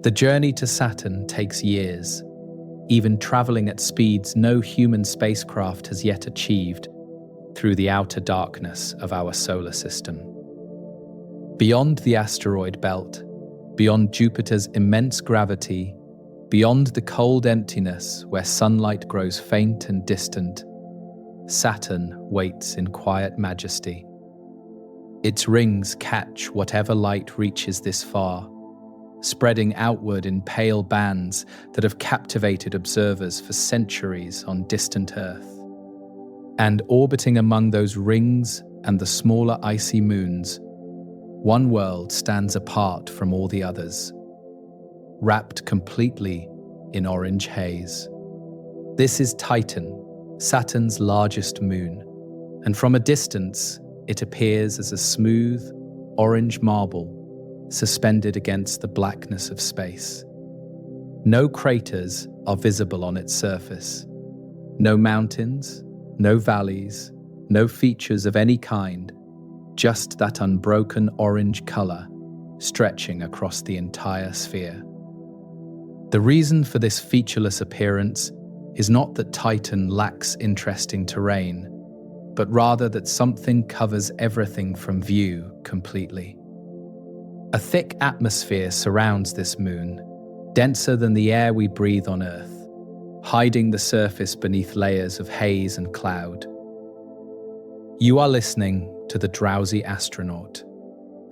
The journey to Saturn takes years, even traveling at speeds no human spacecraft has yet achieved through the outer darkness of our solar system. Beyond the asteroid belt, beyond Jupiter's immense gravity, beyond the cold emptiness where sunlight grows faint and distant, Saturn waits in quiet majesty. Its rings catch whatever light reaches this far, spreading outward in pale bands that have captivated observers for centuries on distant Earth. And orbiting among those rings and the smaller icy moons, one world stands apart from all the others, wrapped completely in orange haze. This is Titan, Saturn's largest moon, and from a distance, it appears as a smooth, orange marble suspended against the blackness of space. No craters are visible on its surface. No mountains, no valleys, no features of any kind, just that unbroken orange color stretching across the entire sphere. The reason for this featureless appearance is not that Titan lacks interesting terrain, but rather that something covers everything from view completely. A thick atmosphere surrounds this moon, denser than the air we breathe on Earth, hiding the surface beneath layers of haze and cloud. You are listening to the Drowsy Astronaut,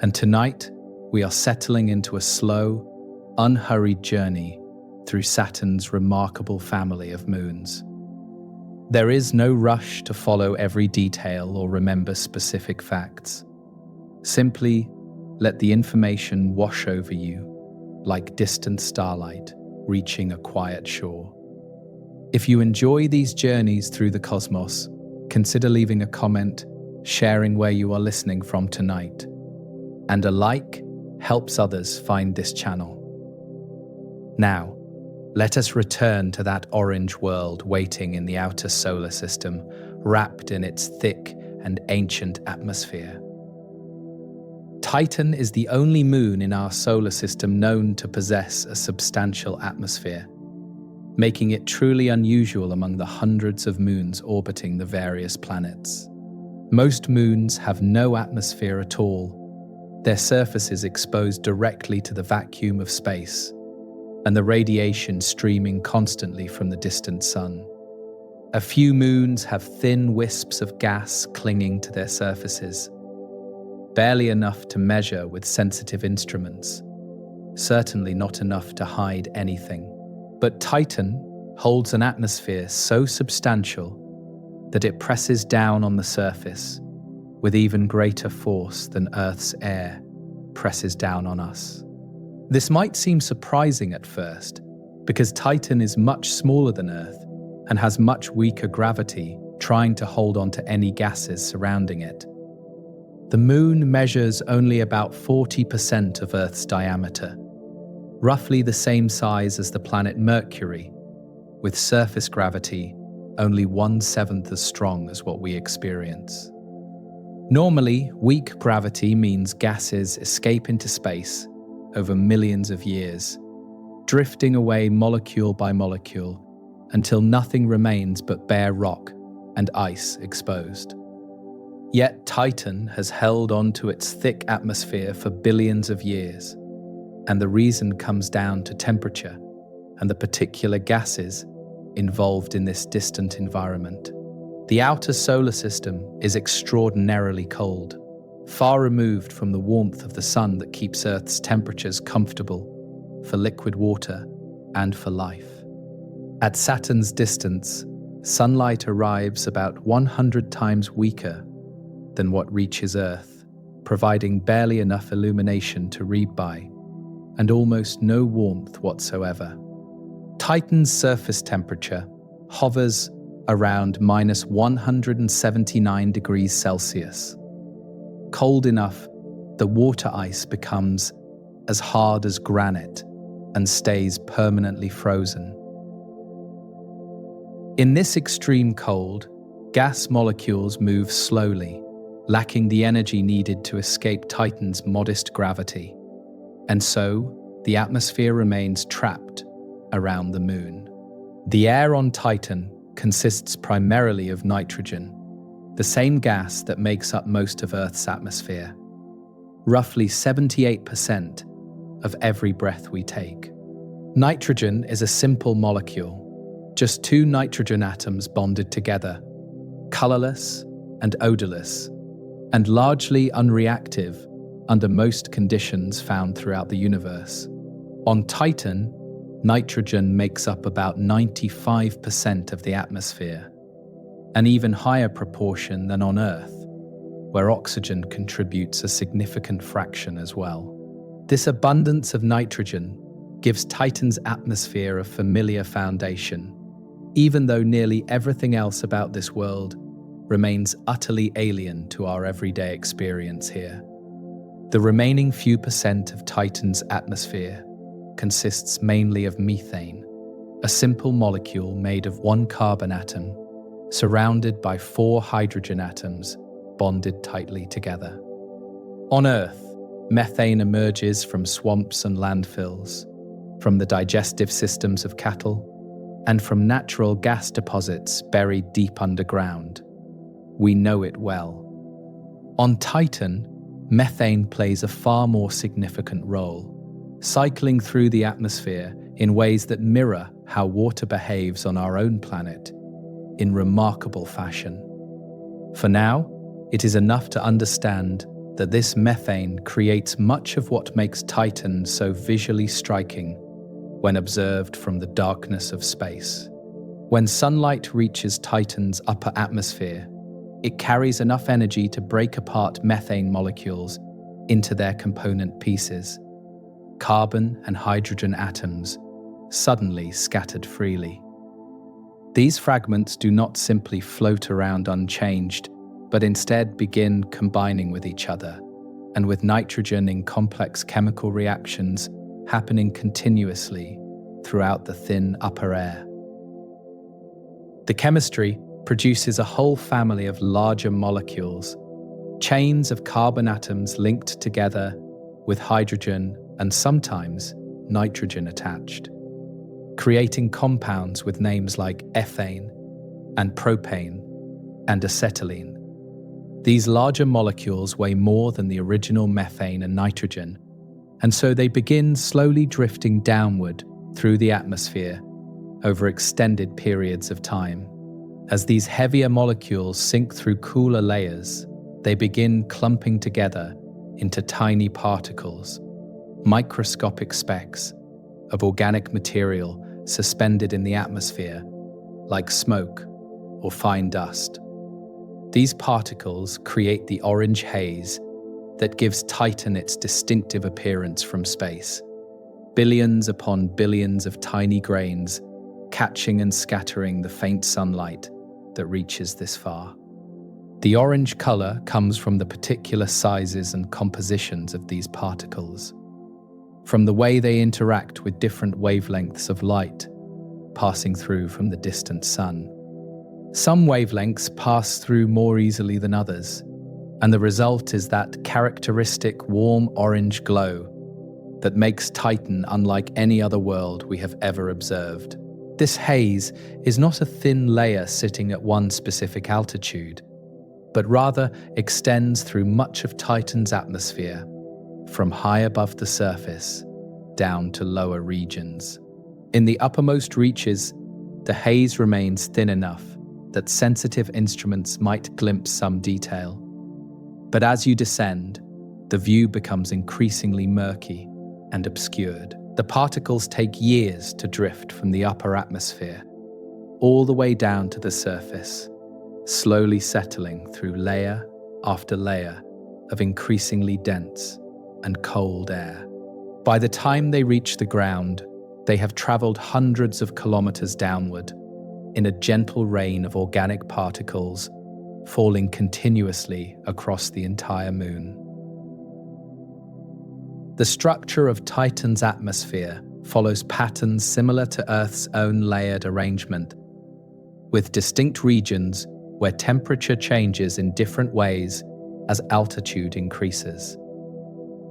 and tonight we are settling into a slow, unhurried journey through Saturn's remarkable family of moons. There is no rush to follow every detail or remember specific facts. Simply let the information wash over you like distant starlight reaching a quiet shore. If you enjoy these journeys through the cosmos, consider leaving a comment, sharing where you are listening from tonight. And a like helps others find this channel. Now, let us return to that orange world waiting in the outer solar system, wrapped in its thick and ancient atmosphere. Titan is the only moon in our solar system known to possess a substantial atmosphere, making it truly unusual among the hundreds of moons orbiting the various planets. Most moons have no atmosphere at all, their surfaces exposed directly to the vacuum of space, and the radiation streaming constantly from the distant sun. A few moons have thin wisps of gas clinging to their surfaces, barely enough to measure with sensitive instruments, certainly not enough to hide anything. But Titan holds an atmosphere so substantial that it presses down on the surface with even greater force than Earth's air presses down on us. This might seem surprising at first, because Titan is much smaller than Earth and has much weaker gravity trying to hold on to any gases surrounding it. The moon measures only about 40% of Earth's diameter, roughly the same size as the planet Mercury, with surface gravity only 1/7 as strong as what we experience. Normally, weak gravity means gases escape into space over millions of years, drifting away molecule by molecule until nothing remains but bare rock and ice exposed. Yet Titan has held on to its thick atmosphere for billions of years, and the reason comes down to temperature and the particular gases involved in this distant environment. The outer solar system is extraordinarily cold, far removed from the warmth of the sun that keeps Earth's temperatures comfortable for liquid water and for life. At Saturn's distance, sunlight arrives about 100 times weaker than what reaches Earth, providing barely enough illumination to read by, and almost no warmth whatsoever. Titan's surface temperature hovers around -179 degrees Celsius. Cold enough, the water ice becomes as hard as granite and stays permanently frozen. In this extreme cold, gas molecules move slowly, lacking the energy needed to escape Titan's modest gravity. And so, the atmosphere remains trapped around the moon. The air on Titan consists primarily of nitrogen, the same gas that makes up most of Earth's atmosphere. Roughly 78% of every breath we take. Nitrogen is a simple molecule, just two nitrogen atoms bonded together, colorless and odorless, and largely unreactive under most conditions found throughout the universe. On Titan, nitrogen makes up about 95% of the atmosphere, an even higher proportion than on Earth, where oxygen contributes a significant fraction as well. This abundance of nitrogen gives Titan's atmosphere a familiar foundation, even though nearly everything else about this world remains utterly alien to our everyday experience here. The remaining few percent of Titan's atmosphere consists mainly of methane, a simple molecule made of one carbon atom, surrounded by 4 hydrogen atoms bonded tightly together. On Earth, methane emerges from swamps and landfills, from the digestive systems of cattle, and from natural gas deposits buried deep underground. We know it well. On Titan, methane plays a far more significant role, cycling through the atmosphere in ways that mirror how water behaves on our own planet, in remarkable fashion. For now, it is enough to understand that this methane creates much of what makes Titan so visually striking when observed from the darkness of space. When sunlight reaches Titan's upper atmosphere, it carries enough energy to break apart methane molecules into their component pieces, carbon and hydrogen atoms suddenly scattered freely. These fragments do not simply float around unchanged, but instead begin combining with each other, and with nitrogen in complex chemical reactions happening continuously throughout the thin upper air. The chemistry produces a whole family of larger molecules, chains of carbon atoms linked together with hydrogen and sometimes nitrogen attached, creating compounds with names like ethane and propane and acetylene. These larger molecules weigh more than the original methane and nitrogen, and so they begin slowly drifting downward through the atmosphere over extended periods of time. As these heavier molecules sink through cooler layers, they begin clumping together into tiny particles, microscopic specks of organic material suspended in the atmosphere, like smoke or fine dust. These particles create the orange haze that gives Titan its distinctive appearance from space. Billions upon billions of tiny grains catching and scattering the faint sunlight that reaches this far. The orange color comes from the particular sizes and compositions of these particles, from the way they interact with different wavelengths of light passing through from the distant sun. Some wavelengths pass through more easily than others, and the result is that characteristic warm orange glow that makes Titan unlike any other world we have ever observed. This haze is not a thin layer sitting at one specific altitude, but rather extends through much of Titan's atmosphere, from high above the surface down to lower regions. In the uppermost reaches, the haze remains thin enough that sensitive instruments might glimpse some detail. But as you descend, the view becomes increasingly murky and obscured. The particles take years to drift from the upper atmosphere, all the way down to the surface, slowly settling through layer after layer of increasingly dense and cold air. By the time they reach the ground, they have traveled hundreds of kilometers downward in a gentle rain of organic particles falling continuously across the entire moon. The structure of Titan's atmosphere follows patterns similar to Earth's own layered arrangement, with distinct regions where temperature changes in different ways as altitude increases.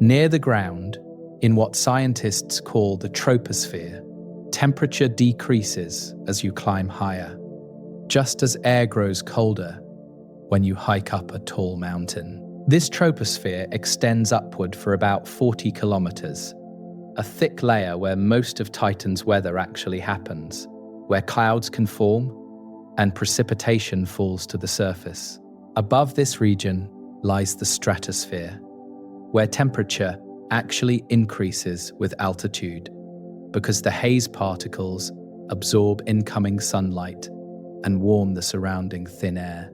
Near the ground, In what scientists call the troposphere, temperature decreases as you climb higher, just as air grows colder when you hike up a tall mountain. This troposphere extends upward for about 40 kilometers, a thick layer where most of Titan's weather actually happens, where clouds can form and precipitation falls to the surface. Above this region lies the stratosphere, where temperature actually increases with altitude because the haze particles absorb incoming sunlight and warm the surrounding thin air.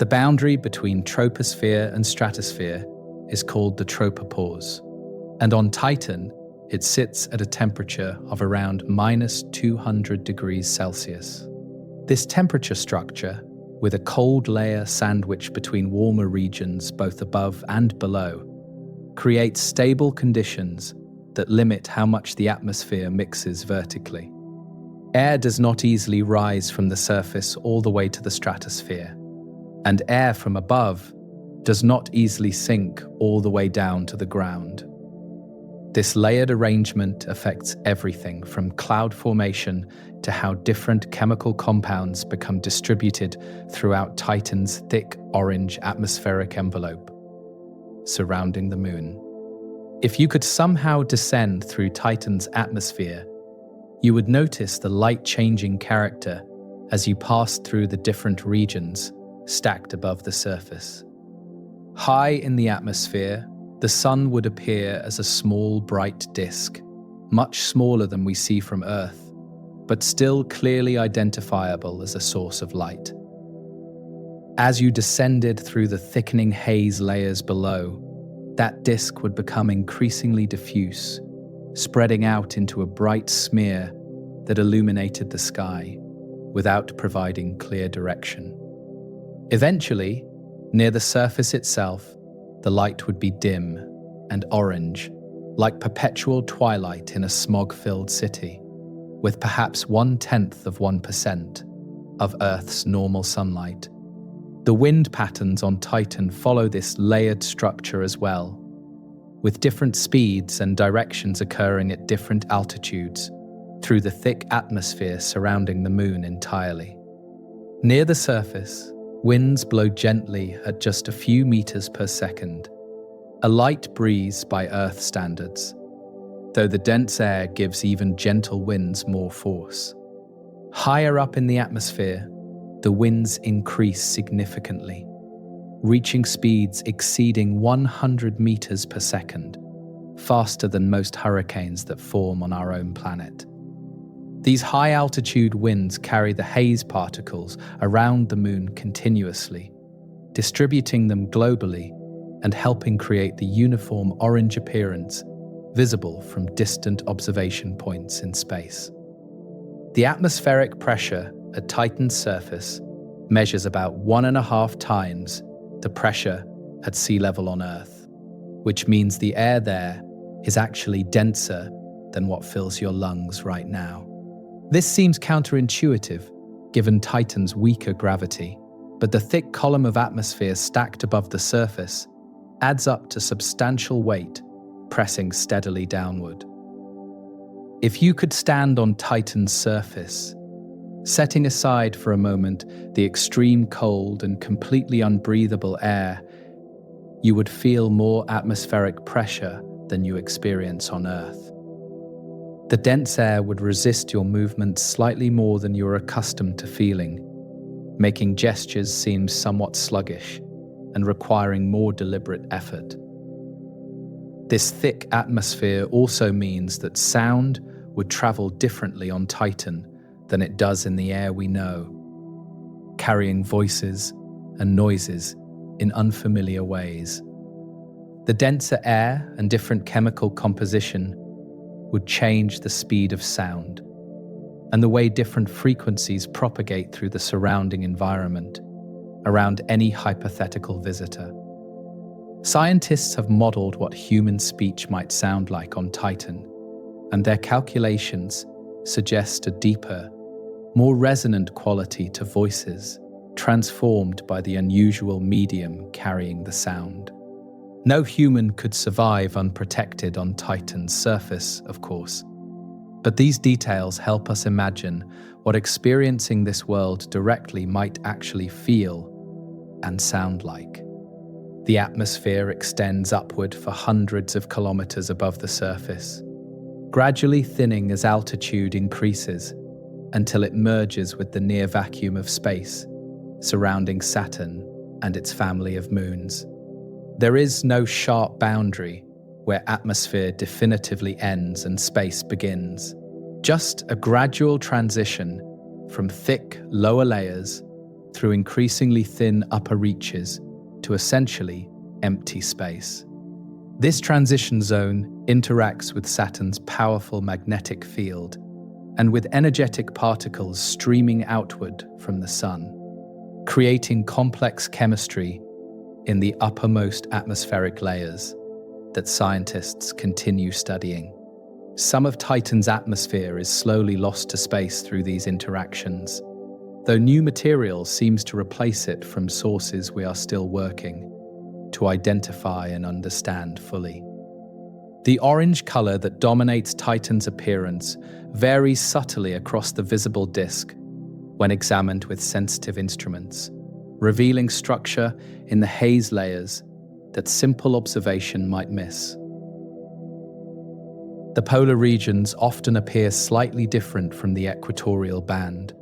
The boundary between troposphere and stratosphere is called the tropopause, and on Titan, it sits at a temperature of around -200 degrees Celsius. This temperature structure, with a cold layer sandwiched between warmer regions both above and below, creates stable conditions that limit how much the atmosphere mixes vertically. Air does not easily rise from the surface all the way to the stratosphere, and air from above does not easily sink all the way down to the ground. This layered arrangement affects everything from cloud formation to how different chemical compounds become distributed throughout Titan's thick orange atmospheric envelope surrounding the moon. If you could somehow descend through Titan's atmosphere, you would notice the light-changing character as you passed through the different regions stacked above the surface. High in the atmosphere, the sun would appear as a small, bright disk, much smaller than we see from Earth, but still clearly identifiable as a source of light. As you descended through the thickening haze layers below, that disk would become increasingly diffuse, spreading out into a bright smear that illuminated the sky without providing clear direction. Eventually, near the surface itself, the light would be dim and orange, like perpetual twilight in a smog-filled city, with perhaps 1/10% of Earth's normal sunlight. The wind patterns on Titan follow this layered structure as well, with different speeds and directions occurring at different altitudes through the thick atmosphere surrounding the moon entirely. Near the surface, winds blow gently at just a few meters per second, a light breeze by Earth standards, though the dense air gives even gentle winds more force. Higher up in the atmosphere, the winds increase significantly, reaching speeds exceeding 100 meters per second, faster than most hurricanes that form on our own planet. These high-altitude winds carry the haze particles around the moon continuously, distributing them globally and helping create the uniform orange appearance visible from distant observation points in space. The atmospheric pressure at Titan's surface measures about 1.5 times the pressure at sea level on Earth, which means the air there is actually denser than what fills your lungs right now. This seems counterintuitive, given Titan's weaker gravity, but the thick column of atmosphere stacked above the surface adds up to substantial weight, pressing steadily downward. If you could stand on Titan's surface, setting aside for a moment the extreme cold and completely unbreathable air, you would feel more atmospheric pressure than you experience on Earth. The dense air would resist your movements slightly more than you're accustomed to feeling, making gestures seem somewhat sluggish and requiring more deliberate effort. This thick atmosphere also means that sound would travel differently on Titan than it does in the air we know, carrying voices and noises in unfamiliar ways. The denser air and different chemical composition would change the speed of sound and the way different frequencies propagate through the surrounding environment around any hypothetical visitor. Scientists have modeled what human speech might sound like on Titan, and their calculations suggest a deeper, more resonant quality to voices transformed by the unusual medium carrying the sound. No human could survive unprotected on Titan's surface, of course. But these details help us imagine what experiencing this world directly might actually feel and sound like. The atmosphere extends upward for hundreds of kilometers above the surface, gradually thinning as altitude increases until it merges with the near vacuum of space surrounding Saturn and its family of moons. There is no sharp boundary where atmosphere definitively ends and space begins. Just a gradual transition from thick lower layers through increasingly thin upper reaches to essentially empty space. This transition zone interacts with Saturn's powerful magnetic field and with energetic particles streaming outward from the Sun, creating complex chemistry in the uppermost atmospheric layers that scientists continue studying. Some of Titan's atmosphere is slowly lost to space through these interactions, though new material seems to replace it from sources we are still working to identify and understand fully. The orange color that dominates Titan's appearance varies subtly across the visible disk when examined with sensitive instruments, revealing structure in the haze layers that simple observation might miss. The polar regions often appear slightly different from the equatorial band,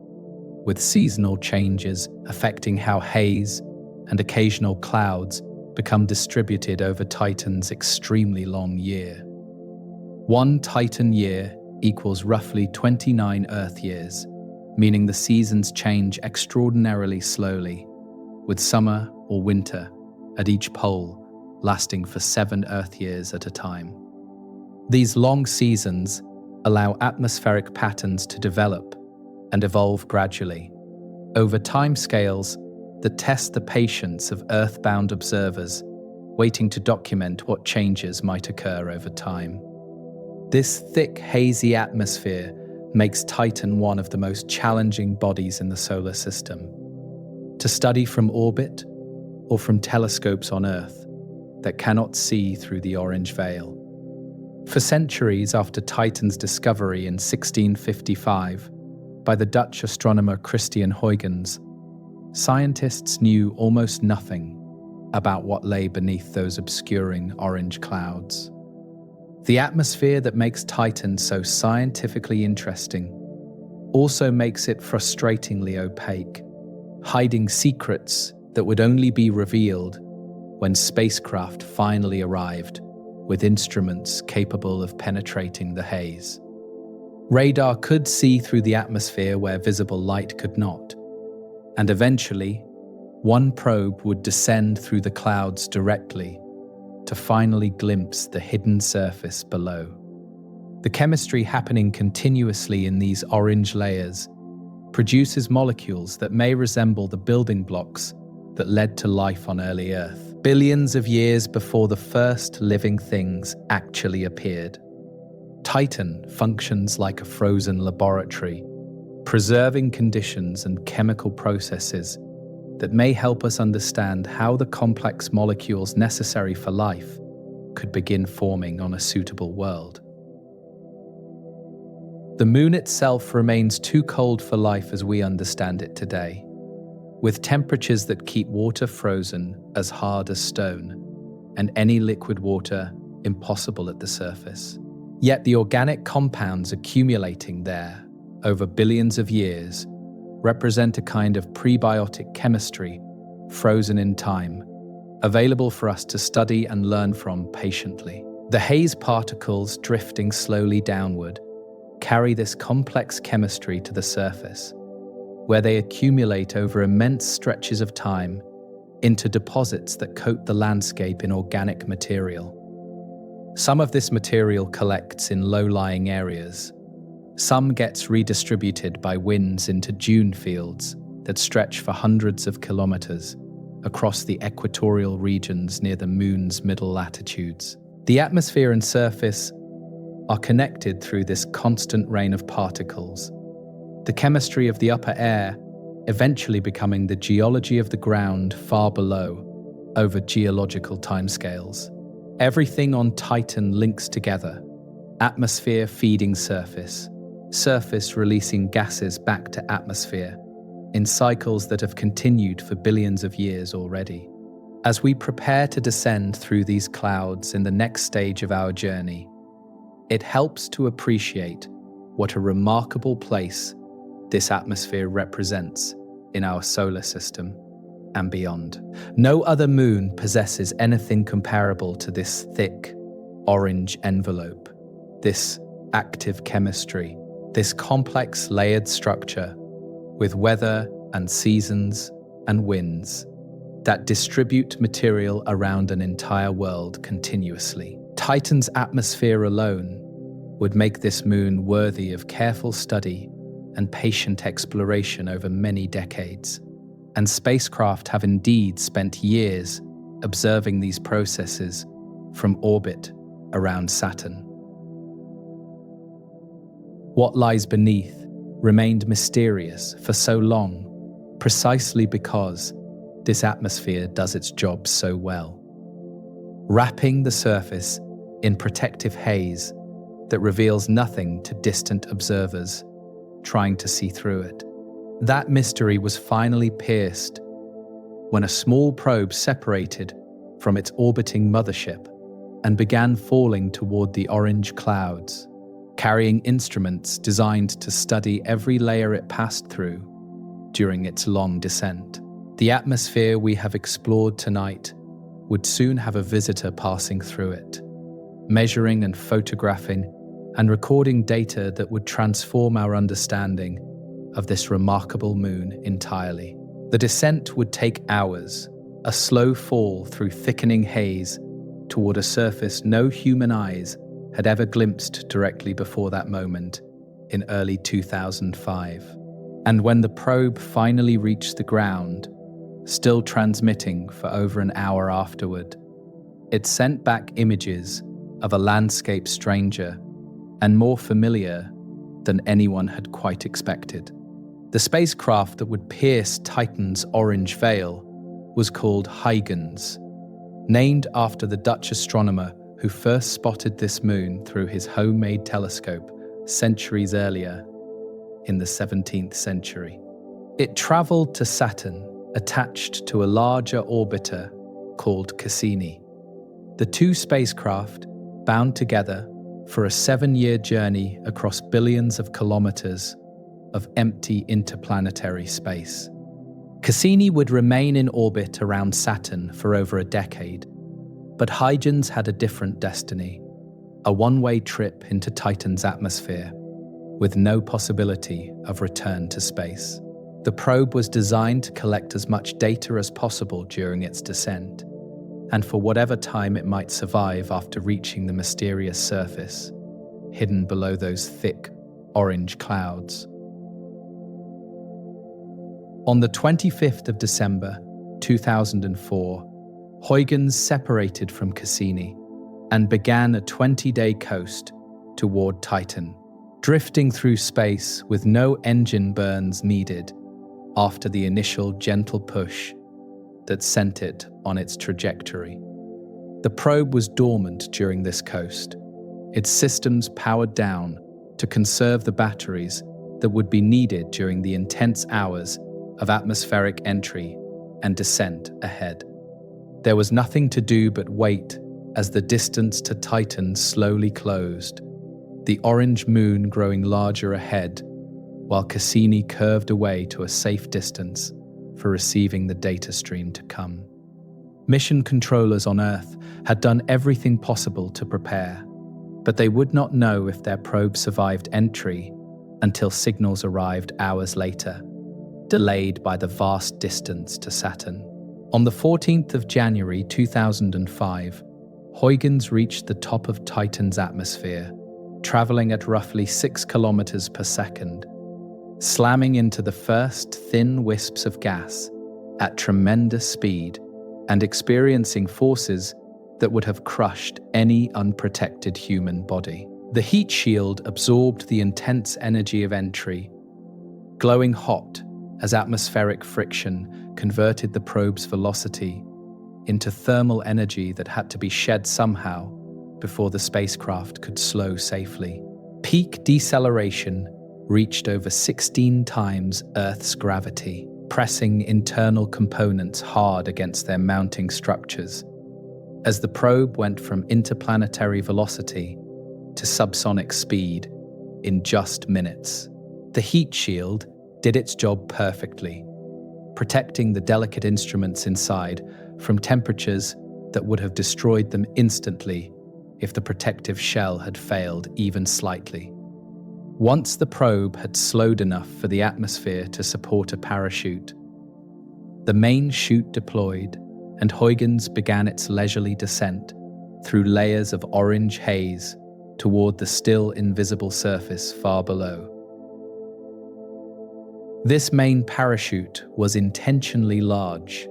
with seasonal changes affecting how haze and occasional clouds become distributed over Titan's extremely long year. One Titan year equals roughly 29 Earth years, meaning the seasons change extraordinarily slowly, with summer or winter at each pole lasting for 7 Earth years at a time. These long seasons allow atmospheric patterns to develop and evolve gradually, over timescales that test the patience of Earth-bound observers waiting to document what changes might occur over time. This thick, hazy atmosphere makes Titan one of the most challenging bodies in the solar system. To study from orbit or from telescopes on Earth that cannot see through the orange veil. For centuries after Titan's discovery in 1655 by the Dutch astronomer Christian Huygens, scientists knew almost nothing about what lay beneath those obscuring orange clouds. The atmosphere that makes Titan so scientifically interesting also makes it frustratingly opaque, hiding secrets that would only be revealed when spacecraft finally arrived with instruments capable of penetrating the haze. Radar could see through the atmosphere where visible light could not, and eventually, one probe would descend through the clouds directly to finally glimpse the hidden surface below. The chemistry happening continuously in these orange layers produces molecules that may resemble the building blocks that led to life on early Earth, billions of years before the first living things actually appeared. Titan functions like a frozen laboratory, preserving conditions and chemical processes that may help us understand how the complex molecules necessary for life could begin forming on a suitable world. The moon itself remains too cold for life as we understand it today, with temperatures that keep water frozen as hard as stone, and any liquid water impossible at the surface. Yet the organic compounds accumulating there over billions of years represent a kind of prebiotic chemistry frozen in time, available for us to study and learn from patiently. The haze particles drifting slowly downward carry this complex chemistry to the surface, where they accumulate over immense stretches of time into deposits that coat the landscape in organic material. Some of this material collects in low-lying areas. Some gets redistributed by winds into dune fields that stretch for hundreds of kilometers across the equatorial regions near the moon's middle latitudes. The atmosphere and surface are connected through this constant rain of particles, the chemistry of the upper air eventually becoming the geology of the ground far below, over geological timescales. Everything on Titan links together: atmosphere feeding surface, surface releasing gases back to atmosphere, in cycles that have continued for billions of years already. As we prepare to descend through these clouds in the next stage of our journey, it helps to appreciate what a remarkable place this atmosphere represents in our solar system and beyond. No other moon possesses anything comparable to this thick, orange envelope, this active chemistry, this complex layered structure with weather and seasons and winds that distribute material around an entire world continuously. Titan's atmosphere alone would make this moon worthy of careful study and patient exploration over many decades. And spacecraft have indeed spent years observing these processes from orbit around Saturn. What lies beneath remained mysterious for so long, precisely because this atmosphere does its job so well, wrapping the surface in protective haze that reveals nothing to distant observers trying to see through it. That mystery was finally pierced when a small probe separated from its orbiting mothership and began falling toward the orange clouds, carrying instruments designed to study every layer it passed through during its long descent. The atmosphere we have explored tonight would soon have a visitor passing through it, measuring and photographing and recording data that would transform our understanding of this remarkable moon entirely. The descent would take hours, a slow fall through thickening haze toward a surface no human eyes had ever glimpsed directly before that moment in early 2005. And when the probe finally reached the ground, still transmitting for over an hour afterward, it sent back images of a landscape stranger and more familiar than anyone had quite expected. The spacecraft that would pierce Titan's orange veil was called Huygens, named after the Dutch astronomer who first spotted this moon through his homemade telescope centuries earlier in the 17th century. It traveled to Saturn, attached to a larger orbiter called Cassini. The two spacecraft bound together for a 7-year journey across billions of kilometers of empty interplanetary space. Cassini would remain in orbit around Saturn for over a decade, but Huygens had a different destiny, a one-way trip into Titan's atmosphere, with no possibility of return to space. The probe was designed to collect as much data as possible during its descent, and for whatever time it might survive after reaching the mysterious surface, hidden below those thick, orange clouds. On the 25th of December, 2004, Huygens separated from Cassini and began a 20-day coast toward Titan, drifting through space with no engine burns needed after the initial gentle push that sent it on its trajectory. The probe was dormant during this coast, its systems powered down to conserve the batteries that would be needed during the intense hours of atmospheric entry and descent ahead. There was nothing to do but wait as the distance to Titan slowly closed, the orange moon growing larger ahead, while Cassini curved away to a safe distance for receiving the data stream to come. Mission controllers on Earth had done everything possible to prepare, but they would not know if their probe survived entry until signals arrived hours later, delayed by the vast distance to Saturn. On the 14th of January 2005, Huygens reached the top of Titan's atmosphere, traveling at roughly 6 kilometers per second, slamming into the first thin wisps of gas at tremendous speed and experiencing forces that would have crushed any unprotected human body. The heat shield absorbed the intense energy of entry, glowing hot as atmospheric friction converted the probe's velocity into thermal energy that had to be shed somehow before the spacecraft could slow safely. Peak deceleration reached over 16 times Earth's gravity, pressing internal components hard against their mounting structures, as the probe went from interplanetary velocity to subsonic speed in just minutes. The heat shield did its job perfectly, protecting the delicate instruments inside from temperatures that would have destroyed them instantly if the protective shell had failed even slightly. Once the probe had slowed enough for the atmosphere to support a parachute, the main chute deployed and Huygens began its leisurely descent through layers of orange haze toward the still invisible surface far below. This main parachute was intentionally large,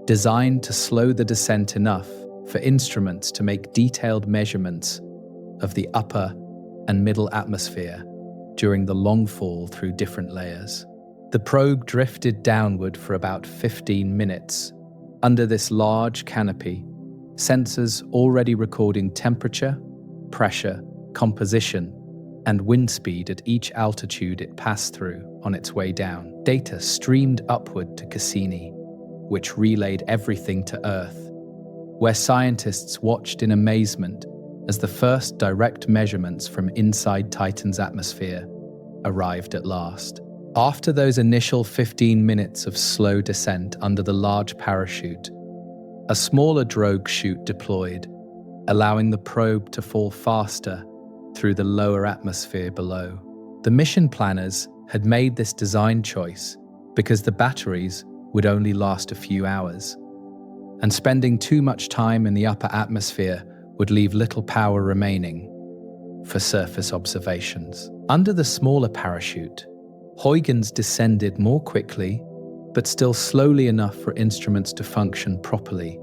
designed to slow the descent enough for instruments to make detailed measurements of the upper and middle atmosphere during the long fall through different layers. The probe drifted downward for about 15 minutes under this large canopy, sensors already recording temperature, pressure, composition, and wind speed at each altitude it passed through on its way down. Data streamed upward to Cassini, which relayed everything to Earth, where scientists watched in amazement as the first direct measurements from inside Titan's atmosphere arrived at last. After those initial 15 minutes of slow descent under the large parachute, a smaller drogue chute deployed, allowing the probe to fall faster through the lower atmosphere below. The mission planners had made this design choice because the batteries would only last a few hours, and spending too much time in the upper atmosphere would leave little power remaining for surface observations. Under the smaller parachute, Huygens descended more quickly, but still slowly enough for instruments to function properly,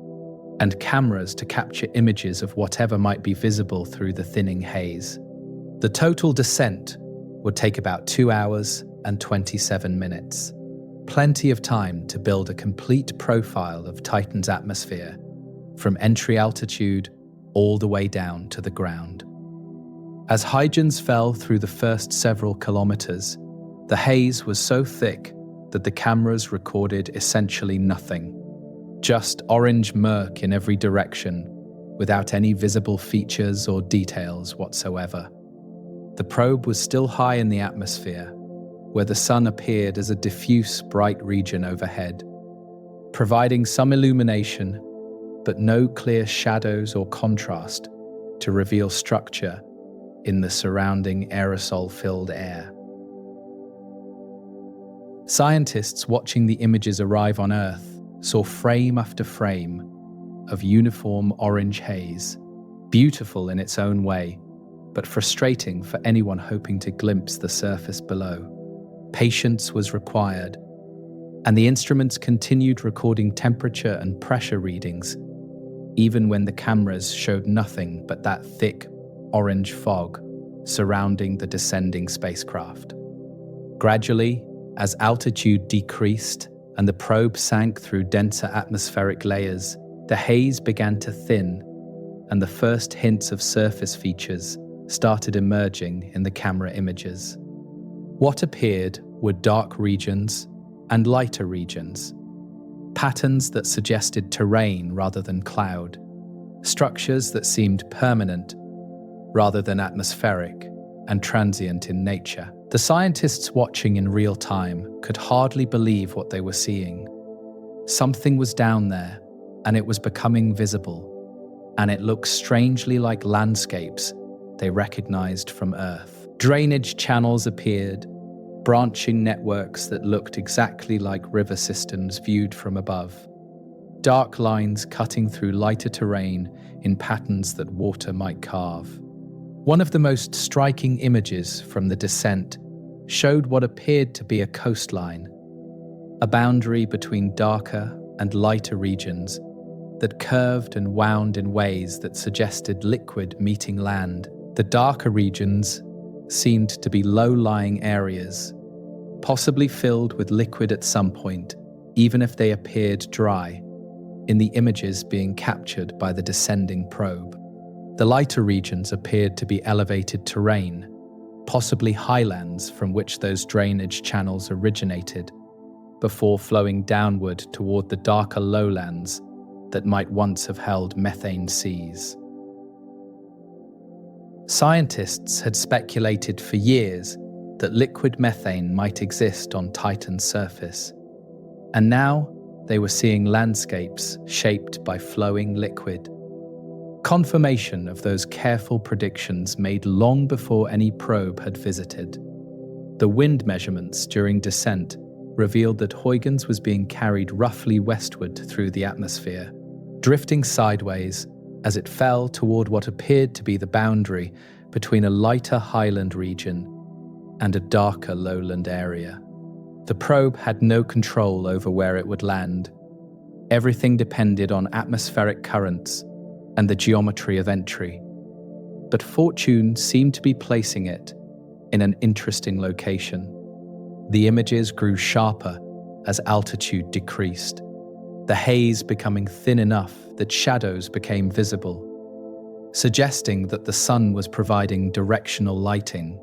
and cameras to capture images of whatever might be visible through the thinning haze. The total descent would take about 2 hours and 27 minutes. Plenty of time to build a complete profile of Titan's atmosphere, from entry altitude all the way down to the ground. As Huygens fell through the first several kilometers, the haze was so thick that the cameras recorded essentially nothing. Just orange murk in every direction, without any visible features or details whatsoever. The probe was still high in the atmosphere, where the sun appeared as a diffuse bright region overhead, providing some illumination, but no clear shadows or contrast to reveal structure in the surrounding aerosol-filled air. Scientists watching the images arrive on Earth saw frame after frame of uniform orange haze, beautiful in its own way, but frustrating for anyone hoping to glimpse the surface below. Patience was required, and the instruments continued recording temperature and pressure readings, even when the cameras showed nothing but that thick orange fog surrounding the descending spacecraft. Gradually, as altitude decreased and the probe sank through denser atmospheric layers, the haze began to thin, and the first hints of surface features started emerging in the camera images. What appeared were dark regions and lighter regions, patterns that suggested terrain rather than cloud, structures that seemed permanent rather than atmospheric and transient in nature. The scientists watching in real time could hardly believe what they were seeing. Something was down there, and it was becoming visible, and it looked strangely like landscapes they recognized from Earth. Drainage channels appeared, branching networks that looked exactly like river systems viewed from above. Dark lines cutting through lighter terrain in patterns that water might carve. One of the most striking images from the descent showed what appeared to be a coastline, a boundary between darker and lighter regions that curved and wound in ways that suggested liquid meeting land. The darker regions seemed to be low-lying areas, possibly filled with liquid at some point, even if they appeared dry, in the images being captured by the descending probe. The lighter regions appeared to be elevated terrain, possibly highlands from which those drainage channels originated, before flowing downward toward the darker lowlands that might once have held methane seas. Scientists had speculated for years that liquid methane might exist on Titan's surface, and now they were seeing landscapes shaped by flowing liquid. Confirmation of those careful predictions made long before any probe had visited. The wind measurements during descent revealed that Huygens was being carried roughly westward through the atmosphere, drifting sideways as it fell toward what appeared to be the boundary between a lighter highland region and a darker lowland area. The probe had no control over where it would land. Everything depended on atmospheric currents and the geometry of entry. But fortune seemed to be placing it in an interesting location. The images grew sharper as altitude decreased, the haze becoming thin enough that shadows became visible, suggesting that the sun was providing directional lighting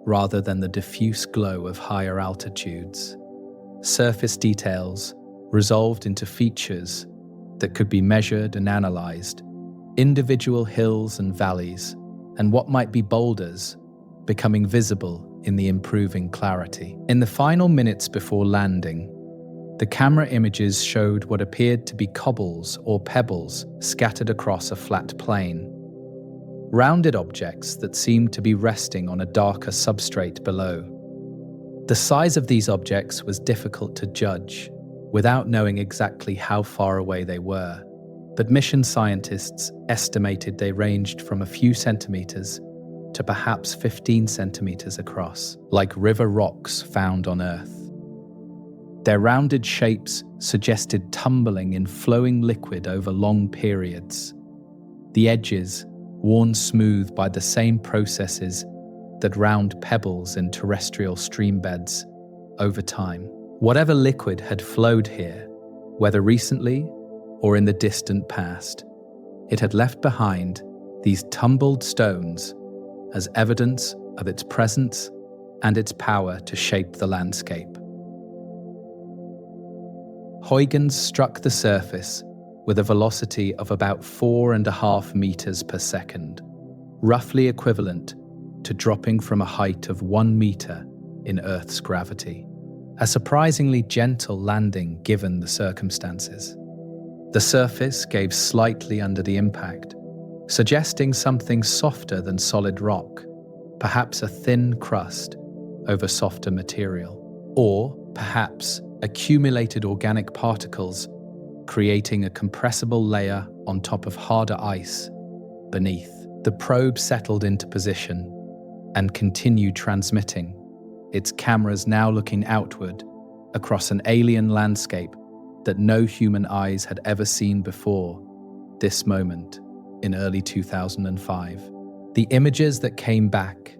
rather than the diffuse glow of higher altitudes. Surface details resolved into features that could be measured and analyzed, individual hills and valleys, and what might be boulders, becoming visible in the improving clarity. In the final minutes before landing, the camera images showed what appeared to be cobbles or pebbles scattered across a flat plain, rounded objects that seemed to be resting on a darker substrate below. The size of these objects was difficult to judge without knowing exactly how far away they were, but mission scientists estimated they ranged from a few centimeters to perhaps 15 centimeters across, like river rocks found on Earth. Their rounded shapes suggested tumbling in flowing liquid over long periods, the edges worn smooth by the same processes that round pebbles in terrestrial streambeds over time. Whatever liquid had flowed here, whether recently or in the distant past, it had left behind these tumbled stones as evidence of its presence and its power to shape the landscape. Huygens struck the surface with a velocity of about 4.5 meters per second, roughly equivalent to dropping from a height of 1 meter in Earth's gravity. A surprisingly gentle landing given the circumstances. The surface gave slightly under the impact, suggesting something softer than solid rock, perhaps a thin crust over softer material, or perhaps accumulated organic particles creating a compressible layer on top of harder ice beneath. The probe settled into position and continued transmitting, its cameras now looking outward across an alien landscape that no human eyes had ever seen before this moment in early 2005. The images that came back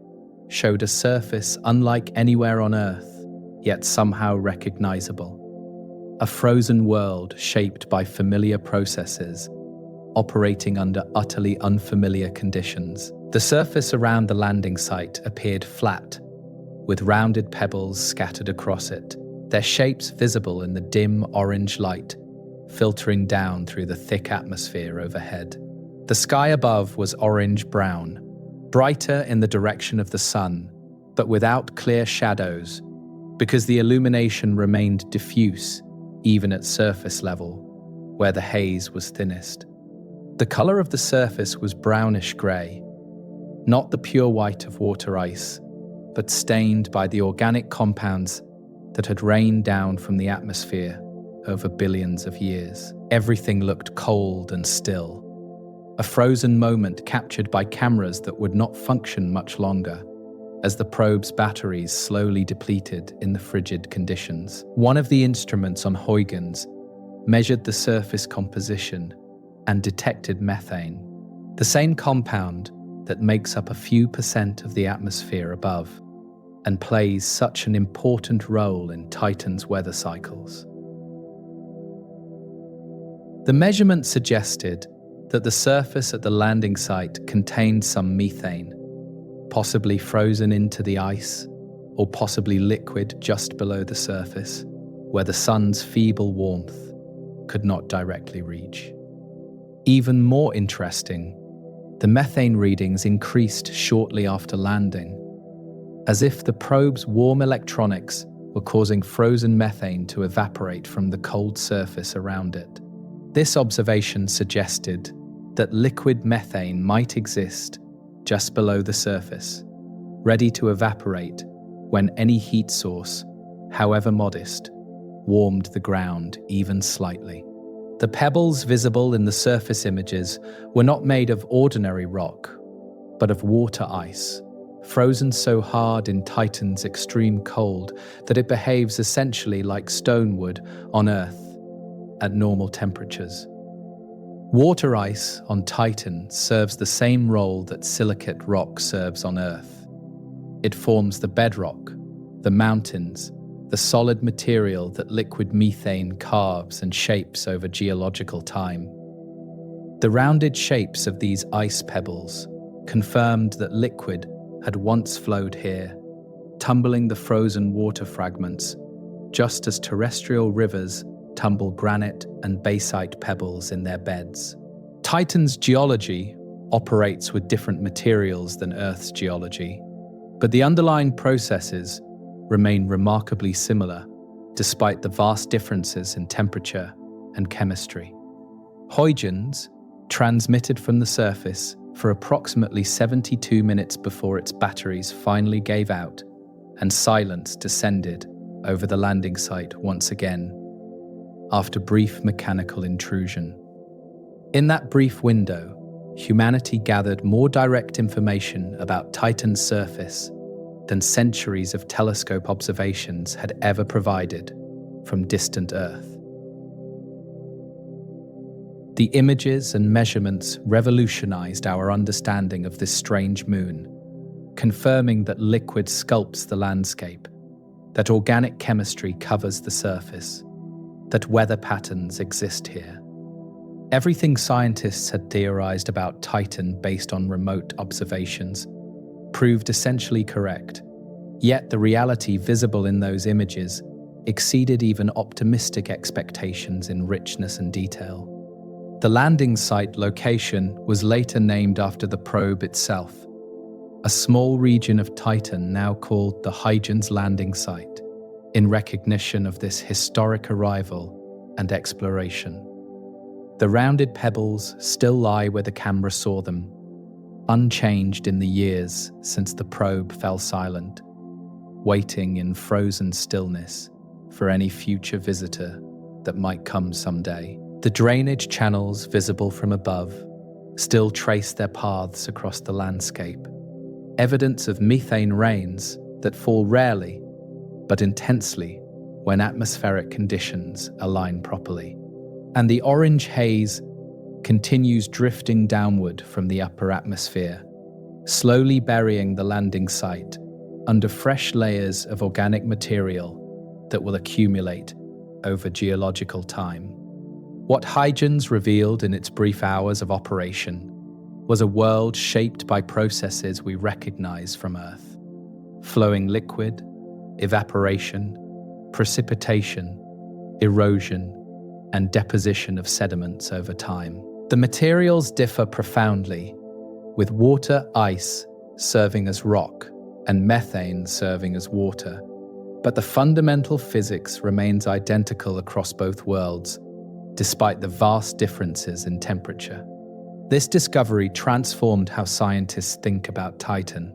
showed a surface unlike anywhere on Earth, yet somehow recognizable. A frozen world shaped by familiar processes, operating under utterly unfamiliar conditions. The surface around the landing site appeared flat, with rounded pebbles scattered across it, their shapes visible in the dim orange light filtering down through the thick atmosphere overhead. The sky above was orange-brown, brighter in the direction of the sun, but without clear shadows, because the illumination remained diffuse even at surface level, where the haze was thinnest. The color of the surface was brownish-gray, not the pure white of water ice, but stained by the organic compounds that had rained down from the atmosphere over billions of years. Everything looked cold and still, a frozen moment captured by cameras that would not function much longer, as the probe's batteries slowly depleted in the frigid conditions. One of the instruments on Huygens measured the surface composition and detected methane, the same compound that makes up a few percent of the atmosphere above and plays such an important role in Titan's weather cycles. The measurement suggested that the surface at the landing site contained some methane, possibly frozen into the ice, or possibly liquid just below the surface, where the sun's feeble warmth could not directly reach. Even more interesting, the methane readings increased shortly after landing, as if the probe's warm electronics were causing frozen methane to evaporate from the cold surface around it. This observation suggested that liquid methane might exist just below the surface, ready to evaporate when any heat source, however modest, warmed the ground even slightly. The pebbles visible in the surface images were not made of ordinary rock, but of water ice, frozen so hard in Titan's extreme cold that it behaves essentially like stone would on Earth at normal temperatures. Water ice on Titan serves the same role that silicate rock serves on Earth. It forms the bedrock, the mountains, the solid material that liquid methane carves and shapes over geological time. The rounded shapes of these ice pebbles confirmed that liquid had once flowed here, tumbling the frozen water fragments, just as terrestrial rivers tumble granite and basalt pebbles in their beds. Titan's geology operates with different materials than Earth's geology, but the underlying processes remain remarkably similar, despite the vast differences in temperature and chemistry. Huygens transmitted from the surface for approximately 72 minutes before its batteries finally gave out, and silence descended over the landing site once again, after brief mechanical intrusion. In that brief window, humanity gathered more direct information about Titan's surface than centuries of telescope observations had ever provided from distant Earth. The images and measurements revolutionized our understanding of this strange moon, confirming that liquid sculpts the landscape, that organic chemistry covers the surface, that weather patterns exist here. Everything scientists had theorized about Titan based on remote observations proved essentially correct, yet the reality visible in those images exceeded even optimistic expectations in richness and detail. The landing site location was later named after the probe itself, a small region of Titan now called the Huygens landing site, in recognition of this historic arrival and exploration. The rounded pebbles still lie where the camera saw them, unchanged in the years since the probe fell silent, waiting in frozen stillness for any future visitor that might come someday. The drainage channels visible from above still trace their paths across the landscape, evidence of methane rains that fall rarely but intensely when atmospheric conditions align properly. And the orange haze continues drifting downward from the upper atmosphere, slowly burying the landing site under fresh layers of organic material that will accumulate over geological time. What Huygens revealed in its brief hours of operation was a world shaped by processes we recognize from Earth: flowing liquid, evaporation, precipitation, erosion, and deposition of sediments over time. The materials differ profoundly, with water ice serving as rock and methane serving as water, but the fundamental physics remains identical across both worlds, despite the vast differences in temperature. This discovery transformed how scientists think about Titan,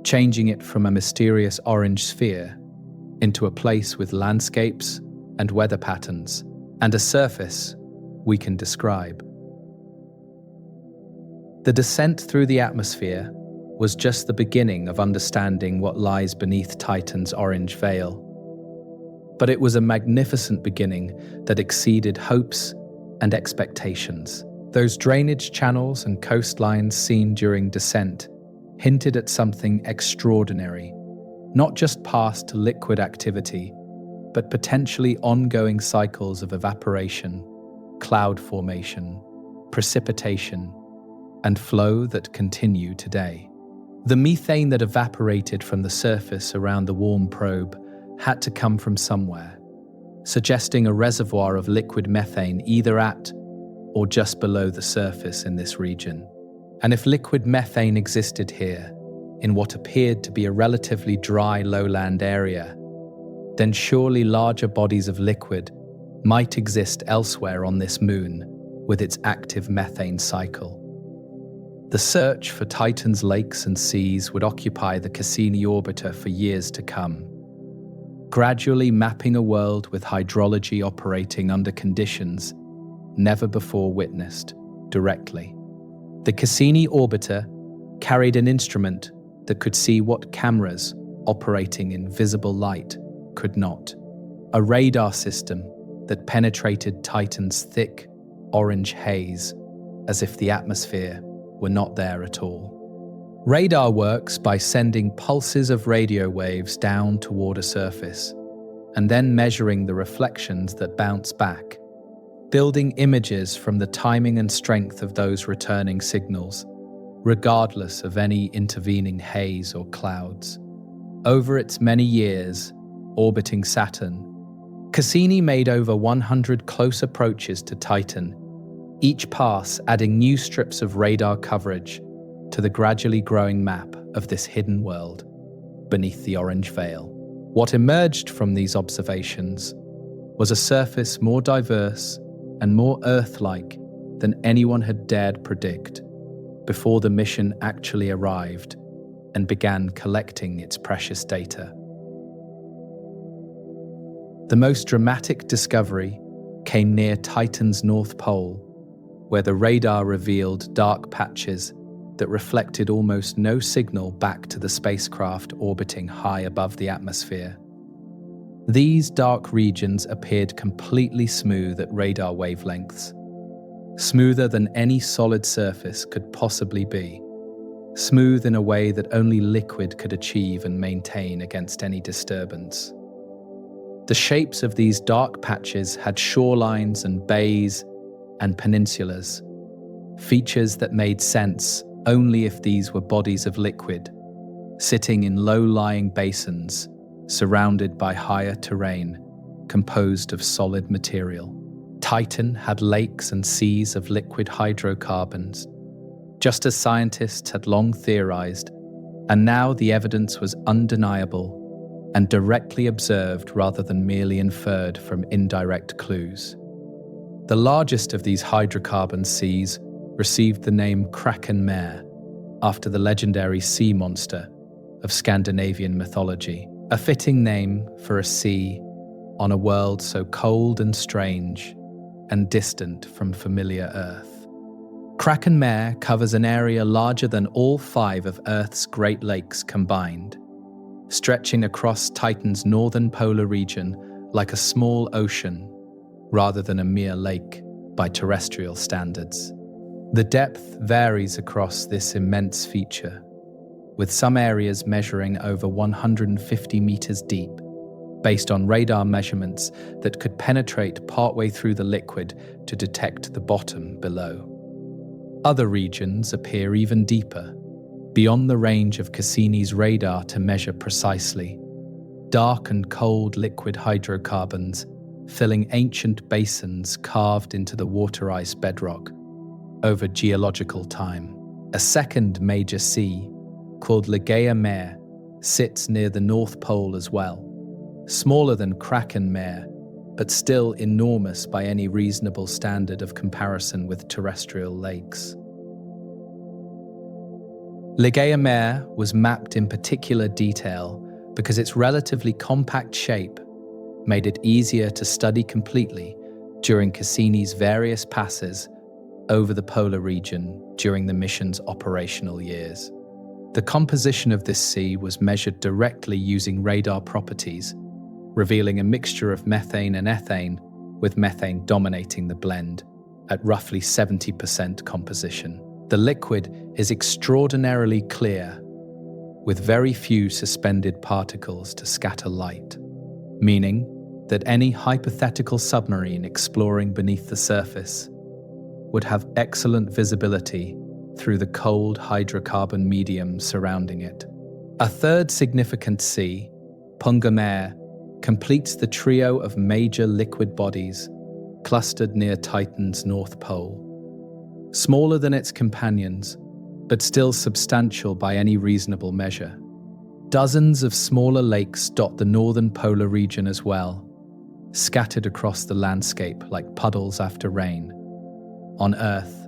changing it from a mysterious orange sphere into a place with landscapes and weather patterns, and a surface we can describe. The descent through the atmosphere was just the beginning of understanding what lies beneath Titan's orange veil. But it was a magnificent beginning that exceeded hopes and expectations. Those drainage channels and coastlines seen during descent hinted at something extraordinary, not just past liquid activity, but potentially ongoing cycles of evaporation, cloud formation, precipitation, and flow that continue today. The methane that evaporated from the surface around the warm probe had to come from somewhere, suggesting a reservoir of liquid methane either at or just below the surface in this region. And if liquid methane existed here, in what appeared to be a relatively dry lowland area, then surely larger bodies of liquid might exist elsewhere on this moon with its active methane cycle. The search for Titan's lakes and seas would occupy the Cassini orbiter for years to come, gradually mapping a world with hydrology operating under conditions never before witnessed directly. The Cassini orbiter carried an instrument that could see what cameras operating in visible light could not. A radar system that penetrated Titan's thick, orange haze as if the atmosphere were not there at all. Radar works by sending pulses of radio waves down toward a surface and then measuring the reflections that bounce back, building images from the timing and strength of those returning signals, regardless of any intervening haze or clouds. Over its many years orbiting Saturn, Cassini made over 100 close approaches to Titan, each pass adding new strips of radar coverage to the gradually growing map of this hidden world beneath the orange veil. What emerged from these observations was a surface more diverse and more Earth-like than anyone had dared predict before the mission actually arrived and began collecting its precious data. The most dramatic discovery came near Titan's North Pole, where the radar revealed dark patches that reflected almost no signal back to the spacecraft orbiting high above the atmosphere. These dark regions appeared completely smooth at radar wavelengths, smoother than any solid surface could possibly be, smooth in a way that only liquid could achieve and maintain against any disturbance. The shapes of these dark patches had shorelines and bays and peninsulas, features that made sense only if these were bodies of liquid, sitting in low-lying basins, surrounded by higher terrain, composed of solid material. Titan had lakes and seas of liquid hydrocarbons, just as scientists had long theorized, and now the evidence was undeniable and directly observed rather than merely inferred from indirect clues. The largest of these hydrocarbon seas received the name Kraken Mare, after the legendary sea monster of Scandinavian mythology, a fitting name for a sea on a world so cold and strange and distant from familiar Earth. Kraken Mare covers an area larger than all 5 of Earth's Great Lakes combined, stretching across Titan's northern polar region like a small ocean rather than a mere lake by terrestrial standards. The depth varies across this immense feature, with some areas measuring over 150 meters deep, based on radar measurements that could penetrate partway through the liquid to detect the bottom below. Other regions appear even deeper, beyond the range of Cassini's radar to measure precisely. Dark and cold liquid hydrocarbons filling ancient basins carved into the water ice bedrock over geological time. A second major sea, called Ligeia Mare, sits near the North Pole as well, smaller than Kraken Mare, but still enormous by any reasonable standard of comparison with terrestrial lakes. Ligeia Mare was mapped in particular detail because its relatively compact shape made it easier to study completely during Cassini's various passes over the polar region during the mission's operational years. The composition of this sea was measured directly using radar properties, revealing a mixture of methane and ethane, with methane dominating the blend at roughly 70% composition. The liquid is extraordinarily clear, with very few suspended particles to scatter light, meaning that any hypothetical submarine exploring beneath the surface would have excellent visibility through the cold hydrocarbon medium surrounding it. A third significant sea, Punga Mare, completes the trio of major liquid bodies clustered near Titan's North Pole. Smaller than its companions, but still substantial by any reasonable measure. Dozens of smaller lakes dot the northern polar region as well, scattered across the landscape like puddles after rain. On Earth,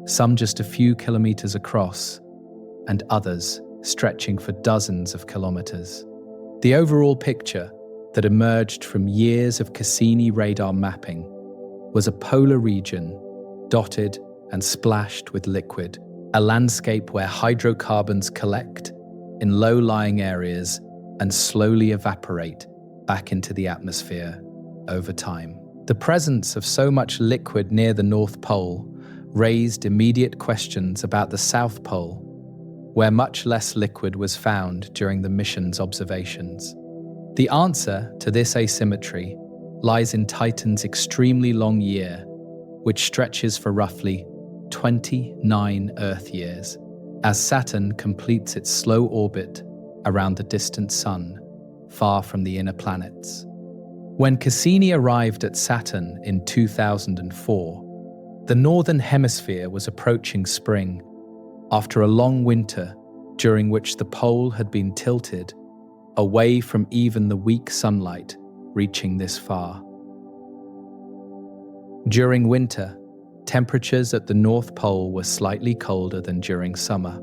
some just a few kilometers across, and others stretching for dozens of kilometers. The overall picture that emerged from years of Cassini radar mapping was a polar region dotted and splashed with liquid, a landscape where hydrocarbons collect in low-lying areas and slowly evaporate back into the atmosphere over time. The presence of so much liquid near the North Pole raised immediate questions about the South Pole, where much less liquid was found during the mission's observations. The answer to this asymmetry lies in Titan's extremely long year, which stretches for roughly 29 Earth years, as Saturn completes its slow orbit around the distant Sun, far from the inner planets. When Cassini arrived at Saturn in 2004, the northern hemisphere was approaching spring after a long winter during which the pole had been tilted away from even the weak sunlight reaching this far. During winter, temperatures at the North Pole were slightly colder than during summer,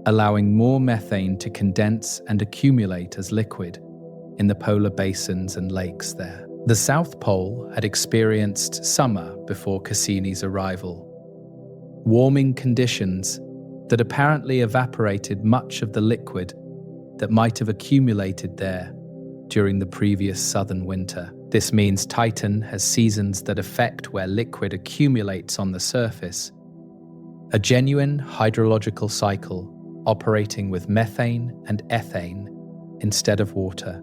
allowing more methane to condense and accumulate as liquid in the polar basins and lakes there. The South Pole had experienced summer before Cassini's arrival. Warming conditions that apparently evaporated much of the liquid that might have accumulated there during the previous southern winter. This means Titan has seasons that affect where liquid accumulates on the surface, a genuine hydrological cycle operating with methane and ethane instead of water,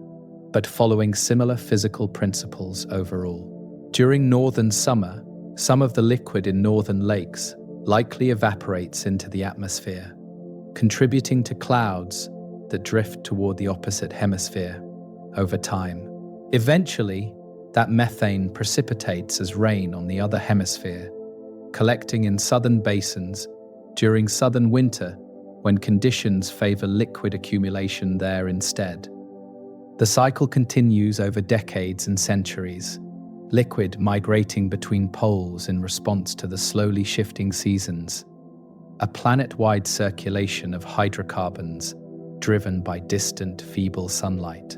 but following similar physical principles overall. During northern summer, some of the liquid in northern lakes likely evaporates into the atmosphere, contributing to clouds that drift toward the opposite hemisphere over time. Eventually, that methane precipitates as rain on the other hemisphere, collecting in southern basins during southern winter when conditions favor liquid accumulation there instead. The cycle continues over decades and centuries, liquid migrating between poles in response to the slowly shifting seasons, a planet-wide circulation of hydrocarbons driven by distant, feeble sunlight.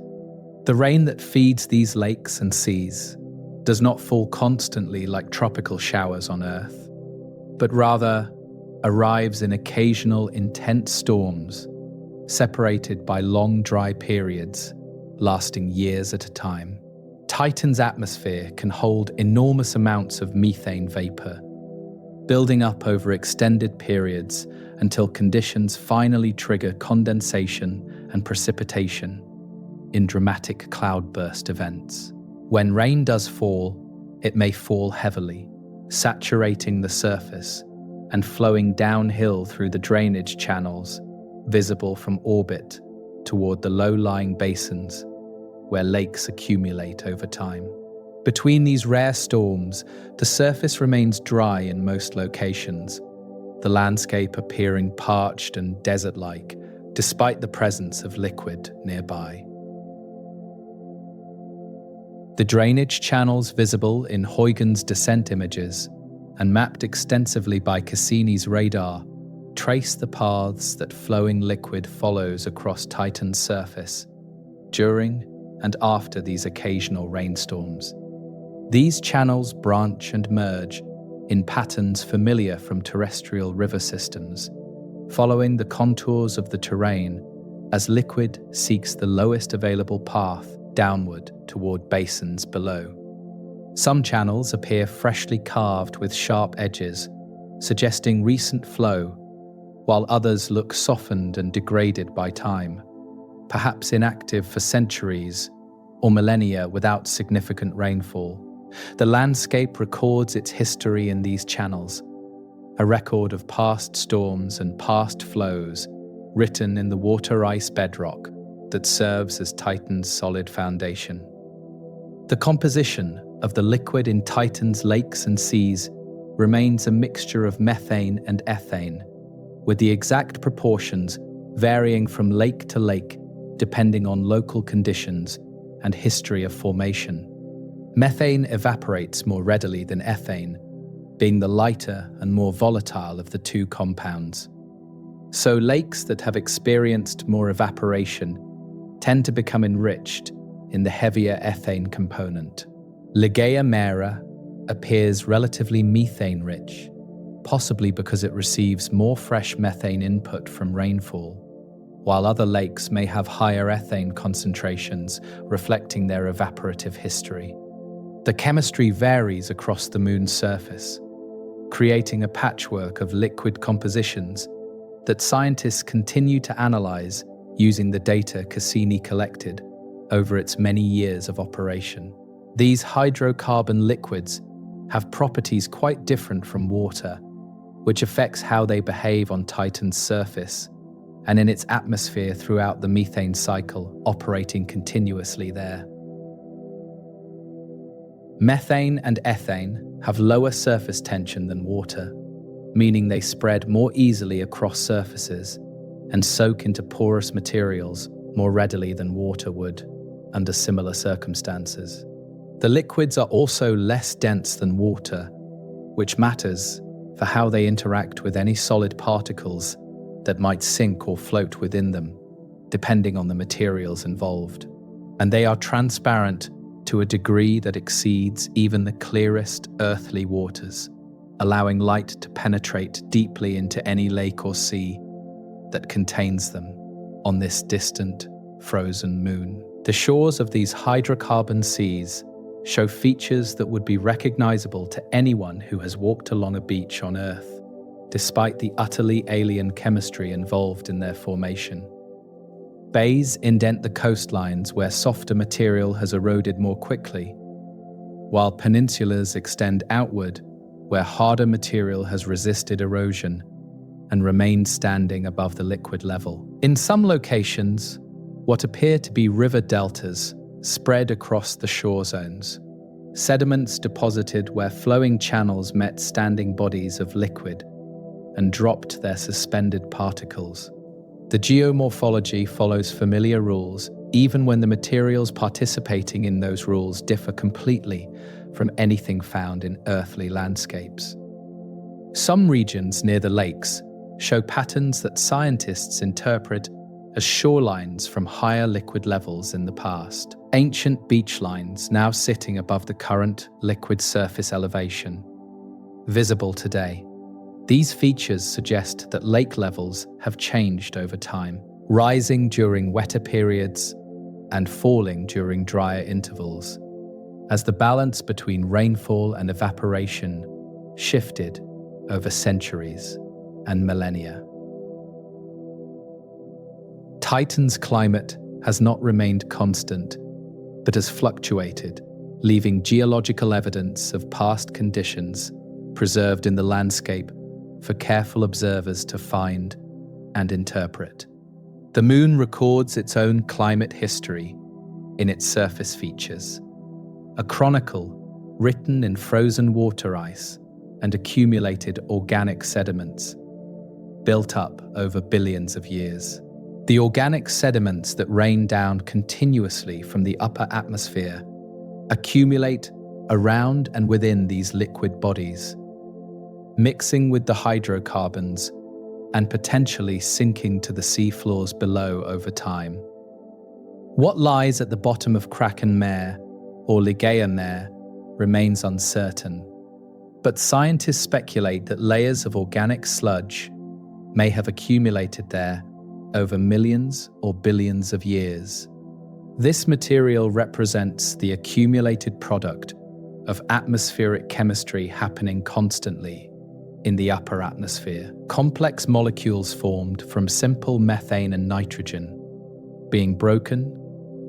The rain that feeds these lakes and seas does not fall constantly like tropical showers on Earth, but rather arrives in occasional intense storms, separated by long dry periods lasting years at a time. Titan's atmosphere can hold enormous amounts of methane vapor, building up over extended periods until conditions finally trigger condensation and precipitation in dramatic cloudburst events. When rain does fall, it may fall heavily, saturating the surface and flowing downhill through the drainage channels visible from orbit toward the low-lying basins where lakes accumulate over time. Between these rare storms, the surface remains dry in most locations, the landscape appearing parched and desert-like despite the presence of liquid nearby. The drainage channels visible in Huygens descent images and mapped extensively by Cassini's radar trace the paths that flowing liquid follows across Titan's surface during and after these occasional rainstorms. These channels branch and merge in patterns familiar from terrestrial river systems, following the contours of the terrain as liquid seeks the lowest available path downward toward basins below. Some channels appear freshly carved with sharp edges, suggesting recent flow, while others look softened and degraded by time, perhaps inactive for centuries or millennia without significant rainfall. The landscape records its history in these channels, a record of past storms and past flows written in the water-ice bedrock that serves as Titan's solid foundation. The composition of the liquid in Titan's lakes and seas remains a mixture of methane and ethane, with the exact proportions varying from lake to lake depending on local conditions and history of formation. Methane evaporates more readily than ethane, being the lighter and more volatile of the two compounds. So lakes that have experienced more evaporation tend to become enriched in the heavier ethane component. Ligeia Mare appears relatively methane-rich, possibly because it receives more fresh methane input from rainfall, while other lakes may have higher ethane concentrations reflecting their evaporative history. The chemistry varies across the Moon's surface, creating a patchwork of liquid compositions that scientists continue to analyze using the data Cassini collected over its many years of operation. These hydrocarbon liquids have properties quite different from water, which affects how they behave on Titan's surface and in its atmosphere throughout the methane cycle operating continuously there. Methane and ethane have lower surface tension than water, meaning they spread more easily across surfaces and soak into porous materials more readily than water would under similar circumstances. The liquids are also less dense than water, which matters for how they interact with any solid particles that might sink or float within them, depending on the materials involved. And they are transparent to a degree that exceeds even the clearest earthly waters, allowing light to penetrate deeply into any lake or sea that contains them on this distant, frozen moon. The shores of these hydrocarbon seas show features that would be recognizable to anyone who has walked along a beach on Earth, despite the utterly alien chemistry involved in their formation. Bays indent the coastlines where softer material has eroded more quickly, while peninsulas extend outward where harder material has resisted erosion and remained standing above the liquid level. In some locations, what appear to be river deltas spread across the shore zones, sediments deposited where flowing channels met standing bodies of liquid and dropped their suspended particles. The geomorphology follows familiar rules, even when the materials participating in those rules differ completely from anything found in earthly landscapes. Some regions near the lakes show patterns that scientists interpret as shorelines from higher liquid levels in the past. Ancient beach lines now sitting above the current liquid surface elevation, visible today. These features suggest that lake levels have changed over time, rising during wetter periods and falling during drier intervals, as the balance between rainfall and evaporation shifted over centuries and millennia. Titan's climate has not remained constant, but has fluctuated, leaving geological evidence of past conditions preserved in the landscape for careful observers to find and interpret. The Moon records its own climate history in its surface features, a chronicle written in frozen water ice and accumulated organic sediments built up over billions of years. The organic sediments that rain down continuously from the upper atmosphere accumulate around and within these liquid bodies, mixing with the hydrocarbons and potentially sinking to the seafloors below over time. What lies at the bottom of Kraken Mare or Ligeia Mare remains uncertain, but scientists speculate that layers of organic sludge may have accumulated there over millions or billions of years. This material represents the accumulated product of atmospheric chemistry happening constantly in the upper atmosphere. Complex molecules formed from simple methane and nitrogen, being broken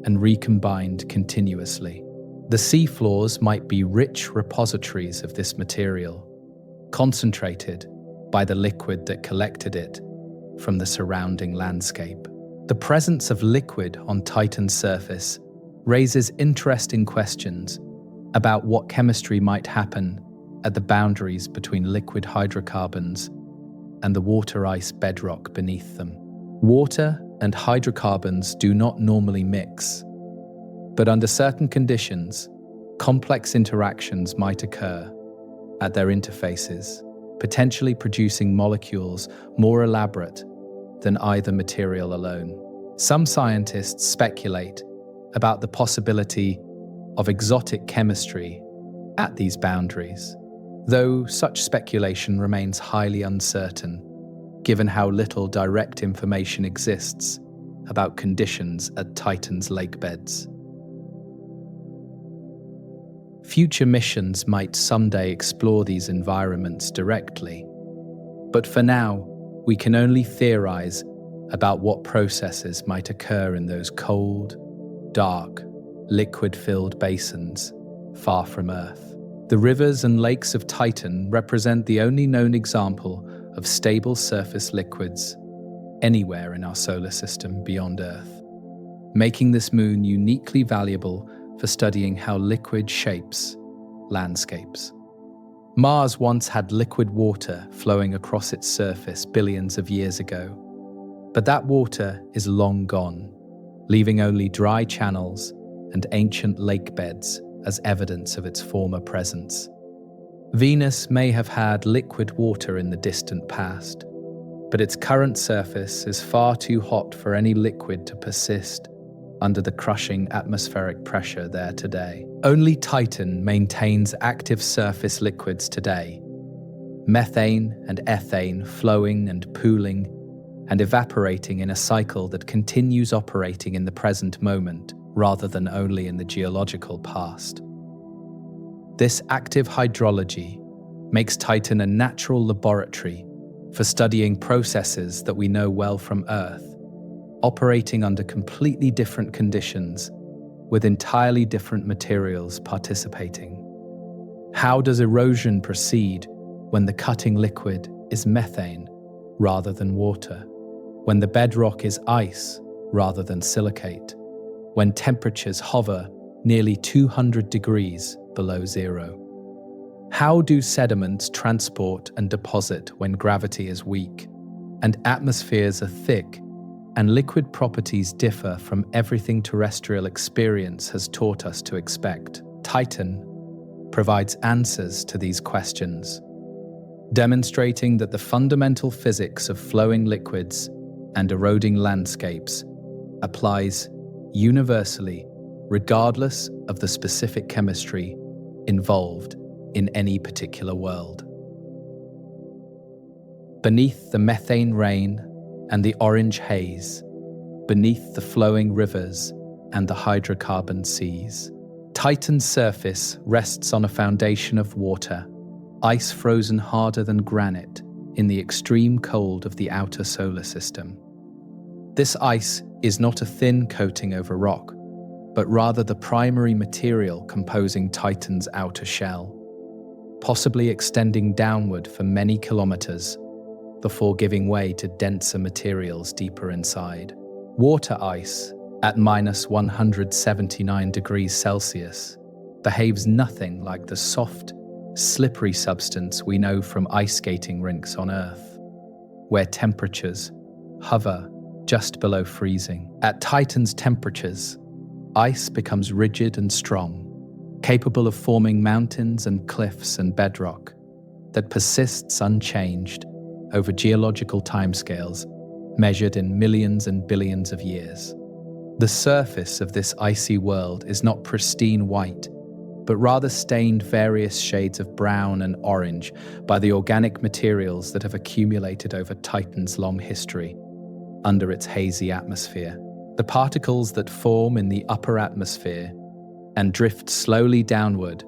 and recombined continuously. The seafloors might be rich repositories of this material, concentrated by the liquid that collected it from the surrounding landscape. The presence of liquid on Titan's surface raises interesting questions about what chemistry might happen at the boundaries between liquid hydrocarbons and the water-ice bedrock beneath them. Water and hydrocarbons do not normally mix, but under certain conditions, complex interactions might occur at their interfaces, potentially producing molecules more elaborate than either material alone. Some scientists speculate about the possibility of exotic chemistry at these boundaries, though such speculation remains highly uncertain, given how little direct information exists about conditions at Titan's lake beds. Future missions might someday explore these environments directly, but for now, we can only theorize about what processes might occur in those cold, dark, liquid-filled basins far from Earth. The rivers and lakes of Titan represent the only known example of stable surface liquids anywhere in our solar system beyond Earth, making this moon uniquely valuable for studying how liquid shapes landscapes. Mars once had liquid water flowing across its surface billions of years ago, but that water is long gone, leaving only dry channels and ancient lake beds as evidence of its former presence. Venus may have had liquid water in the distant past, but its current surface is far too hot for any liquid to persist under the crushing atmospheric pressure there today. Only Titan maintains active surface liquids today, methane and ethane flowing and pooling and evaporating in a cycle that continues operating in the present moment rather than only in the geological past. This active hydrology makes Titan a natural laboratory for studying processes that we know well from Earth, operating under completely different conditions with entirely different materials participating. How does erosion proceed when the cutting liquid is methane rather than water? When the bedrock is ice rather than silicate? When temperatures hover nearly 200 degrees below zero? How do sediments transport and deposit when gravity is weak and atmospheres are thick and liquid properties differ from everything terrestrial experience has taught us to expect? Titan provides answers to these questions, demonstrating that the fundamental physics of flowing liquids and eroding landscapes applies universally, regardless of the specific chemistry involved in any particular world. Beneath the methane rain and the orange haze, beneath the flowing rivers and the hydrocarbon seas, Titan's surface rests on a foundation of water, ice frozen harder than granite in the extreme cold of the outer solar system. This ice is not a thin coating over rock, but rather the primary material composing Titan's outer shell, possibly extending downward for many kilometers before giving way to denser materials deeper inside. Water ice at -179 degrees Celsius behaves nothing like the soft, slippery substance we know from ice skating rinks on Earth, where temperatures hover just below freezing. At Titan's temperatures, ice becomes rigid and strong, capable of forming mountains and cliffs and bedrock that persists unchanged over geological timescales measured in millions and billions of years. The surface of this icy world is not pristine white, but rather stained various shades of brown and orange by the organic materials that have accumulated over Titan's long history under its hazy atmosphere. The particles that form in the upper atmosphere and drift slowly downward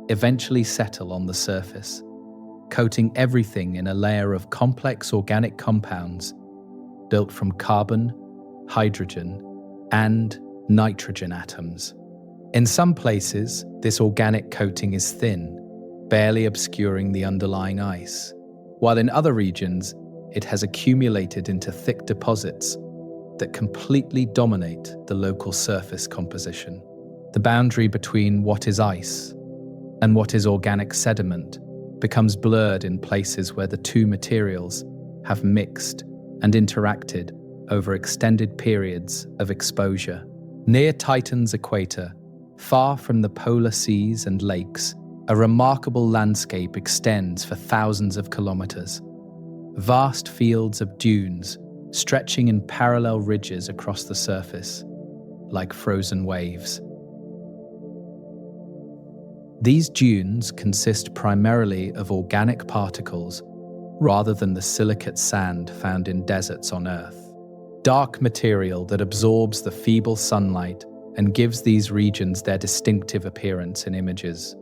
eventually settle on the surface, coating everything in a layer of complex organic compounds built from carbon, hydrogen, and nitrogen atoms. In some places, this organic coating is thin, barely obscuring the underlying ice, while in other regions, it has accumulated into thick deposits that completely dominate the local surface composition. The boundary between what is ice and what is organic sediment becomes blurred in places where the two materials have mixed and interacted over extended periods of exposure. Near Titan's equator, far from the polar seas and lakes, a remarkable landscape extends for thousands of kilometers. Vast fields of dunes stretching in parallel ridges across the surface, like frozen waves. These dunes consist primarily of organic particles rather than the silicate sand found in deserts on Earth. Dark material that absorbs the feeble sunlight and gives these regions their distinctive appearance in images.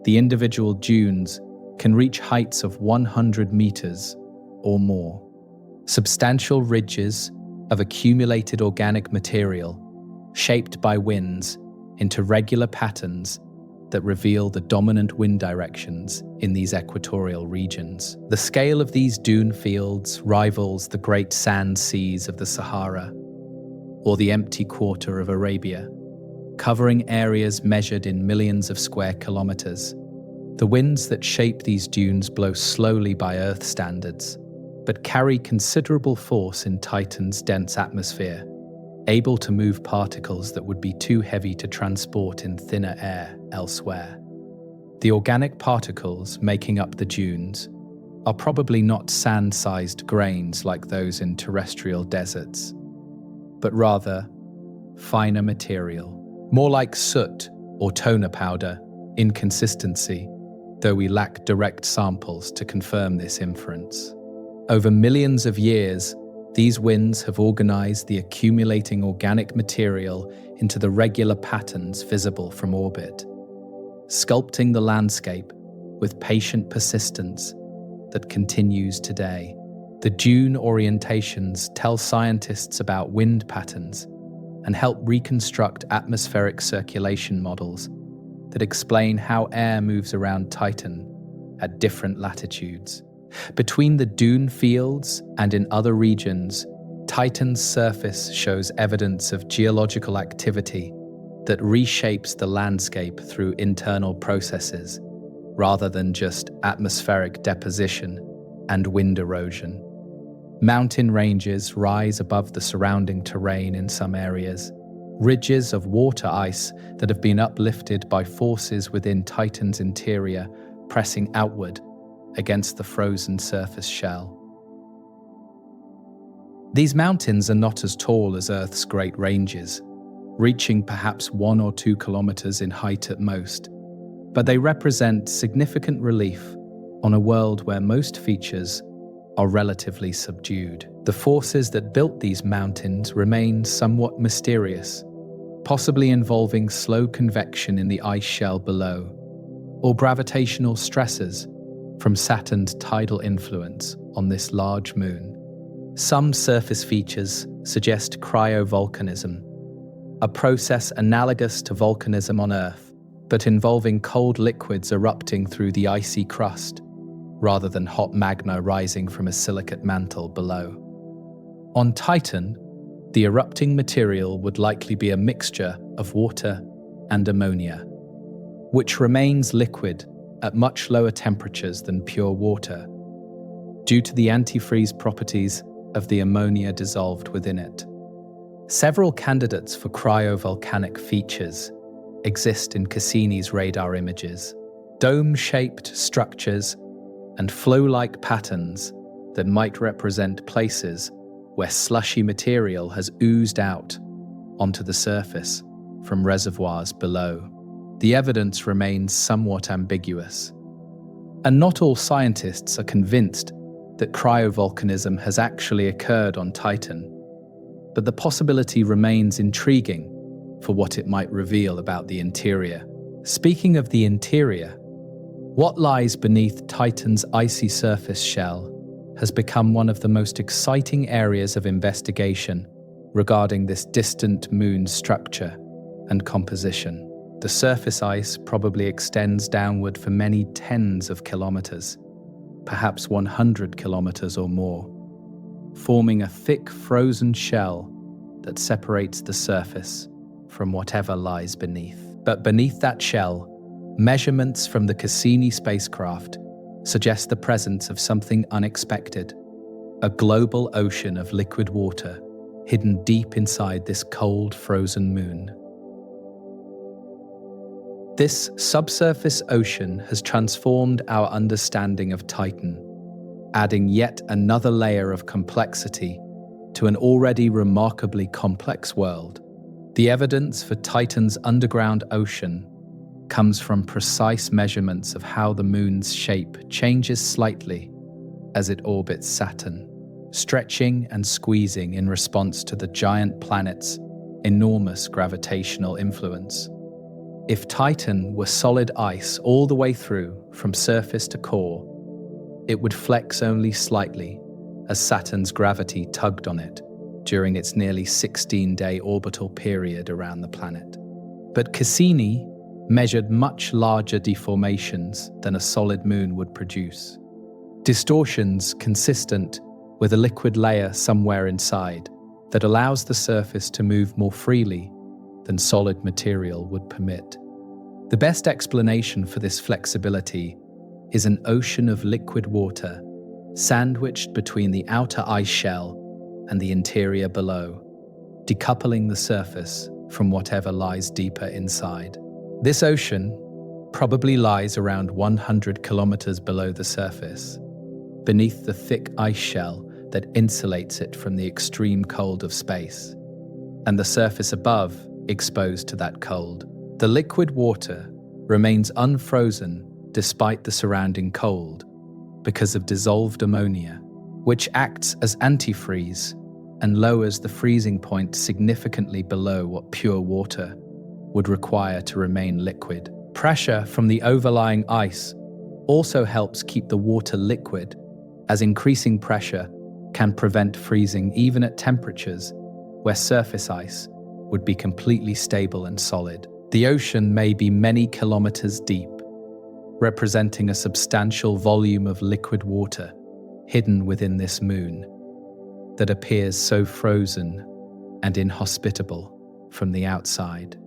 The individual dunes can reach heights of 100 meters or more. Substantial ridges of accumulated organic material, shaped by winds into regular patterns that reveal the dominant wind directions in these equatorial regions. The scale of these dune fields rivals the great sand seas of the Sahara or the empty quarter of Arabia, covering areas measured in millions of square kilometers. The winds that shape these dunes blow slowly by Earth standards, but carry considerable force in Titan's dense atmosphere, able to move particles that would be too heavy to transport in thinner air elsewhere. The organic particles making up the dunes are probably not sand-sized grains like those in terrestrial deserts, but rather finer material, more like soot or toner powder in consistency, though we lack direct samples to confirm this inference. Over millions of years, these winds have organized the accumulating organic material into the regular patterns visible from orbit, sculpting the landscape with patient persistence that continues today. The dune orientations tell scientists about wind patterns and help reconstruct atmospheric circulation models that explain how air moves around Titan at different latitudes. Between the dune fields and in other regions, Titan's surface shows evidence of geological activity that reshapes the landscape through internal processes, rather than just atmospheric deposition and wind erosion. Mountain ranges rise above the surrounding terrain in some areas, ridges of water ice that have been uplifted by forces within Titan's interior pressing outward against the frozen surface shell. These mountains are not as tall as Earth's Great Ranges, reaching perhaps 1 or 2 kilometers in height at most, but they represent significant relief on a world where most features are relatively subdued. The forces that built these mountains remain somewhat mysterious, possibly involving slow convection in the ice shell below, or gravitational stresses from Saturn's tidal influence on this large moon. Some surface features suggest cryovolcanism, a process analogous to volcanism on Earth, but involving cold liquids erupting through the icy crust, rather than hot magma rising from a silicate mantle below. On Titan, the erupting material would likely be a mixture of water and ammonia, which remains liquid at much lower temperatures than pure water, due to the antifreeze properties of the ammonia dissolved within it. Several candidates for cryovolcanic features exist in Cassini's radar images: dome-shaped structures and flow-like patterns that might represent places where slushy material has oozed out onto the surface from reservoirs below. The evidence remains somewhat ambiguous, and not all scientists are convinced that cryovolcanism has actually occurred on Titan, but the possibility remains intriguing for what it might reveal about the interior. Speaking of the interior, what lies beneath Titan's icy surface shell has become one of the most exciting areas of investigation regarding this distant moon's structure and composition. The surface ice probably extends downward for many tens of kilometers, perhaps 100 kilometers or more, forming a thick frozen shell that separates the surface from whatever lies beneath. But beneath that shell, measurements from the Cassini spacecraft suggest the presence of something unexpected, a global ocean of liquid water hidden deep inside this cold, frozen moon. This subsurface ocean has transformed our understanding of Titan, adding yet another layer of complexity to an already remarkably complex world. The evidence for Titan's underground ocean comes from precise measurements of how the moon's shape changes slightly as it orbits Saturn, stretching and squeezing in response to the giant planet's enormous gravitational influence. If Titan were solid ice all the way through, from surface to core, it would flex only slightly as Saturn's gravity tugged on it during its nearly 16-day orbital period around the planet. But Cassini measured much larger deformations than a solid moon would produce. Distortions consistent with a liquid layer somewhere inside that allows the surface to move more freely than solid material would permit. The best explanation for this flexibility is an ocean of liquid water sandwiched between the outer ice shell and the interior below, decoupling the surface from whatever lies deeper inside. This ocean probably lies around 100 kilometers below the surface, beneath the thick ice shell that insulates it from the extreme cold of space, and the surface above exposed to that cold. The liquid water remains unfrozen despite the surrounding cold because of dissolved ammonia, which acts as antifreeze and lowers the freezing point significantly below what pure water would require to remain liquid. Pressure from the overlying ice also helps keep the water liquid, as increasing pressure can prevent freezing even at temperatures where surface ice would be completely stable and solid. The ocean may be many kilometers deep, representing a substantial volume of liquid water hidden within this moon that appears so frozen and inhospitable from the outside.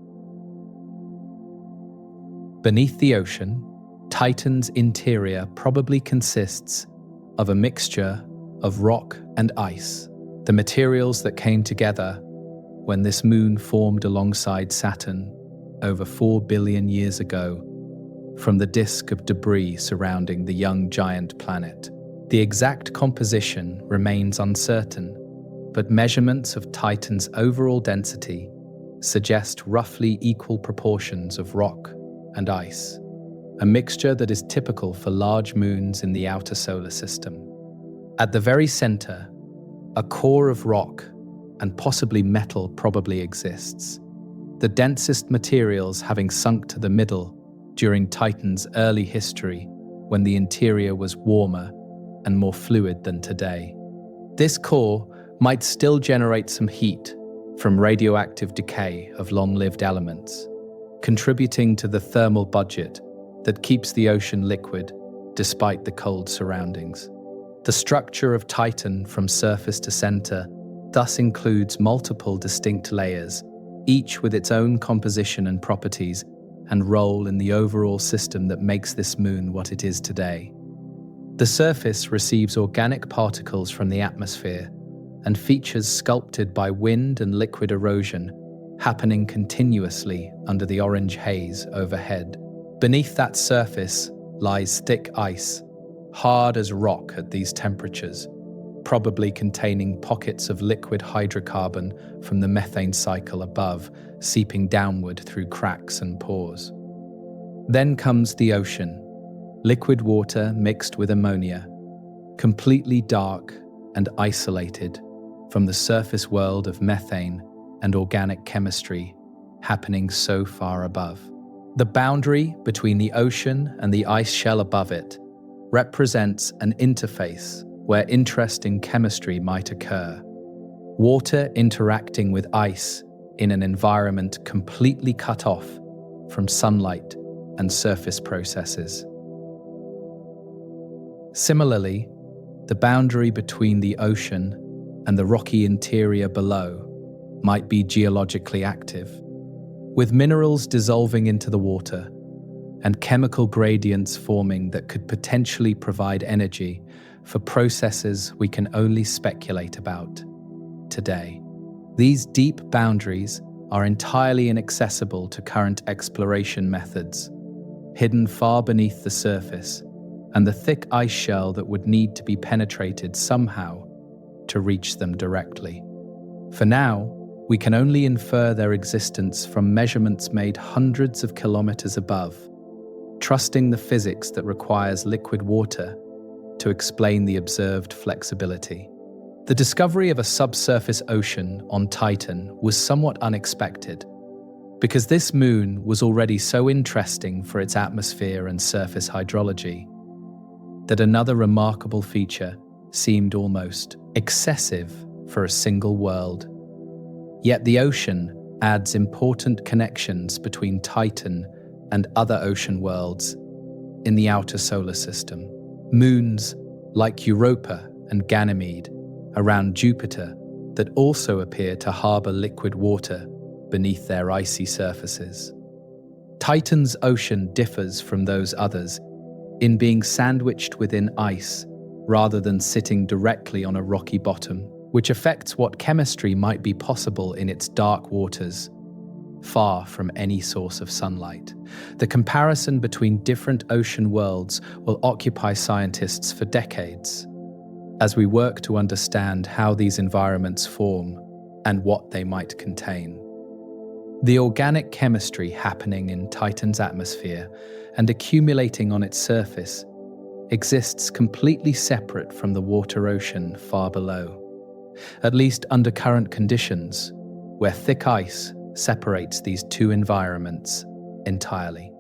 Beneath the ocean, Titan's interior probably consists of a mixture of rock and ice, the materials that came together when this moon formed alongside Saturn over 4 billion years ago from the disk of debris surrounding the young giant planet. The exact composition remains uncertain, but measurements of Titan's overall density suggest roughly equal proportions of rock and ice, a mixture that is typical for large moons in the outer solar system. At the very center, a core of rock and possibly metal probably exists, the densest materials having sunk to the middle during Titan's early history when the interior was warmer and more fluid than today. This core might still generate some heat from radioactive decay of long-lived elements, contributing to the thermal budget that keeps the ocean liquid despite the cold surroundings. The structure of Titan from surface to center thus includes multiple distinct layers, each with its own composition and properties and role in the overall system that makes this moon what it is today. The surface receives organic particles from the atmosphere and features sculpted by wind and liquid erosion happening continuously under the orange haze overhead. Beneath that surface lies thick ice, hard as rock at these temperatures, probably containing pockets of liquid hydrocarbon from the methane cycle above, seeping downward through cracks and pores. Then comes the ocean, liquid water mixed with ammonia, completely dark and isolated from the surface world of methane and organic chemistry happening so far above. The boundary between the ocean and the ice shell above it represents an interface where interesting chemistry might occur. Water interacting with ice in an environment completely cut off from sunlight and surface processes. Similarly, the boundary between the ocean and the rocky interior below might be geologically active, with minerals dissolving into the water and chemical gradients forming that could potentially provide energy for processes we can only speculate about today. These deep boundaries are entirely inaccessible to current exploration methods, hidden far beneath the surface, and the thick ice shell that would need to be penetrated somehow to reach them directly. For now, we can only infer their existence from measurements made hundreds of kilometers above, trusting the physics that requires liquid water to explain the observed flexibility. The discovery of a subsurface ocean on Titan was somewhat unexpected, because this moon was already so interesting for its atmosphere and surface hydrology that another remarkable feature seemed almost excessive for a single world. Yet the ocean adds important connections between Titan and other ocean worlds in the outer solar system. Moons like Europa and Ganymede around Jupiter that also appear to harbor liquid water beneath their icy surfaces. Titan's ocean differs from those others in being sandwiched within ice rather than sitting directly on a rocky bottom, which affects what chemistry might be possible in its dark waters, far from any source of sunlight. The comparison between different ocean worlds will occupy scientists for decades as we work to understand how these environments form and what they might contain. The organic chemistry happening in Titan's atmosphere and accumulating on its surface exists completely separate from the water ocean far below, at least under current conditions, where thick ice separates these two environments entirely.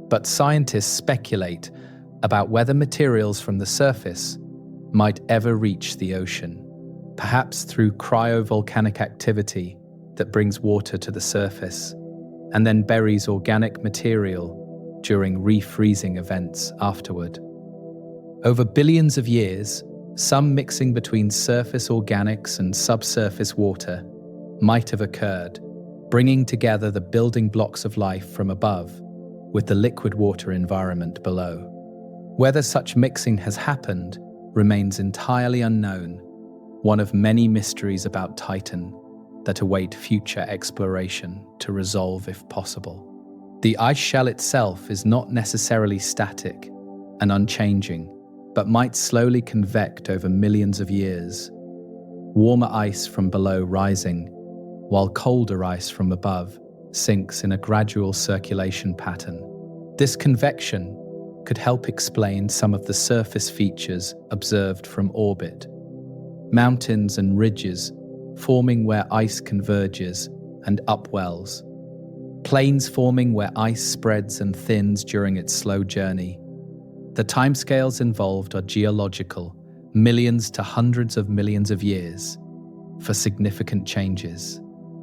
But scientists speculate about whether materials from the surface might ever reach the ocean, perhaps through cryovolcanic activity that brings water to the surface and then buries organic material during refreezing events afterward. Over billions of years, some mixing between surface organics and subsurface water might have occurred, bringing together the building blocks of life from above with the liquid water environment below. Whether such mixing has happened remains entirely unknown, one of many mysteries about Titan that await future exploration to resolve if possible. The ice shell itself is not necessarily static and unchanging, but might slowly convect over millions of years, warmer ice from below rising, while colder ice from above sinks in a gradual circulation pattern. This convection could help explain some of the surface features observed from orbit. Mountains and ridges forming where ice converges and upwells. Plains forming where ice spreads and thins during its slow journey. The timescales involved are geological, millions to hundreds of millions of years, for significant changes.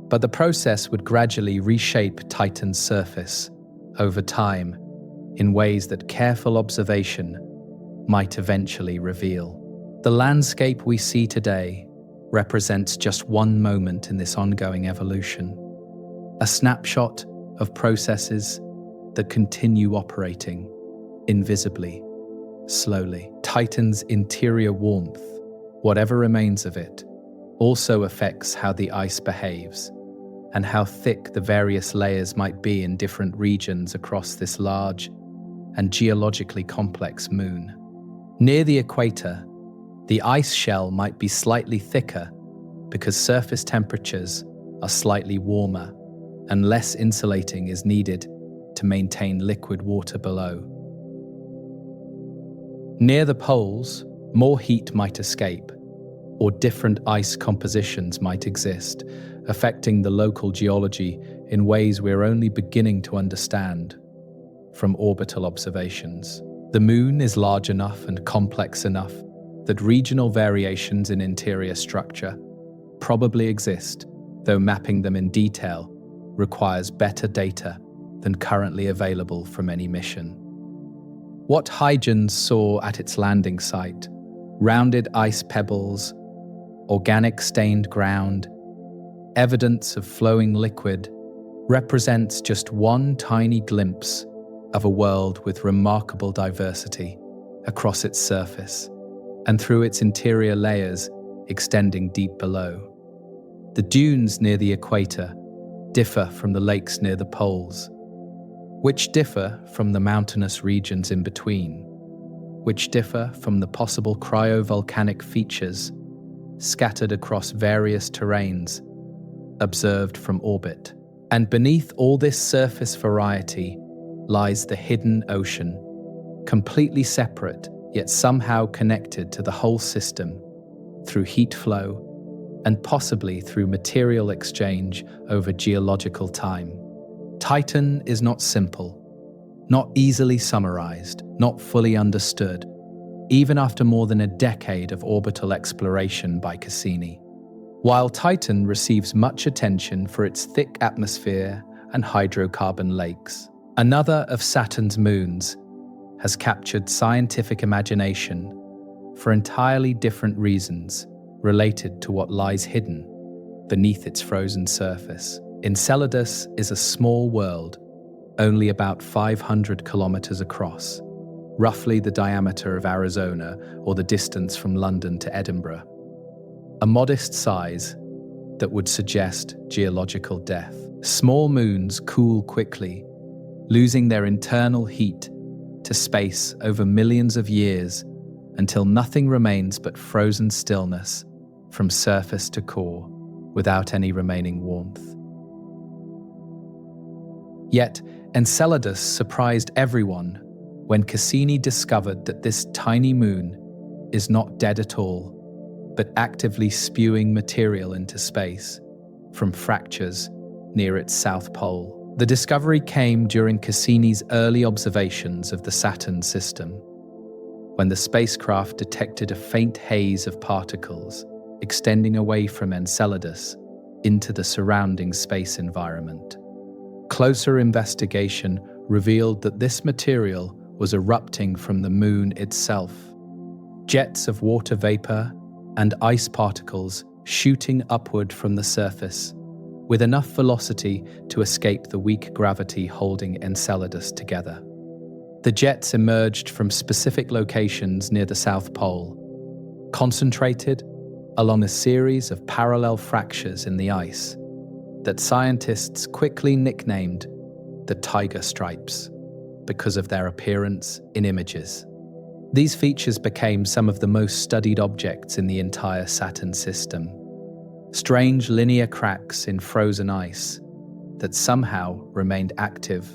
But the process would gradually reshape Titan's surface over time in ways that careful observation might eventually reveal. The landscape we see today represents just one moment in this ongoing evolution, a snapshot of processes that continue operating invisibly, slowly. Titan's interior warmth, whatever remains of it, also affects how the ice behaves and how thick the various layers might be in different regions across this large and geologically complex moon. Near the equator, the ice shell might be slightly thicker because surface temperatures are slightly warmer and less insulating is needed to maintain liquid water below. Near the poles, more heat might escape, or different ice compositions might exist, affecting the local geology in ways we're only beginning to understand from orbital observations. The moon is large enough and complex enough that regional variations in interior structure probably exist, though mapping them in detail requires better data than currently available from any mission. What Huygens saw at its landing site, rounded ice pebbles, organic stained ground, evidence of flowing liquid, represents just one tiny glimpse of a world with remarkable diversity across its surface and through its interior layers extending deep below. The dunes near the equator differ from the lakes near the poles, which differ from the mountainous regions in between, which differ from the possible cryovolcanic features scattered across various terrains observed from orbit. And beneath all this surface variety lies the hidden ocean, completely separate yet somehow connected to the whole system through heat flow and possibly through material exchange over geological time. Titan is not simple, not easily summarized, not fully understood, even after more than a decade of orbital exploration by Cassini. While Titan receives much attention for its thick atmosphere and hydrocarbon lakes, another of Saturn's moons has captured scientific imagination for entirely different reasons related to what lies hidden beneath its frozen surface. Enceladus is a small world, only about 500 kilometers across, roughly the diameter of Arizona or the distance from London to Edinburgh. A modest size that would suggest geological death. Small moons cool quickly, losing their internal heat to space over millions of years until nothing remains but frozen stillness from surface to core without any remaining warmth. Yet, Enceladus surprised everyone when Cassini discovered that this tiny moon is not dead at all, but actively spewing material into space from fractures near its south pole. The discovery came during Cassini's early observations of the Saturn system, when the spacecraft detected a faint haze of particles extending away from Enceladus into the surrounding space environment. Closer investigation revealed that this material was erupting from the moon itself. Jets of water vapor and ice particles shooting upward from the surface, with enough velocity to escape the weak gravity holding Enceladus together. The jets emerged from specific locations near the South Pole, concentrated along a series of parallel fractures in the ice that scientists quickly nicknamed the tiger stripes because of their appearance in images. These features became some of the most studied objects in the entire Saturn system. Strange linear cracks in frozen ice that somehow remained active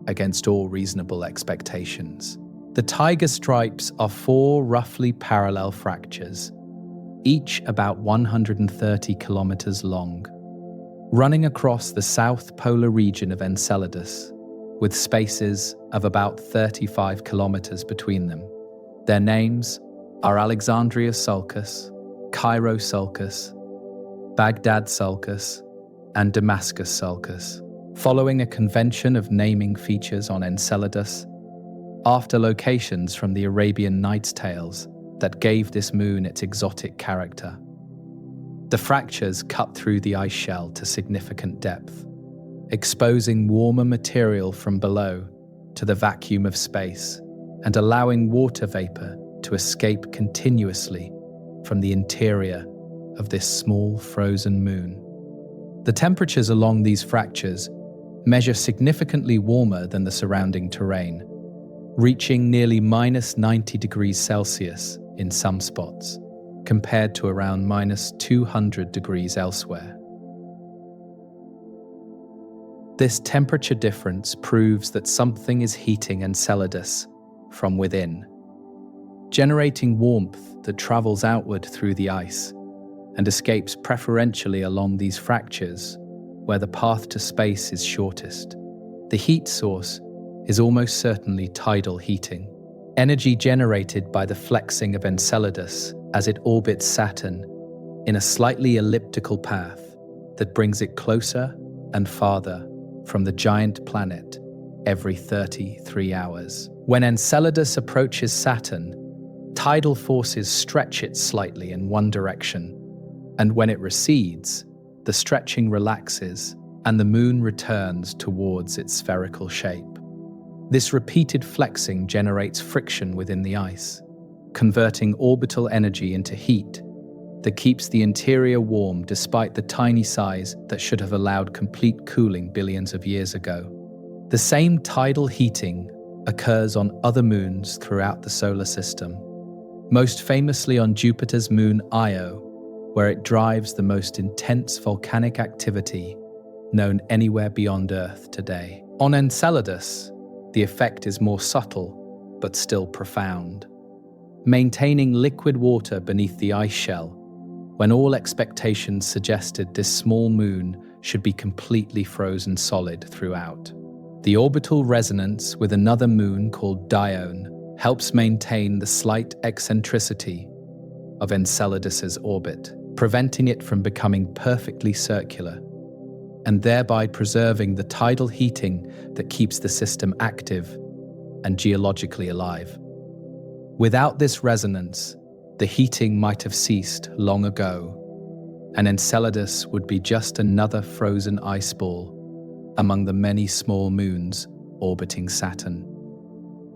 against all reasonable expectations. The tiger stripes are 4 roughly parallel fractures, each about 130 kilometers long, running across the south polar region of Enceladus, with spaces of about 35 kilometers between them. Their names are Alexandria Sulcus, Cairo Sulcus, Baghdad Sulcus, and Damascus Sulcus, following a convention of naming features on Enceladus, after locations from the Arabian Nights tales that gave this moon its exotic character. The fractures cut through the ice shell to significant depth, exposing warmer material from below to the vacuum of space and allowing water vapor to escape continuously from the interior of this small frozen moon. The temperatures along these fractures measure significantly warmer than the surrounding terrain, reaching nearly -90 degrees Celsius in some spots, compared to around -200 degrees elsewhere. This temperature difference proves that something is heating Enceladus from within, generating warmth that travels outward through the ice and escapes preferentially along these fractures where the path to space is shortest. The heat source is almost certainly tidal heating. energy generated by the flexing of Enceladus as it orbits Saturn in a slightly elliptical path that brings it closer and farther from the giant planet every 33 hours. When Enceladus approaches Saturn, tidal forces stretch it slightly in one direction, and when it recedes, the stretching relaxes and the Moon returns towards its spherical shape. This repeated flexing generates friction within the ice, converting orbital energy into heat that keeps the interior warm despite the tiny size that should have allowed complete cooling billions of years ago. The same tidal heating occurs on other moons throughout the solar system, most famously on Jupiter's moon Io, where it drives the most intense volcanic activity known anywhere beyond Earth today. On Enceladus, the effect is more subtle, but still profound, maintaining liquid water beneath the ice shell, when all expectations suggested this small moon should be completely frozen solid throughout. The orbital resonance with another moon called Dione helps maintain the slight eccentricity of Enceladus's orbit, preventing it from becoming perfectly circular, and thereby preserving the tidal heating that keeps the system active and geologically alive. Without this resonance, the heating might have ceased long ago, and Enceladus would be just another frozen ice ball among the many small moons orbiting Saturn.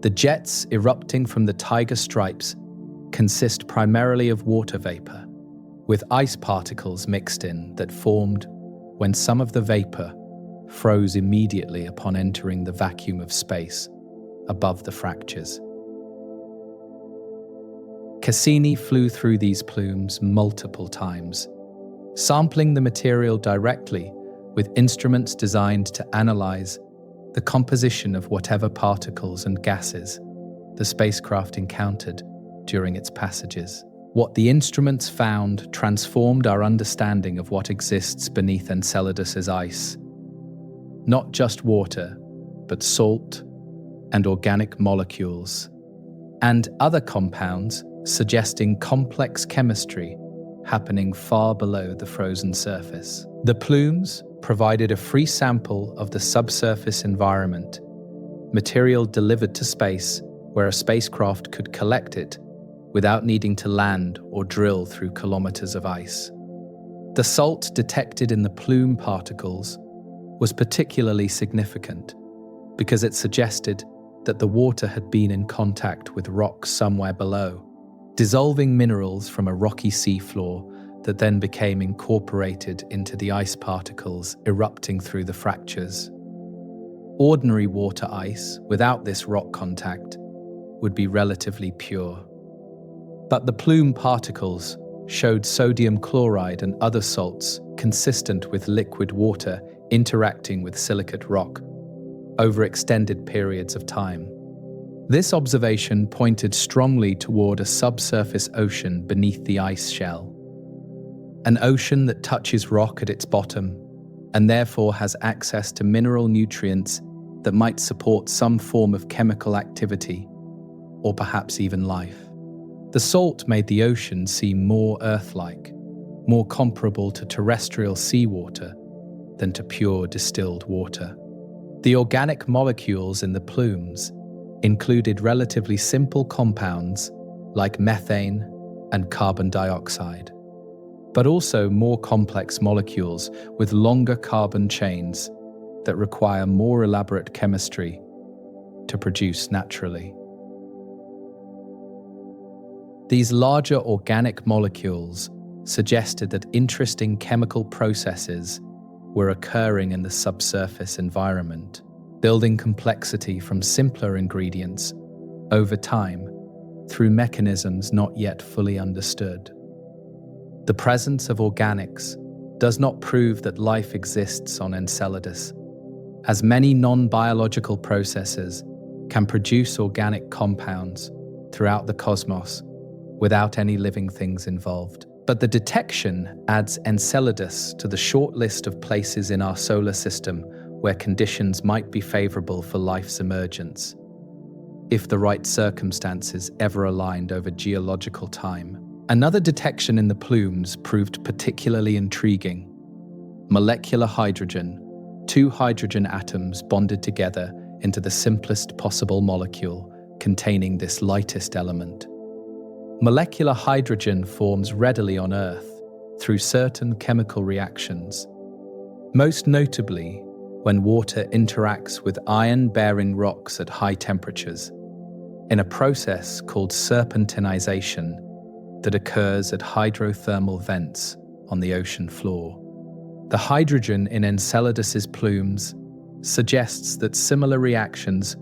The jets erupting from the tiger stripes consist primarily of water vapor, with ice particles mixed in that formed when some of the vapor froze immediately upon entering the vacuum of space above the fractures. Cassini flew through these plumes multiple times, sampling the material directly with instruments designed to analyze the composition of whatever particles and gases the spacecraft encountered during its passages. What the instruments found transformed our understanding of what exists beneath Enceladus's ice. Not just water, but salt and organic molecules, and other compounds suggesting complex chemistry happening far below the frozen surface. The plumes provided a free sample of the subsurface environment, material delivered to space where a spacecraft could collect it without needing to land or drill through kilometers of ice. The salt detected in the plume particles was particularly significant because it suggested that the water had been in contact with rock somewhere below, dissolving minerals from a rocky seafloor that then became incorporated into the ice particles erupting through the fractures. Ordinary water ice, without this rock contact, would be relatively pure. But the plume particles showed sodium chloride and other salts consistent with liquid water interacting with silicate rock over extended periods of time. This observation pointed strongly toward a subsurface ocean beneath the ice shell. An ocean that touches rock at its bottom and therefore has access to mineral nutrients that might support some form of chemical activity or perhaps even life. The salt made the ocean seem more Earth-like, more comparable to terrestrial seawater than to pure distilled water. The organic molecules in the plumes included relatively simple compounds like methane and carbon dioxide, but also more complex molecules with longer carbon chains that require more elaborate chemistry to produce naturally. These larger organic molecules suggested that interesting chemical processes were occurring in the subsurface environment, building complexity from simpler ingredients over time through mechanisms not yet fully understood. The presence of organics does not prove that life exists on Enceladus, as many non-biological processes can produce organic compounds throughout the cosmos without any living things involved. But the detection adds Enceladus to the short list of places in our solar system where conditions might be favorable for life's emergence. if the right circumstances ever aligned over geological time. Another detection in the plumes proved particularly intriguing. Molecular hydrogen, two hydrogen atoms bonded together into the simplest possible molecule containing this lightest element. Molecular hydrogen forms readily on Earth through certain chemical reactions, most notably when water interacts with iron-bearing rocks at high temperatures, in a process called serpentinization that occurs at hydrothermal vents on the ocean floor. The hydrogen in Enceladus's plumes suggests that similar reactions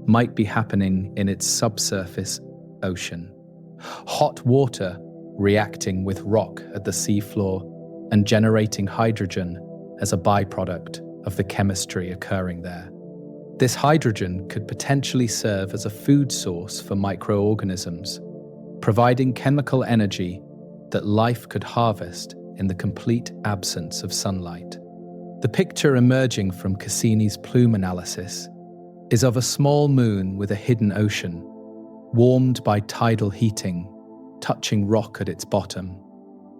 might be happening in its subsurface ocean. Hot water reacting with rock at the seafloor and generating hydrogen as a byproduct of the chemistry occurring there. This hydrogen could potentially serve as a food source for microorganisms, providing chemical energy that life could harvest in the complete absence of sunlight. The picture emerging from Cassini's plume analysis is of a small moon with a hidden ocean, warmed by tidal heating, touching rock at its bottom,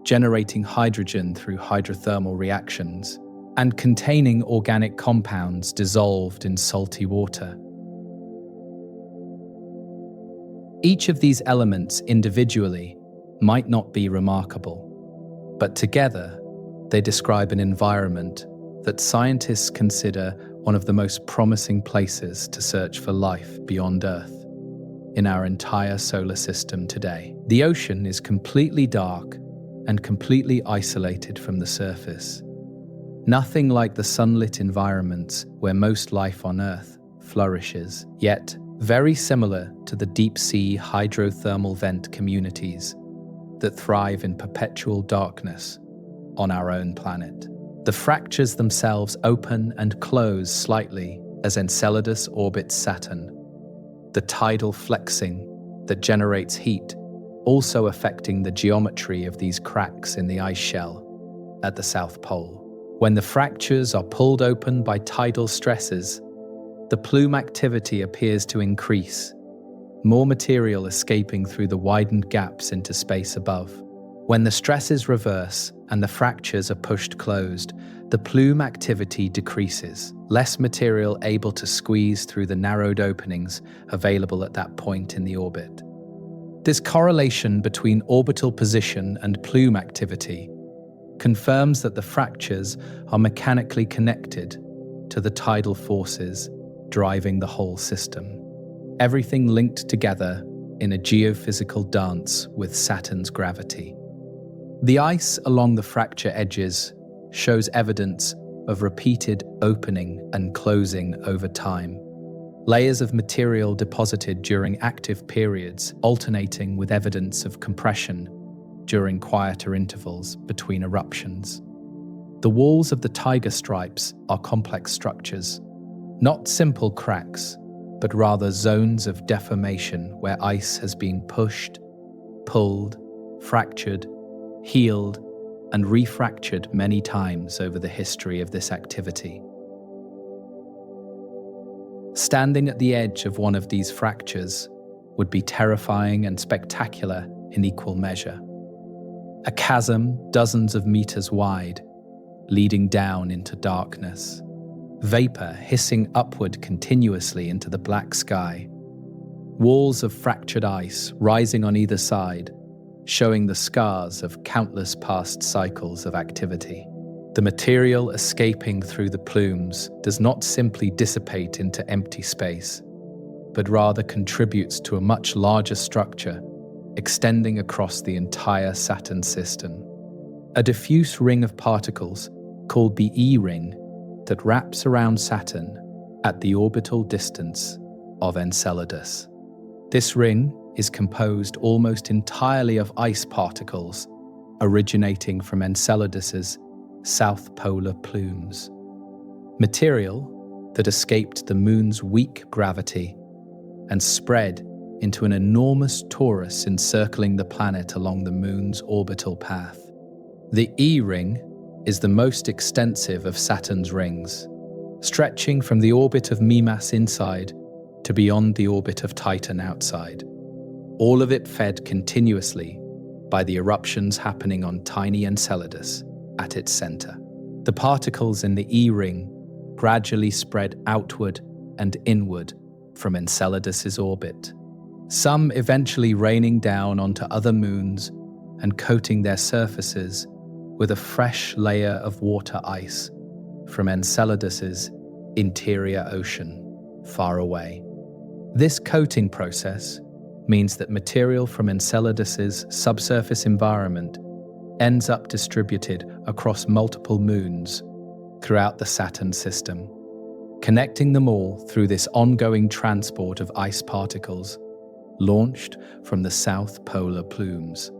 generating hydrogen through hydrothermal reactions, and containing organic compounds dissolved in salty water. Each of these elements individually might not be remarkable, but together they describe an environment that scientists consider one of the most promising places to search for life beyond Earth in our entire solar system today. The ocean is completely dark and completely isolated from the surface. Nothing like the sunlit environments where most life on Earth flourishes, yet very similar to the deep-sea hydrothermal vent communities that thrive in perpetual darkness on our own planet. The fractures themselves open and close slightly as Enceladus orbits Saturn, the tidal flexing that generates heat also affecting the geometry of these cracks in the ice shell at the South Pole. When the fractures are pulled open by tidal stresses, the plume activity appears to increase, more material escaping through the widened gaps into space above. When the stresses reverse and the fractures are pushed closed, the plume activity decreases, less material able to squeeze through the narrowed openings available at that point in the orbit. This correlation between orbital position and plume activity confirms that the fractures are mechanically connected to the tidal forces driving the whole system. Everything linked together in a geophysical dance with Saturn's gravity. The ice along the fracture edges shows evidence of repeated opening and closing over time. Layers of material deposited during active periods alternating with evidence of compression during quieter intervals between eruptions. The walls of the tiger stripes are complex structures, not simple cracks, but rather zones of deformation where ice has been pushed, pulled, fractured, healed, and refractured many times over the history of this activity. Standing at the edge of one of these fractures would be terrifying and spectacular in equal measure. A chasm dozens of meters wide, leading down into darkness. Vapor hissing upward continuously into the black sky. Walls of fractured ice rising on either side, showing the scars of countless past cycles of activity. The material escaping through the plumes does not simply dissipate into empty space, but rather contributes to a much larger structure extending across the entire Saturn system. A diffuse ring of particles, called the E-ring, that wraps around Saturn at the orbital distance of Enceladus. This ring is composed almost entirely of ice particles originating from Enceladus's south polar plumes. Material that escaped the moon's weak gravity and spread into an enormous torus encircling the planet along the moon's orbital path. The E-ring is the most extensive of Saturn's rings, stretching from the orbit of Mimas inside to beyond the orbit of Titan outside, all of it fed continuously by the eruptions happening on tiny Enceladus at its center. The particles in the E-ring gradually spread outward and inward from Enceladus's orbit, some eventually raining down onto other moons and coating their surfaces with a fresh layer of water ice from Enceladus's interior ocean far away. This coating process means that material from Enceladus's subsurface environment ends up distributed across multiple moons throughout the Saturn system, connecting them all through this ongoing transport of ice particles launched from the south polar plumes.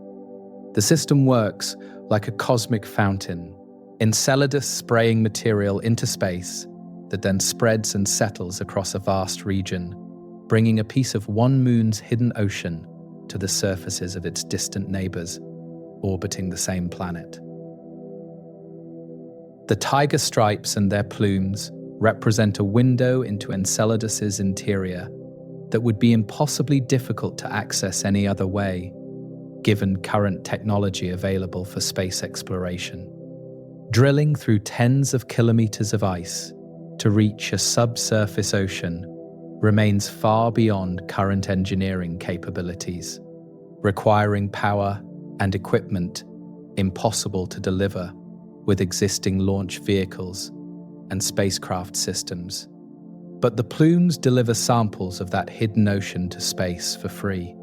The system works like a cosmic fountain, Enceladus spraying material into space that then spreads and settles across a vast region, bringing a piece of one moon's hidden ocean to the surfaces of its distant neighbors, orbiting the same planet. The tiger stripes and their plumes represent a window into Enceladus's interior that would be impossibly difficult to access any other way, given current technology available for space exploration. Drilling through tens of kilometers of ice to reach a subsurface ocean remains far beyond current engineering capabilities, requiring power and equipment impossible to deliver with existing launch vehicles and spacecraft systems. But the plumes deliver samples of that hidden ocean to space for free,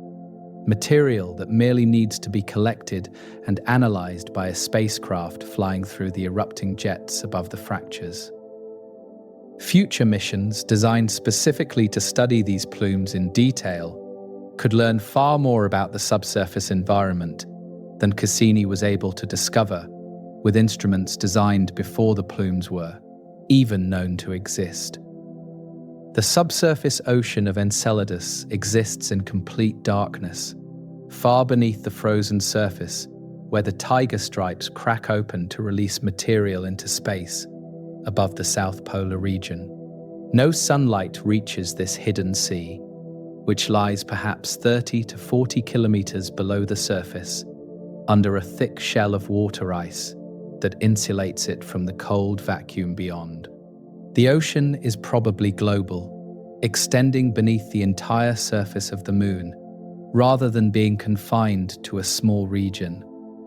material that merely needs to be collected and analyzed by a spacecraft flying through the erupting jets above the fractures. Future missions designed specifically to study these plumes in detail could learn far more about the subsurface environment than Cassini was able to discover with instruments designed before the plumes were even known to exist. The subsurface ocean of Enceladus exists in complete darkness, far beneath the frozen surface where the tiger stripes crack open to release material into space above the south polar region. No sunlight reaches this hidden sea, which lies perhaps 30 to 40 kilometers below the surface, under a thick shell of water ice that insulates it from the cold vacuum beyond. The ocean is probably global, extending beneath the entire surface of the Moon, rather than being confined to a small region,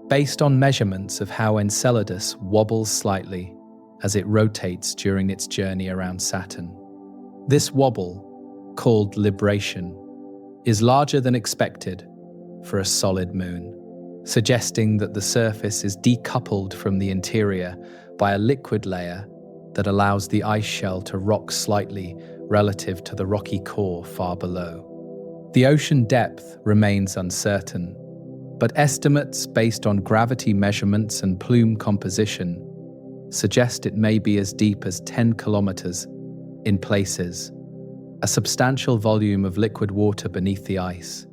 based on measurements of how Enceladus wobbles slightly as it rotates during its journey around Saturn. This wobble, called libration, is larger than expected for a solid moon, suggesting that the surface is decoupled from the interior by a liquid layer that allows the ice shell to rock slightly relative to the rocky core far below. The ocean depth remains uncertain, but estimates based on gravity measurements and plume composition suggest it may be as deep as 10 kilometers in places, a substantial volume of liquid water beneath the ice.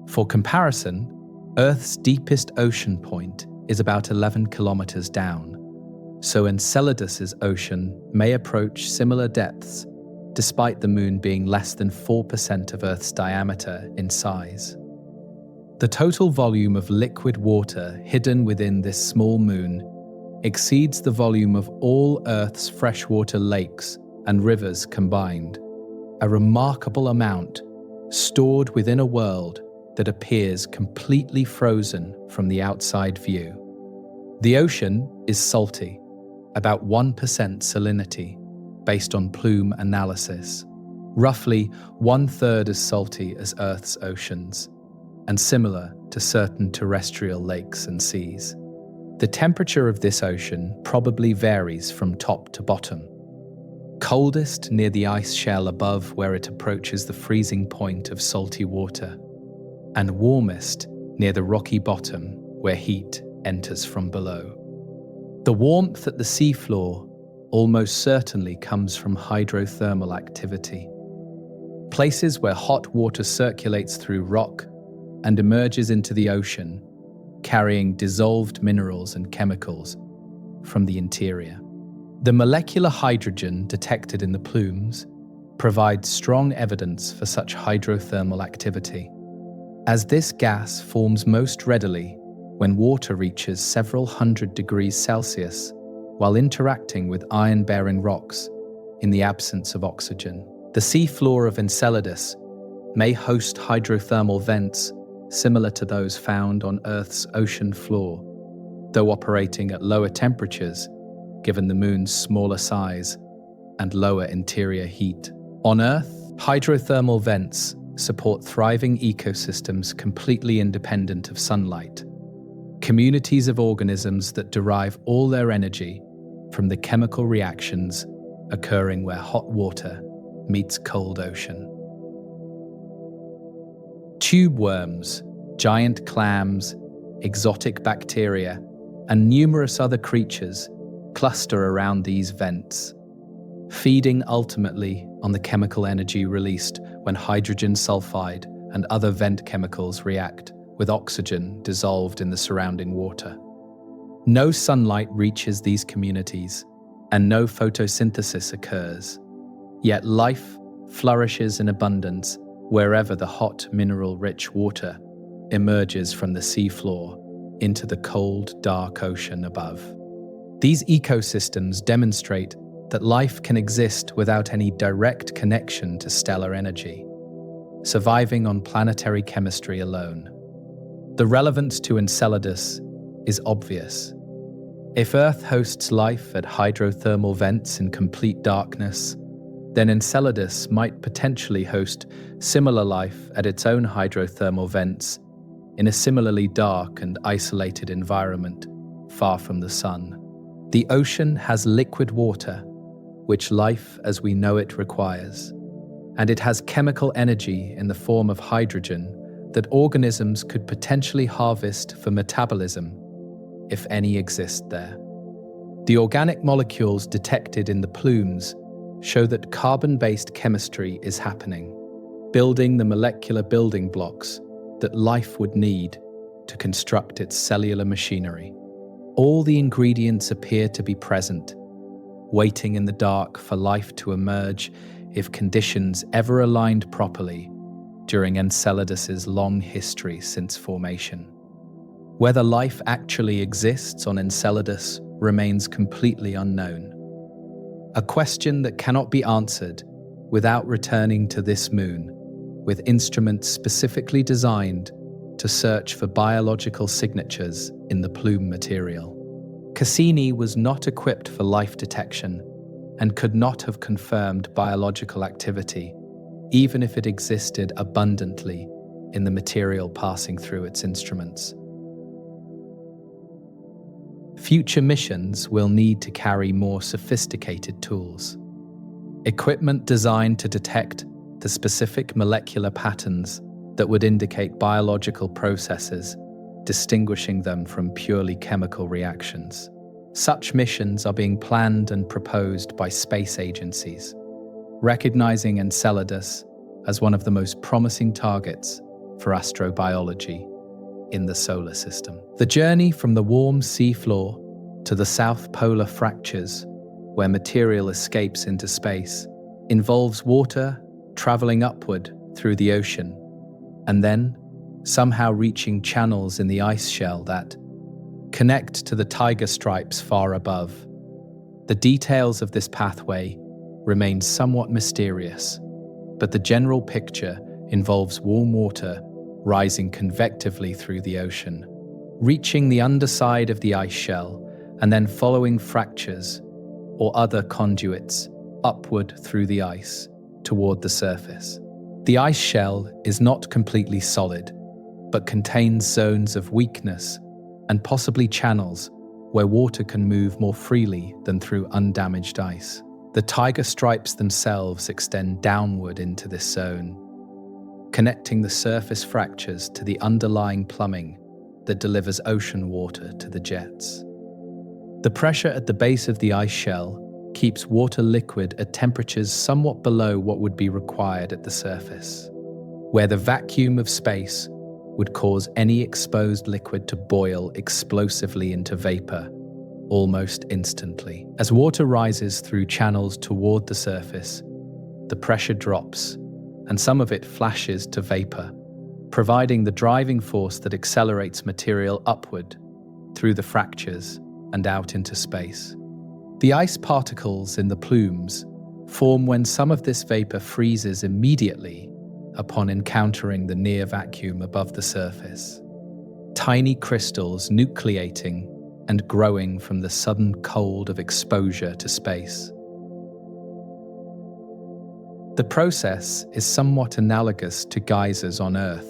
For comparison, Earth's deepest ocean point is about 11 kilometers down, so Enceladus's ocean may approach similar depths despite the Moon being less than 4% of Earth's diameter in size. The total volume of liquid water hidden within this small moon exceeds the volume of all Earth's freshwater lakes and rivers combined, a remarkable amount stored within a world that appears completely frozen from the outside view. The ocean is salty, about 1% salinity, based on plume analysis, roughly 1/3 as salty as Earth's oceans, and similar to certain terrestrial lakes and seas. The temperature of this ocean probably varies from top to bottom. Coldest near the ice shell above where it approaches the freezing point of salty water, and warmest near the rocky bottom where heat enters from below. The warmth at the seafloor almost certainly comes from hydrothermal activity. Places where hot water circulates through rock and emerges into the ocean, carrying dissolved minerals and chemicals from the interior. The molecular hydrogen detected in the plumes provides strong evidence for such hydrothermal activity, as this gas forms most readily when water reaches several hundred degrees Celsius while interacting with iron-bearing rocks in the absence of oxygen. The seafloor of Enceladus may host hydrothermal vents similar to those found on Earth's ocean floor, though operating at lower temperatures given the Moon's smaller size and lower interior heat. On Earth, hydrothermal vents support thriving ecosystems completely independent of sunlight, communities of organisms that derive all their energy from the chemical reactions occurring where hot water meets cold ocean. Tube worms, giant clams, exotic bacteria, and numerous other creatures cluster around these vents, feeding ultimately on the chemical energy released when hydrogen sulfide and other vent chemicals react with oxygen dissolved in the surrounding water. No sunlight reaches these communities, and no photosynthesis occurs. Yet life flourishes in abundance wherever the hot, mineral-rich water emerges from the seafloor into the cold, dark ocean above. These ecosystems demonstrate that life can exist without any direct connection to stellar energy, surviving on planetary chemistry alone. The relevance to Enceladus is obvious. If Earth hosts life at hydrothermal vents in complete darkness, then Enceladus might potentially host similar life at its own hydrothermal vents in a similarly dark and isolated environment, far from the sun. The ocean has liquid water, which life as we know it requires, and it has chemical energy in the form of hydrogen that organisms could potentially harvest for metabolism, if any exist there. The organic molecules detected in the plumes show that carbon-based chemistry is happening, building the molecular building blocks that life would need to construct its cellular machinery. All the ingredients appear to be present, waiting in the dark for life to emerge if conditions ever aligned properly during Enceladus's long history since formation. Whether life actually exists on Enceladus remains completely unknown, a question that cannot be answered without returning to this moon with instruments specifically designed to search for biological signatures in the plume material. Cassini was not equipped for life detection and could not have confirmed biological activity, even if it existed abundantly in the material passing through its instruments. Future missions will need to carry more sophisticated tools, equipment designed to detect the specific molecular patterns that would indicate biological processes, distinguishing them from purely chemical reactions. Such missions are being planned and proposed by space agencies, recognizing Enceladus as one of the most promising targets for astrobiology in the solar system. The journey from the warm seafloor to the south polar fractures, where material escapes into space, involves water traveling upward through the ocean, and then somehow reaching channels in the ice shell that connect to the tiger stripes far above. The details of this pathway remain somewhat mysterious, but the general picture involves warm water rising convectively through the ocean, reaching the underside of the ice shell, and then following fractures or other conduits upward through the ice toward the surface. The ice shell is not completely solid, but contains zones of weakness and possibly channels where water can move more freely than through undamaged ice. The tiger stripes themselves extend downward into this zone, connecting the surface fractures to the underlying plumbing that delivers ocean water to the jets. The pressure at the base of the ice shell keeps water liquid at temperatures somewhat below what would be required at the surface, where the vacuum of space would cause any exposed liquid to boil explosively into vapor, almost instantly. As water rises through channels toward the surface, the pressure drops, and some of it flashes to vapor, providing the driving force that accelerates material upward through the fractures and out into space. The ice particles in the plumes form when some of this vapor freezes immediately upon encountering the near vacuum above the surface. Tiny crystals nucleating and growing from the sudden cold of exposure to space. The process is somewhat analogous to geysers on Earth,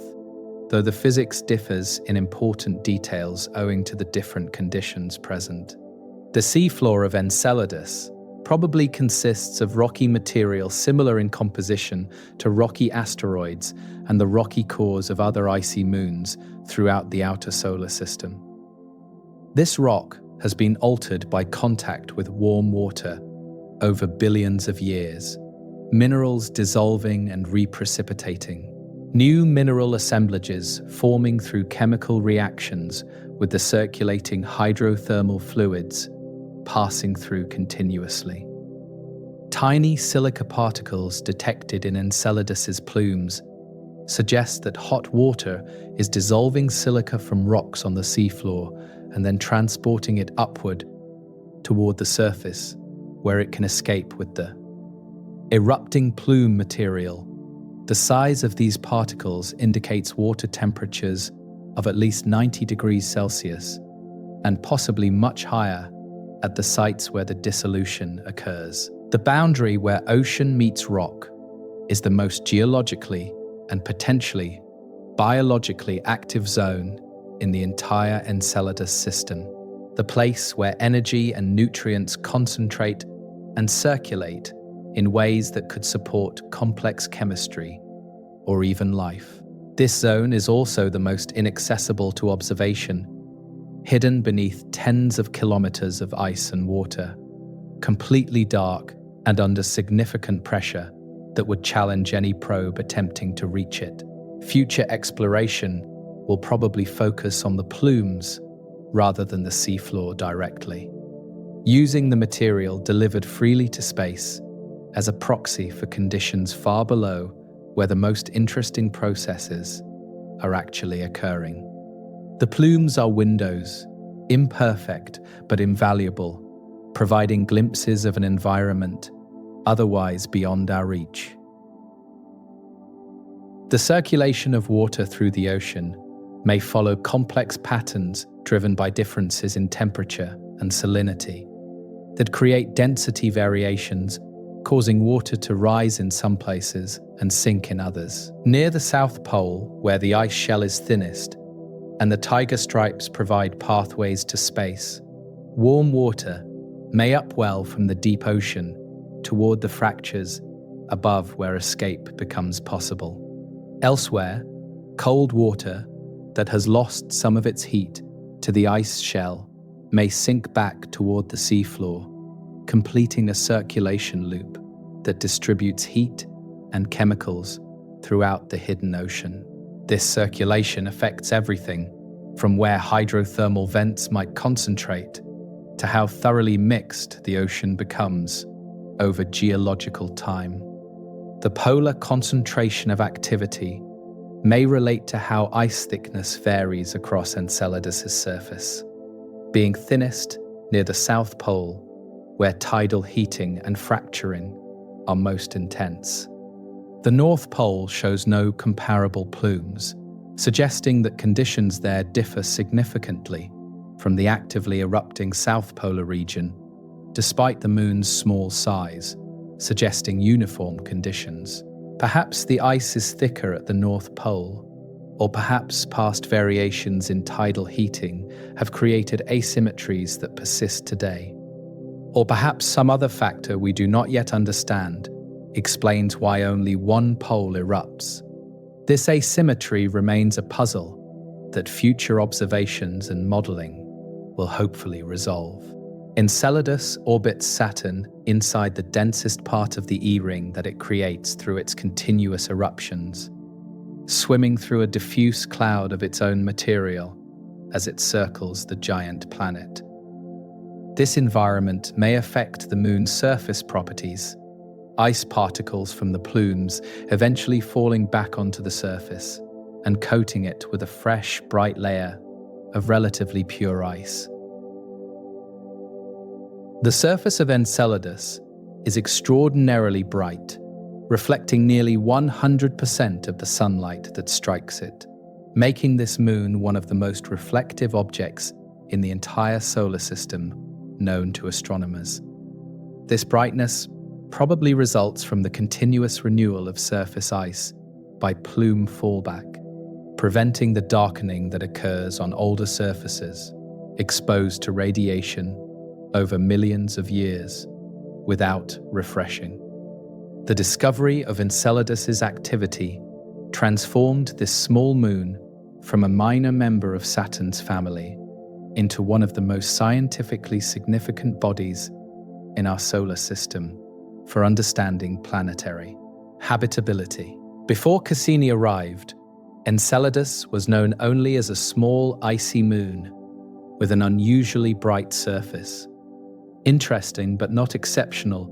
though the physics differs in important details owing to the different conditions present. The seafloor of Enceladus probably consists of rocky material similar in composition to rocky asteroids and the rocky cores of other icy moons throughout the outer solar system. This rock has been altered by contact with warm water over billions of years, minerals dissolving and reprecipitating, new mineral assemblages forming through chemical reactions with the circulating hydrothermal fluids passing through continuously. Tiny silica particles detected in Enceladus's plumes suggest that hot water is dissolving silica from rocks on the seafloor and then transporting it upward toward the surface, where it can escape with the erupting plume material. The size of these particles indicates water temperatures of at least 90 degrees Celsius and possibly much higher at the sites where the dissolution occurs. The boundary where ocean meets rock is the most geologically and potentially biologically active zone in the entire Enceladus system, the place where energy and nutrients concentrate and circulate in ways that could support complex chemistry or even life. This zone is also the most inaccessible to observation, hidden beneath tens of kilometers of ice and water, completely dark and under significant pressure that would challenge any probe attempting to reach it. Future exploration will probably focus on the plumes rather than the seafloor directly, using the material delivered freely to space as a proxy for conditions far below where the most interesting processes are actually occurring. The plumes are windows, imperfect but invaluable, providing glimpses of an environment otherwise beyond our reach. The circulation of water through the ocean may follow complex patterns driven by differences in temperature and salinity that create density variations, causing water to rise in some places and sink in others. Near the South Pole, where the ice shell is thinnest and the tiger stripes provide pathways to space, warm water may upwell from the deep ocean toward the fractures above where escape becomes possible. Elsewhere, cold water that has lost some of its heat to the ice shell may sink back toward the seafloor, completing a circulation loop that distributes heat and chemicals throughout the hidden ocean. This circulation affects everything from where hydrothermal vents might concentrate to how thoroughly mixed the ocean becomes over geological time. The polar concentration of activity may relate to how ice thickness varies across Enceladus's surface, being thinnest near the South Pole, where tidal heating and fracturing are most intense. The North Pole shows no comparable plumes, suggesting that conditions there differ significantly from the actively erupting South Polar region, despite the Moon's small size, suggesting uniform conditions. Perhaps the ice is thicker at the North Pole, or perhaps past variations in tidal heating have created asymmetries that persist today. Or perhaps some other factor we do not yet understand explains why only one pole erupts. This asymmetry remains a puzzle that future observations and modeling will hopefully resolve. Enceladus orbits Saturn inside the densest part of the E-ring that it creates through its continuous eruptions, swimming through a diffuse cloud of its own material as it circles the giant planet. This environment may affect the moon's surface properties, ice particles from the plumes eventually falling back onto the surface and coating it with a fresh, bright layer of relatively pure ice. The surface of Enceladus is extraordinarily bright, reflecting nearly 100% of the sunlight that strikes it, making this moon one of the most reflective objects in the entire solar system known to astronomers. This brightness probably results from the continuous renewal of surface ice by plume fallback, preventing the darkening that occurs on older surfaces exposed to radiation over millions of years without refreshing. The discovery of Enceladus's activity transformed this small moon from a minor member of Saturn's family into one of the most scientifically significant bodies in our solar system for understanding planetary habitability. Before Cassini arrived, Enceladus was known only as a small icy moon with an unusually bright surface. Interesting but not exceptional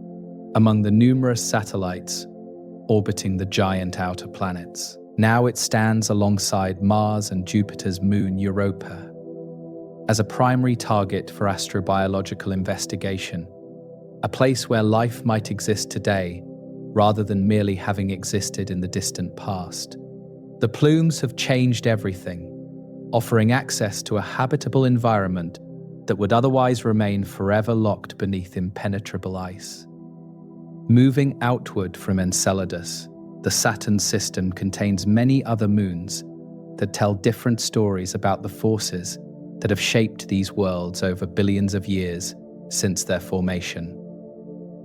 among the numerous satellites orbiting the giant outer planets. Now it stands alongside Mars and Jupiter's moon Europa as a primary target for astrobiological investigation, a place where life might exist today rather than merely having existed in the distant past. The plumes have changed everything, offering access to a habitable environment that would otherwise remain forever locked beneath impenetrable ice. Moving outward from Enceladus, the Saturn system contains many other moons that tell different stories about the forces that have shaped these worlds over billions of years since their formation.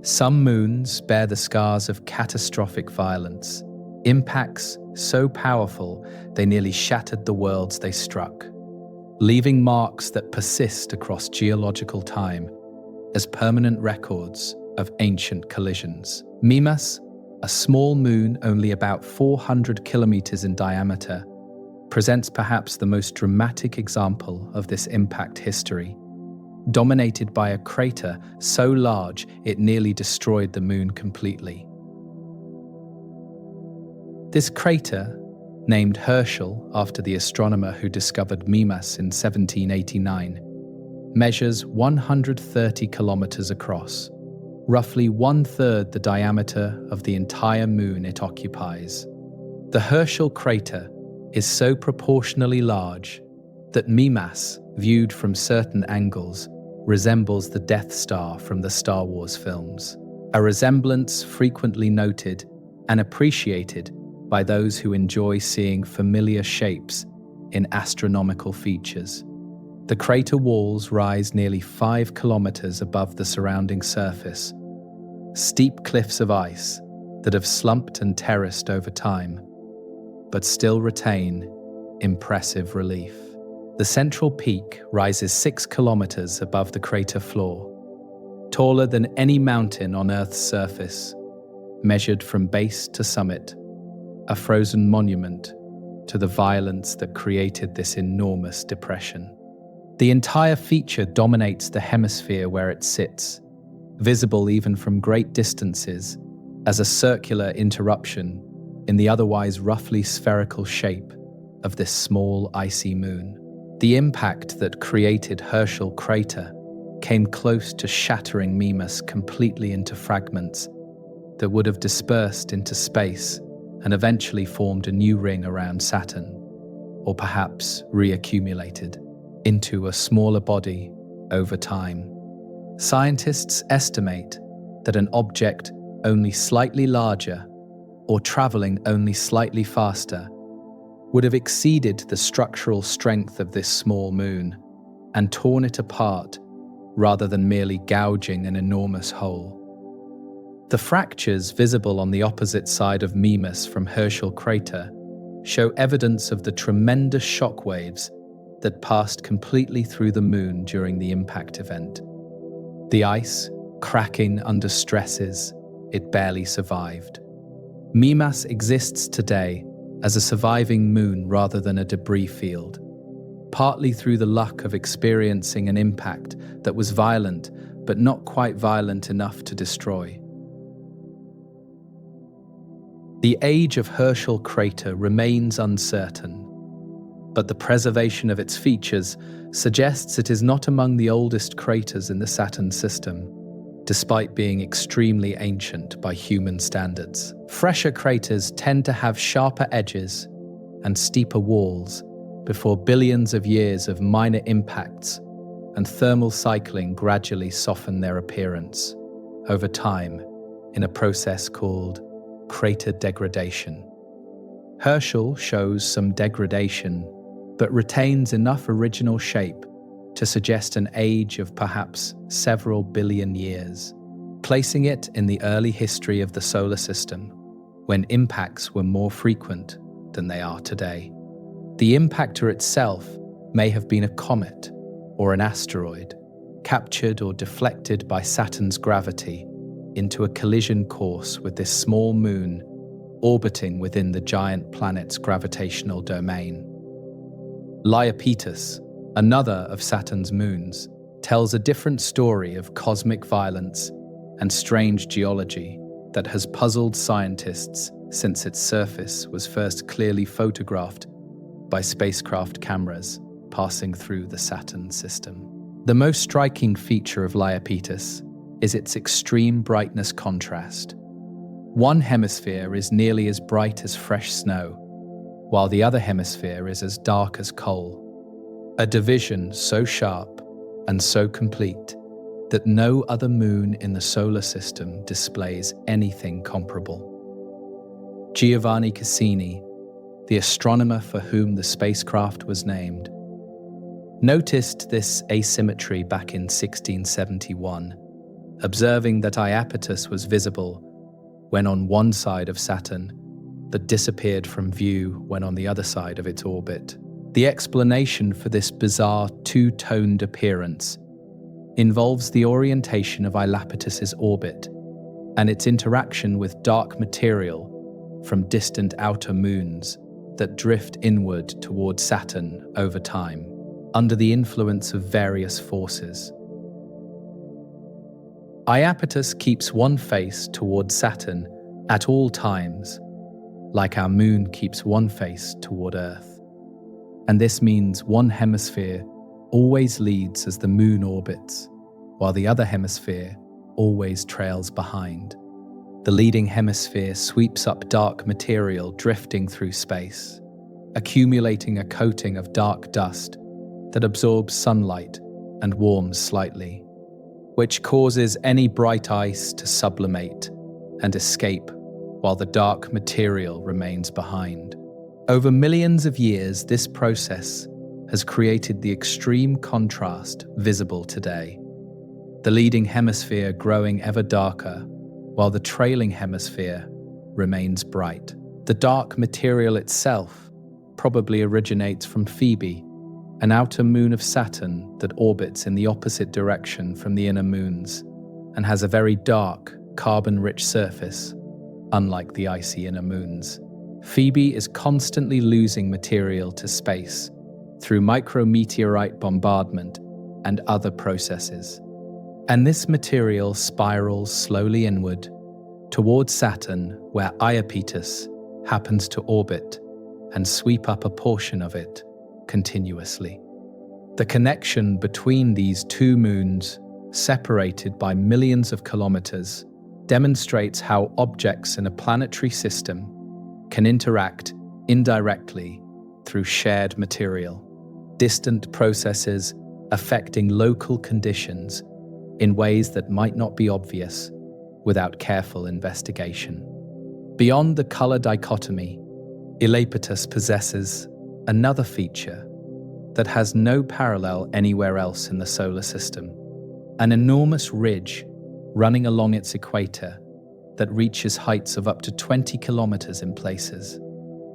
Some moons bear the scars of catastrophic violence, impacts so powerful they nearly shattered the worlds they struck, leaving marks that persist across geological time as permanent records of ancient collisions. Mimas, a small moon only about 400 kilometers in diameter, presents perhaps the most dramatic example of this impact history, dominated by a crater so large it nearly destroyed the moon completely. This crater, named Herschel after the astronomer who discovered Mimas in 1789, measures 130 kilometers across, roughly 1/3 the diameter of the entire moon it occupies. The Herschel crater is so proportionally large that Mimas, viewed from certain angles, resembles the Death Star from the Star Wars films, a resemblance frequently noted and appreciated by those who enjoy seeing familiar shapes in astronomical features. The crater walls rise nearly 5 kilometers above the surrounding surface, steep cliffs of ice that have slumped and terraced over time, but still retain impressive relief. The central peak rises 6 kilometers above the crater floor, taller than any mountain on Earth's surface, measured from base to summit, a frozen monument to the violence that created this enormous depression. The entire feature dominates the hemisphere where it sits, visible even from great distances as a circular interruption in the otherwise roughly spherical shape of this small icy moon. The impact that created Herschel crater came close to shattering Mimas completely into fragments that would have dispersed into space and eventually formed a new ring around Saturn, or perhaps reaccumulated into a smaller body over time. Scientists estimate that an object only slightly larger or traveling only slightly faster would have exceeded the structural strength of this small moon and torn it apart rather than merely gouging an enormous hole. The fractures visible on the opposite side of Mimas from Herschel crater show evidence of the tremendous shock waves that passed completely through the moon during the impact event. The ice cracking under stresses it barely survived. Mimas exists today as a surviving moon rather than a debris field, partly through the luck of experiencing an impact that was violent, but not quite violent enough to destroy. The age of Herschel crater remains uncertain, but the preservation of its features suggests it is not among the oldest craters in the Saturn system, despite being extremely ancient by human standards. Fresher craters tend to have sharper edges and steeper walls before billions of years of minor impacts and thermal cycling gradually soften their appearance over time in a process called crater degradation. Herschel shows some degradation, but retains enough original shape to suggest an age of perhaps several billion years, placing it in the early history of the solar system, when impacts were more frequent than they are today. The impactor itself may have been a comet or an asteroid, captured or deflected by Saturn's gravity into a collision course with this small moon orbiting within the giant planet's gravitational domain. Iapetus, another of Saturn's moons, tells a different story of cosmic violence and strange geology that has puzzled scientists since its surface was first clearly photographed by spacecraft cameras passing through the Saturn system. The most striking feature of Iapetus is its extreme brightness contrast. One hemisphere is nearly as bright as fresh snow, while the other hemisphere is as dark as coal. A division so sharp and so complete that no other moon in the solar system displays anything comparable. Giovanni Cassini, the astronomer for whom the spacecraft was named, noticed this asymmetry back in 1671, observing that Iapetus was visible when on one side of Saturn, that disappeared from view when on the other side of its orbit. The explanation for this bizarre two-toned appearance involves the orientation of Iapetus's orbit and its interaction with dark material from distant outer moons that drift inward toward Saturn over time, under the influence of various forces. Iapetus keeps one face toward Saturn at all times, like our moon keeps one face toward Earth. And this means one hemisphere always leads as the moon orbits, while the other hemisphere always trails behind. The leading hemisphere sweeps up dark material drifting through space, accumulating a coating of dark dust that absorbs sunlight and warms slightly, which causes any bright ice to sublimate and escape while the dark material remains behind. Over millions of years, this process has created the extreme contrast visible today, the leading hemisphere growing ever darker while the trailing hemisphere remains bright. The dark material itself probably originates from Phoebe, an outer moon of Saturn that orbits in the opposite direction from the inner moons and has a very dark, carbon-rich surface, unlike the icy inner moons. Phoebe is constantly losing material to space through micrometeorite bombardment and other processes. And this material spirals slowly inward towards Saturn, where Iapetus happens to orbit and sweep up a portion of it continuously. The connection between these two moons, separated by millions of kilometers, demonstrates how objects in a planetary system can interact indirectly through shared material, distant processes affecting local conditions in ways that might not be obvious without careful investigation. Beyond the color dichotomy, Iapetus possesses another feature that has no parallel anywhere else in the solar system: an enormous ridge running along its equator that reaches heights of up to 20 kilometers in places,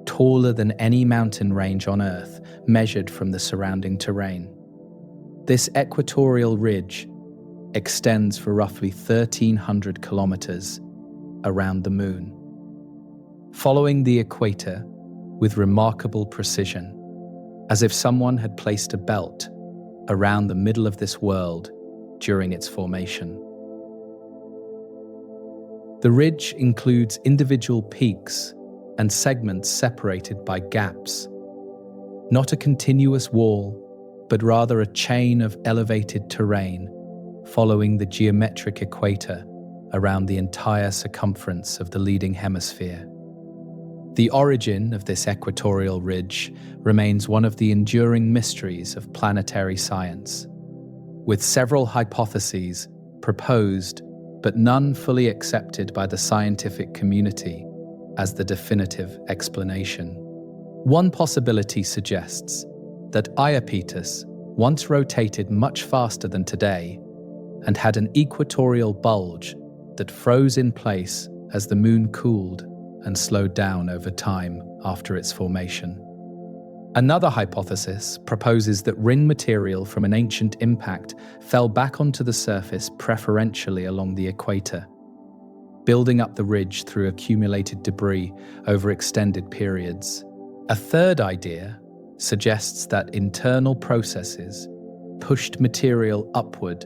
taller than any mountain range on Earth measured from the surrounding terrain. This equatorial ridge extends for roughly 1,300 kilometers around the moon. Following the equator with remarkable precision, as if someone had placed a belt around the middle of this world during its formation. The ridge includes individual peaks and segments separated by gaps, not a continuous wall, but rather a chain of elevated terrain following the geometric equator around the entire circumference of the leading hemisphere. The origin of this equatorial ridge remains one of the enduring mysteries of planetary science, with several hypotheses proposed but none fully accepted by the scientific community as the definitive explanation. One possibility suggests that Iapetus once rotated much faster than today and had an equatorial bulge that froze in place as the moon cooled and slowed down over time after its formation. Another hypothesis proposes that ring material from an ancient impact fell back onto the surface preferentially along the equator, building up the ridge through accumulated debris over extended periods. A third idea suggests that internal processes pushed material upward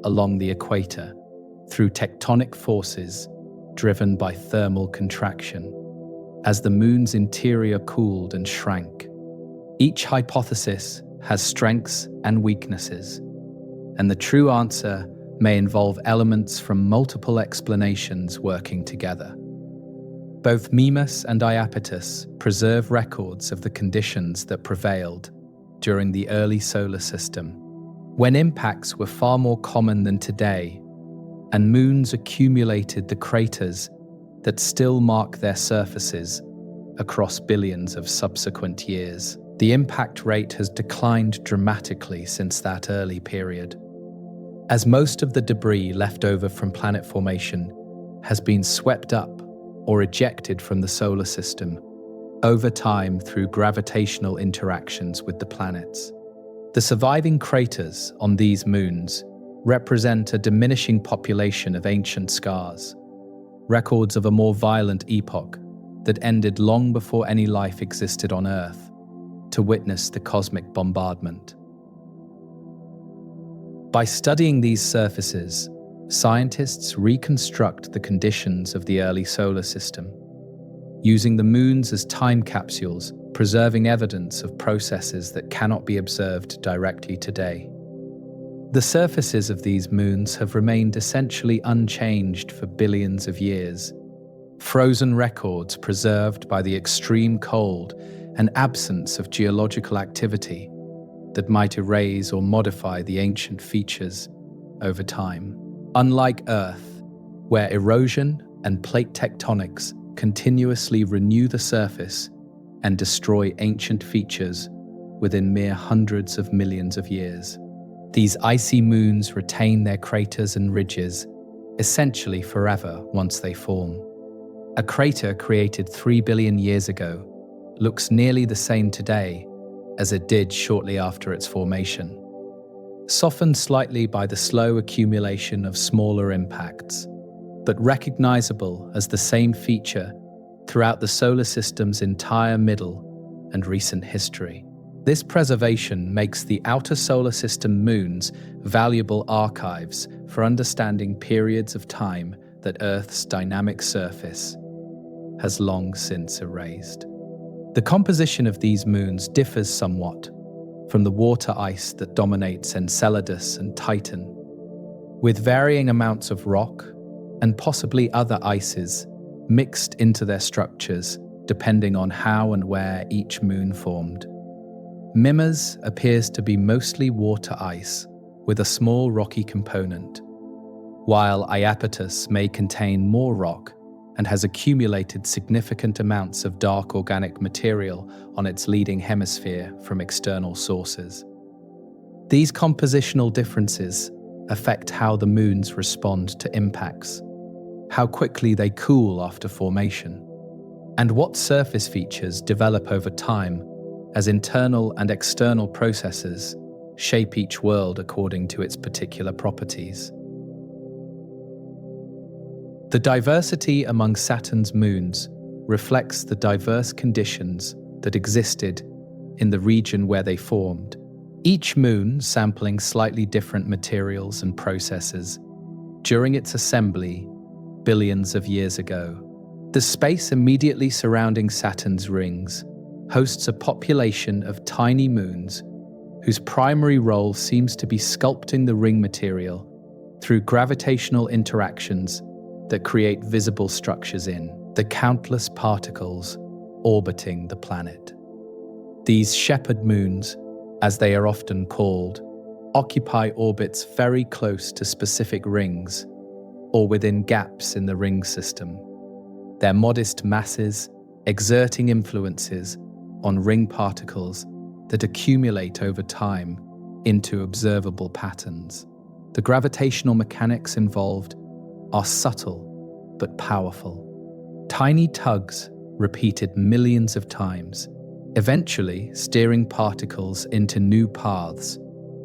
along the equator through tectonic forces driven by thermal contraction, as the moon's interior cooled and shrank. Each hypothesis has strengths and weaknesses, and the true answer may involve elements from multiple explanations working together. Both Mimas and Iapetus preserve records of the conditions that prevailed during the early solar system, when impacts were far more common than today, and moons accumulated the craters that still mark their surfaces across billions of subsequent years. The impact rate has declined dramatically since that early period, as most of the debris left over from planet formation has been swept up or ejected from the solar system over time through gravitational interactions with the planets. The surviving craters on these moons represent a diminishing population of ancient scars, records of a more violent epoch that ended long before any life existed on Earth to witness the cosmic bombardment. By studying these surfaces, scientists reconstruct the conditions of the early solar system, using the moons as time capsules, preserving evidence of processes that cannot be observed directly today. The surfaces of these moons have remained essentially unchanged for billions of years, frozen records preserved by the extreme cold and absence of geological activity that might erase or modify the ancient features over time. Unlike Earth, where erosion and plate tectonics continuously renew the surface and destroy ancient features within mere hundreds of millions of years, these icy moons retain their craters and ridges essentially forever once they form. A crater created 3 billion years ago looks nearly the same today as it did shortly after its formation, softened slightly by the slow accumulation of smaller impacts, but recognizable as the same feature throughout the solar system's entire middle and recent history. This preservation makes the outer solar system moons valuable archives for understanding periods of time that Earth's dynamic surface has long since erased. The composition of these moons differs somewhat from the water ice that dominates Enceladus and Titan, with varying amounts of rock and possibly other ices mixed into their structures depending on how and where each moon formed. Mimas appears to be mostly water ice with a small rocky component, while Iapetus may contain more rock and has accumulated significant amounts of dark organic material on its leading hemisphere from external sources. These compositional differences affect how the moons respond to impacts, how quickly they cool after formation, and what surface features develop over time as internal and external processes shape each world according to its particular properties. The diversity among Saturn's moons reflects the diverse conditions that existed in the region where they formed, each moon sampling slightly different materials and processes during its assembly billions of years ago. The space immediately surrounding Saturn's rings hosts a population of tiny moons whose primary role seems to be sculpting the ring material through gravitational interactions that create visible structures in the countless particles orbiting the planet. These shepherd moons, as they are often called, occupy orbits very close to specific rings or within gaps in the ring system, their modest masses exerting influences on ring particles that accumulate over time into observable patterns. The gravitational mechanics involved are subtle but powerful. Tiny tugs repeated millions of times, eventually steering particles into new paths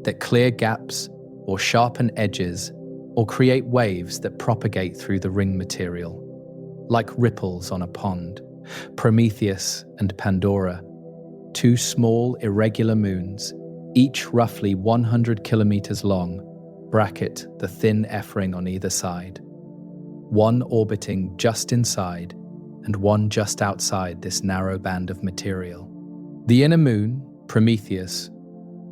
that clear gaps or sharpen edges or create waves that propagate through the ring material. Like ripples on a pond, Prometheus and Pandora, two small irregular moons, each roughly 100 kilometers long, bracket the thin F-ring on either side, one orbiting just inside and one just outside this narrow band of material. The inner moon, Prometheus,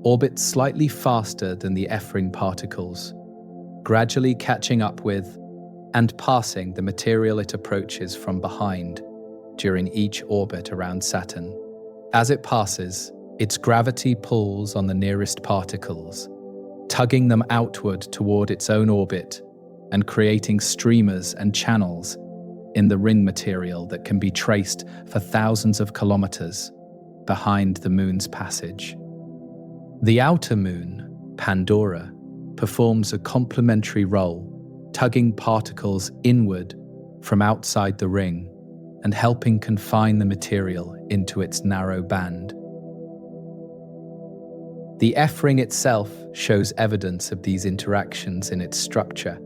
orbits slightly faster than the F-ring particles, gradually catching up with and passing the material it approaches from behind during each orbit around Saturn. As it passes, its gravity pulls on the nearest particles, tugging them outward toward its own orbit and creating streamers and channels in the ring material that can be traced for thousands of kilometers behind the moon's passage. The outer moon, Pandora, performs a complementary role, tugging particles inward from outside the ring and helping confine the material into its narrow band. The F-ring itself shows evidence of these interactions in its structure,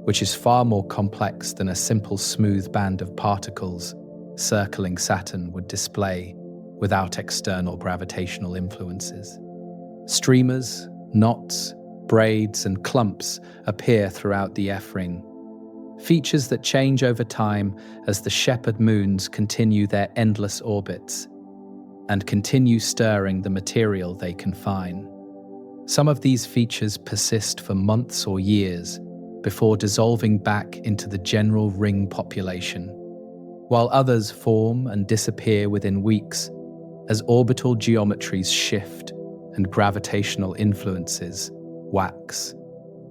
which is far more complex than a simple smooth band of particles circling Saturn would display without external gravitational influences. Streamers, knots, braids, and clumps appear throughout the F-ring, features that change over time as the shepherd moons continue their endless orbits and continue stirring the material they confine. Some of these features persist for months or years before dissolving back into the general ring population, while others form and disappear within weeks as orbital geometries shift and gravitational influences wax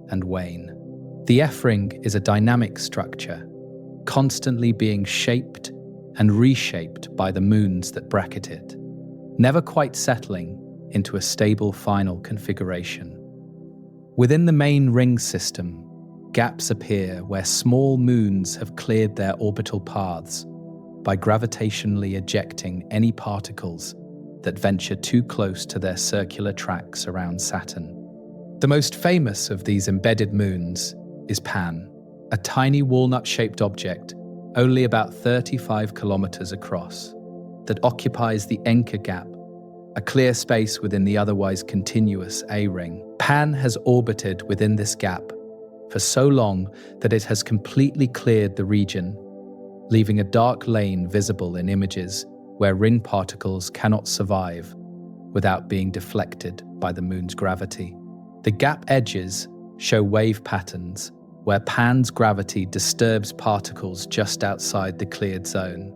and wane. The F-ring is a dynamic structure, constantly being shaped and reshaped by the moons that bracket it, never quite settling into a stable final configuration. Within the main ring system, gaps appear where small moons have cleared their orbital paths by gravitationally ejecting any particles that venture too close to their circular tracks around Saturn. The most famous of these embedded moons is Pan, a tiny walnut-shaped object only about 35 kilometers across that occupies the Encke gap, a clear space within the otherwise continuous A-ring. Pan has orbited within this gap for so long that it has completely cleared the region, leaving a dark lane visible in images where ring particles cannot survive without being deflected by the moon's gravity. The gap edges show wave patterns where Pan's gravity disturbs particles just outside the cleared zone,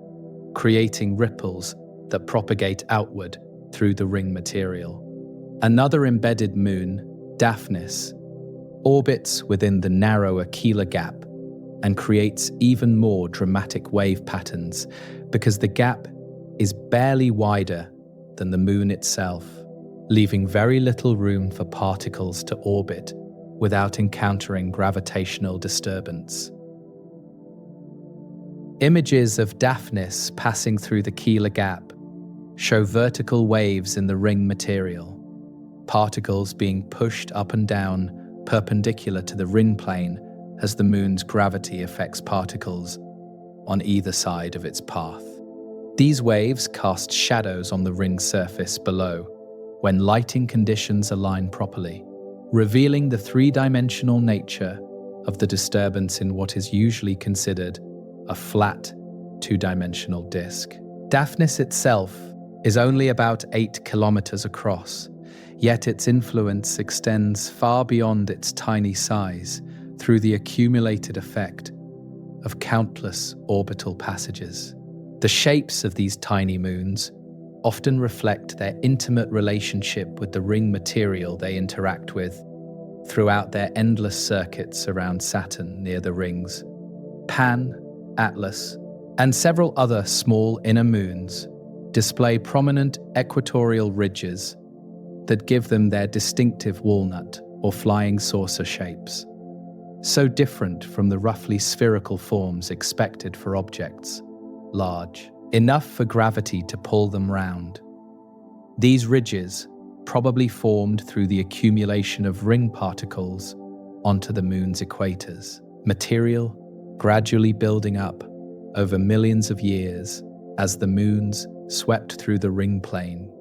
creating ripples that propagate outward through the ring material. Another embedded moon, Daphnis, orbits within the narrow Aquila gap and creates even more dramatic wave patterns because the gap is barely wider than the moon itself, leaving very little room for particles to orbit without encountering gravitational disturbance. Images of Daphnis passing through the Keeler Gap show vertical waves in the ring material, particles being pushed up and down perpendicular to the ring plane as the moon's gravity affects particles on either side of its path. These waves cast shadows on the ring's surface below when lighting conditions align properly, revealing the three-dimensional nature of the disturbance in what is usually considered a flat, two-dimensional disk. Daphnis itself is only about 8 kilometers across, yet its influence extends far beyond its tiny size through the accumulated effect of countless orbital passages. The shapes of these tiny moons often reflect their intimate relationship with the ring material they interact with throughout their endless circuits around Saturn near the rings. Pan, Atlas, and several other small inner moons display prominent equatorial ridges that give them their distinctive walnut or flying saucer shapes, so different from the roughly spherical forms expected for objects large enough for gravity to pull them round. These ridges, probably formed through the accumulation of ring particles onto the moon's equators, material gradually building up over millions of years as the moons swept through the ring plane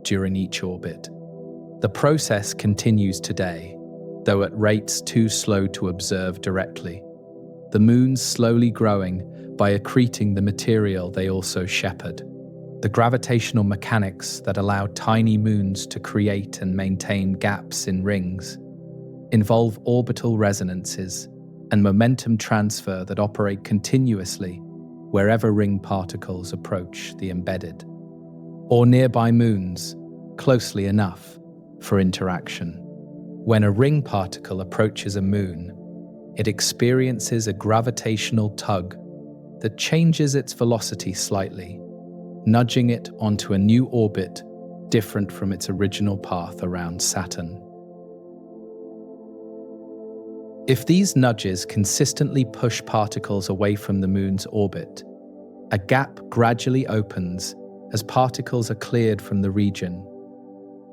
during each orbit. The process continues today, though at rates too slow to observe directly, the moons slowly growing by accreting the material they also shepherd. The gravitational mechanics that allow tiny moons to create and maintain gaps in rings involve orbital resonances and momentum transfer that operate continuously wherever ring particles approach the embedded or nearby moons closely enough for interaction. When a ring particle approaches a moon, it experiences a gravitational tug that changes its velocity slightly, nudging it onto a new orbit different from its original path around Saturn. If these nudges consistently push particles away from the moon's orbit, a gap gradually opens as particles are cleared from the region,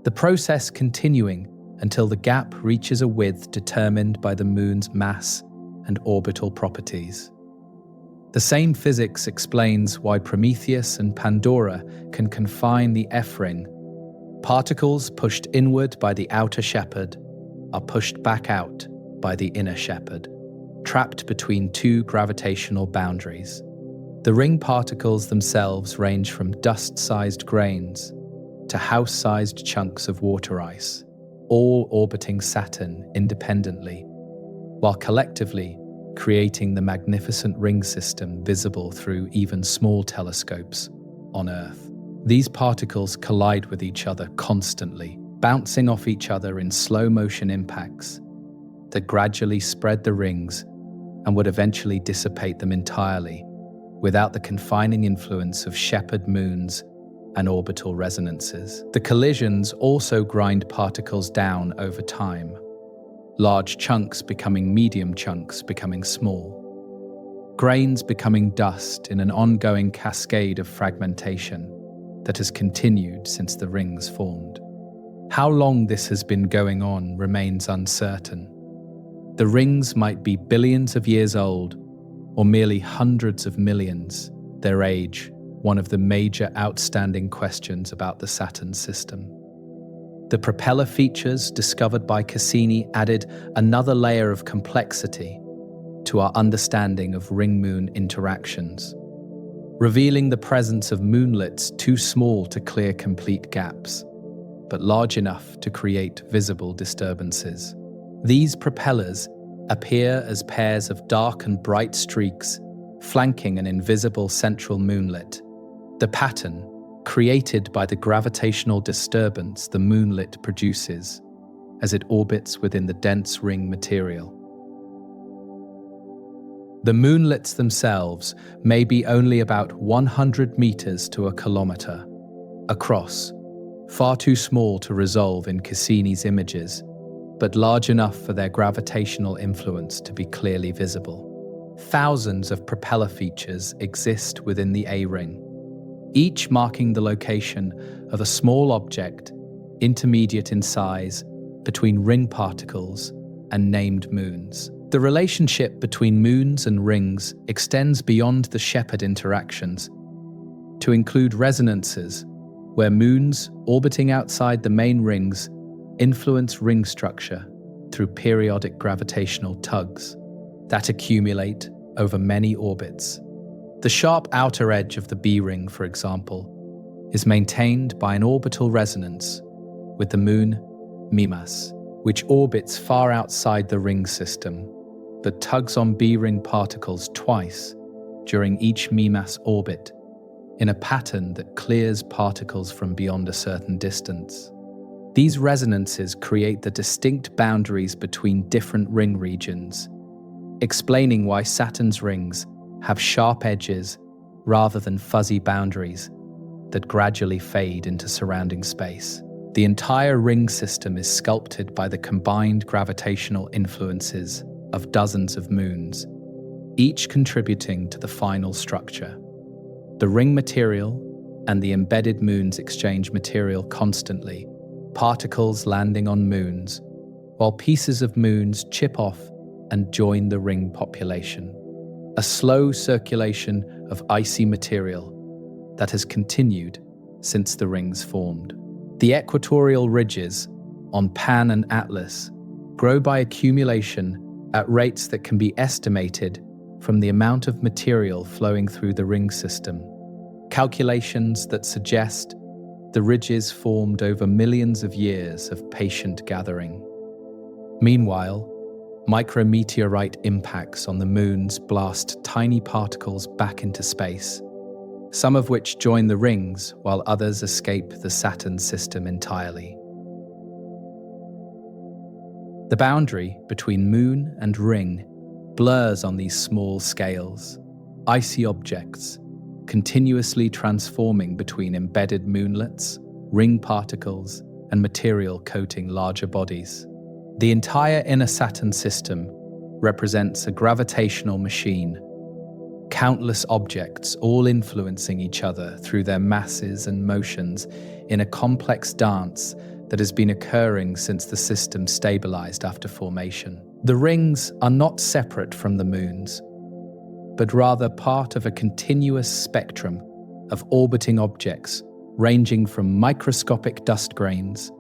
the process continuing until the gap reaches a width determined by the moon's mass and orbital properties. The same physics explains why Prometheus and Pandora can confine the F-ring. Particles pushed inward by the outer shepherd are pushed back out by the inner shepherd, trapped between two gravitational boundaries. The ring particles themselves range from dust-sized grains to house-sized chunks of water ice, all orbiting Saturn independently, while collectively creating the magnificent ring system visible through even small telescopes on Earth. These particles collide with each other constantly, bouncing off each other in slow-motion impacts that gradually spread the rings and would eventually dissipate them entirely without the confining influence of shepherd moons and orbital resonances. The collisions also grind particles down over time, large chunks becoming medium chunks becoming small, grains becoming dust in an ongoing cascade of fragmentation that has continued since the rings formed. How long this has been going on remains uncertain. The rings might be billions of years old, or merely hundreds of millions, their age one of the major outstanding questions about the Saturn system. The propeller features discovered by Cassini added another layer of complexity to our understanding of ring-moon interactions, revealing the presence of moonlets too small to clear complete gaps, but large enough to create visible disturbances. These propellers appear as pairs of dark and bright streaks flanking an invisible central moonlet. The pattern, created by the gravitational disturbance the moonlet produces as it orbits within the dense ring material. The moonlets themselves may be only about 100 meters to a kilometer across, far too small to resolve in Cassini's images, but large enough for their gravitational influence to be clearly visible. Thousands of propeller features exist within the A-ring, each marking the location of a small object, intermediate in size, between ring particles and named moons. The relationship between moons and rings extends beyond the shepherd interactions. to include resonances, where moons orbiting outside the main rings influence ring structure through periodic gravitational tugs that accumulate over many orbits. The sharp outer edge of the B ring, for example, is maintained by an orbital resonance with the moon Mimas, which orbits far outside the ring system, but tugs on B ring particles twice during each Mimas orbit in a pattern that clears particles from beyond a certain distance. These resonances create the distinct boundaries between different ring regions, explaining why Saturn's rings have sharp edges rather than fuzzy boundaries that gradually fade into surrounding space. The entire ring system is sculpted by the combined gravitational influences of dozens of moons, each contributing to the final structure. The ring material and the embedded moons exchange material constantly, particles landing on moons, while pieces of moons chip off and join the ring population. A slow circulation of icy material that has continued since the rings formed. The equatorial ridges on Pan and Atlas grow by accumulation at rates that can be estimated from the amount of material flowing through the ring system. Calculations that suggest the ridges formed over millions of years of patient gathering. Meanwhile, micrometeorite impacts on the moons blast tiny particles back into space, some of which join the rings while others escape the Saturn system entirely. The boundary between moon and ring blurs on these small scales, icy objects continuously transforming between embedded moonlets, ring particles, and material coating larger bodies. The entire inner Saturn system represents a gravitational machine, countless objects all influencing each other through their masses and motions in a complex dance that has been occurring since the system stabilized after formation. The rings are not separate from the moons, but rather part of a continuous spectrum of orbiting objects ranging from microscopic dust grains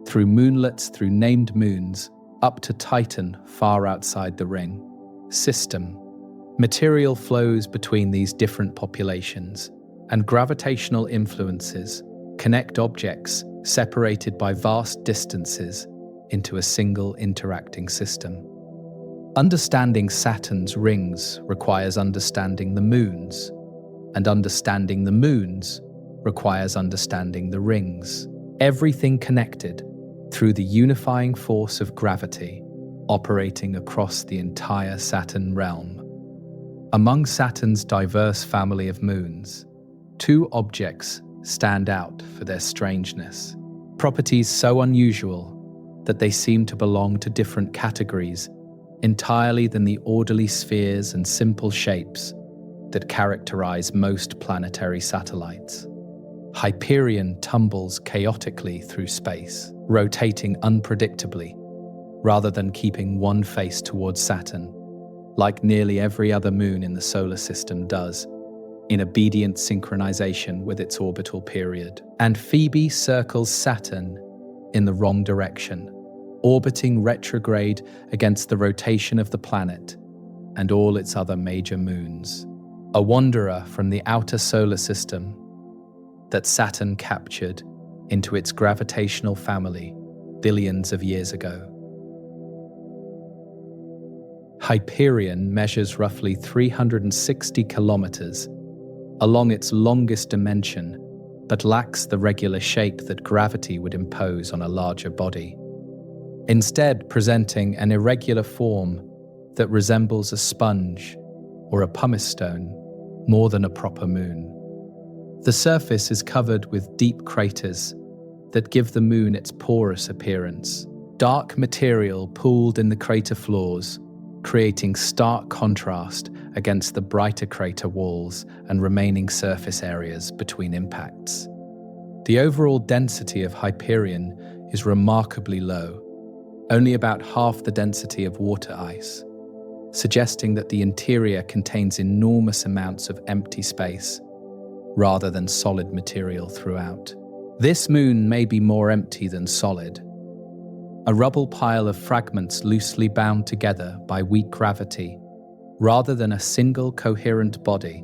through moonlets through named moons up to Titan far outside the ring system. Material flows between these different populations, and gravitational influences connect objects separated by vast distances into a single interacting system. Understanding Saturn's rings requires understanding the moons, and understanding the moons requires understanding the rings. Everything connected through the unifying force of gravity operating across the entire Saturn realm. Among Saturn's diverse family of moons, two objects stand out for their strangeness, properties so unusual that they seem to belong to different categories entirely than the orderly spheres and simple shapes that characterize most planetary satellites. Hyperion tumbles chaotically through space, rotating unpredictably, rather than keeping one face towards Saturn, like nearly every other moon in the solar system does, in obedient synchronization with its orbital period. And Phoebe circles Saturn in the wrong direction, orbiting retrograde against the rotation of the planet and all its other major moons. A wanderer from the outer solar system that Saturn captured into its gravitational family billions of years ago. Hyperion measures roughly 360 kilometers along its longest dimension, but lacks the regular shape that gravity would impose on a larger body, instead presenting an irregular form that resembles a sponge or a pumice stone more than a proper moon. The surface is covered with deep craters that give the moon its porous appearance. Dark material pooled in the crater floors, creating stark contrast against the brighter crater walls and remaining surface areas between impacts. The overall density of Hyperion is remarkably low, only about half the density of water ice, suggesting that the interior contains enormous amounts of empty space rather than solid material throughout. This moon may be more empty than solid, a rubble pile of fragments loosely bound together by weak gravity, rather than a single coherent body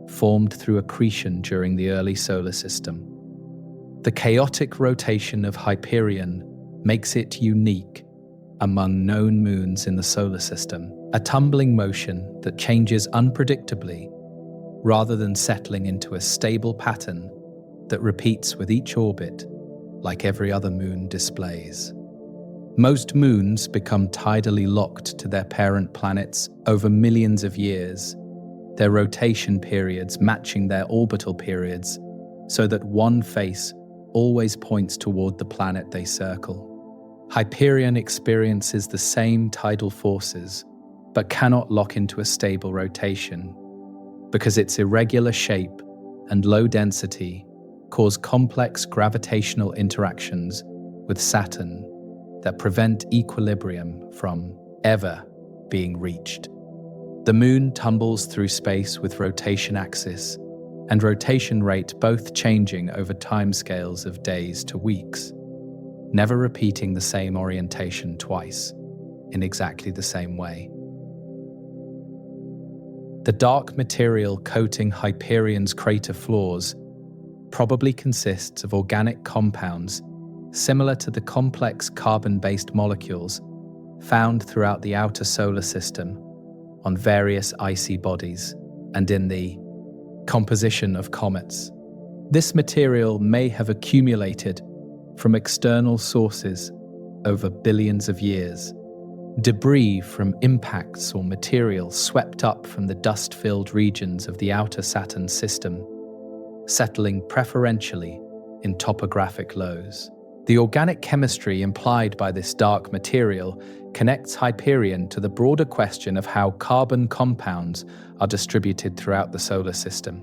formed through accretion during the early solar system. The chaotic rotation of Hyperion makes it unique among known moons in the solar system, a tumbling motion that changes unpredictably rather than settling into a stable pattern that repeats with each orbit like every other moon displays. Most moons become tidally locked to their parent planets over millions of years, their rotation periods matching their orbital periods, so that one face always points toward the planet they circle. Hyperion experiences the same tidal forces, but cannot lock into a stable rotation, because its irregular shape and low density cause complex gravitational interactions with Saturn that prevent equilibrium from ever being reached. The moon tumbles through space with rotation axis and rotation rate both changing over timescales of days to weeks, never repeating the same orientation twice in exactly the same way. The dark material coating Hyperion's crater floors probably consists of organic compounds similar to the complex carbon-based molecules found throughout the outer solar system on various icy bodies and in the composition of comets. This material may have accumulated from external sources over billions of years. Debris from impacts or material swept up from the dust-filled regions of the outer Saturn system, settling preferentially in topographic lows. The organic chemistry implied by this dark material connects Hyperion to the broader question of how carbon compounds are distributed throughout the solar system,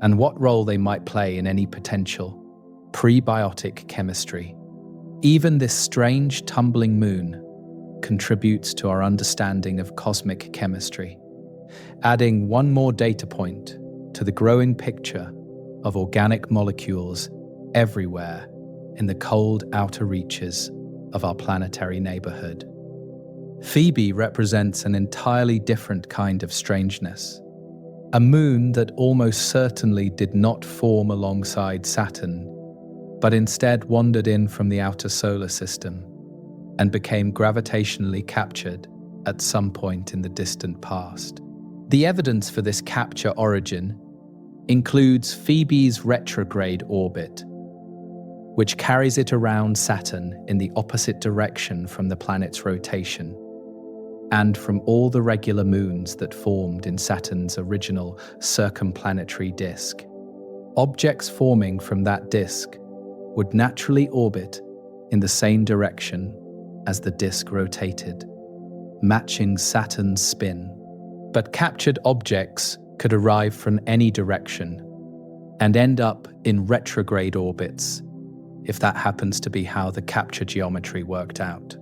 and what role they might play in any potential prebiotic chemistry. Even this strange tumbling moon contributes to our understanding of cosmic chemistry, adding one more data point to the growing picture of organic molecules everywhere in the cold outer reaches of our planetary neighborhood. Phoebe represents an entirely different kind of strangeness, a moon that almost certainly did not form alongside Saturn, but instead wandered in from the outer solar system and became gravitationally captured at some point in the distant past. The evidence for this capture origin includes Phoebe's retrograde orbit, which carries it around Saturn in the opposite direction from the planet's rotation, and from all the regular moons that formed in Saturn's original circumplanetary disk. Objects forming from that disk would naturally orbit in the same direction as the disk rotated, matching Saturn's spin. But captured objects could arrive from any direction and end up in retrograde orbits, if that happens to be how the capture geometry worked out.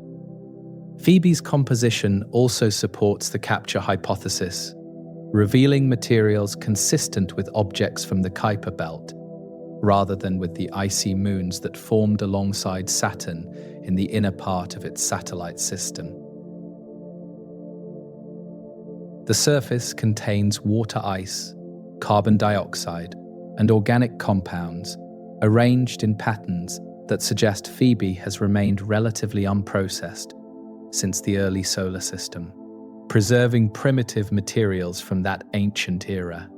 Phoebe's composition also supports the capture hypothesis, revealing materials consistent with objects from the Kuiper belt, rather than with the icy moons that formed alongside Saturn in the inner part of its satellite system. The surface contains water ice, carbon dioxide, and organic compounds arranged in patterns that suggest Phoebe has remained relatively unprocessed since the early solar system, preserving primitive materials from that ancient era.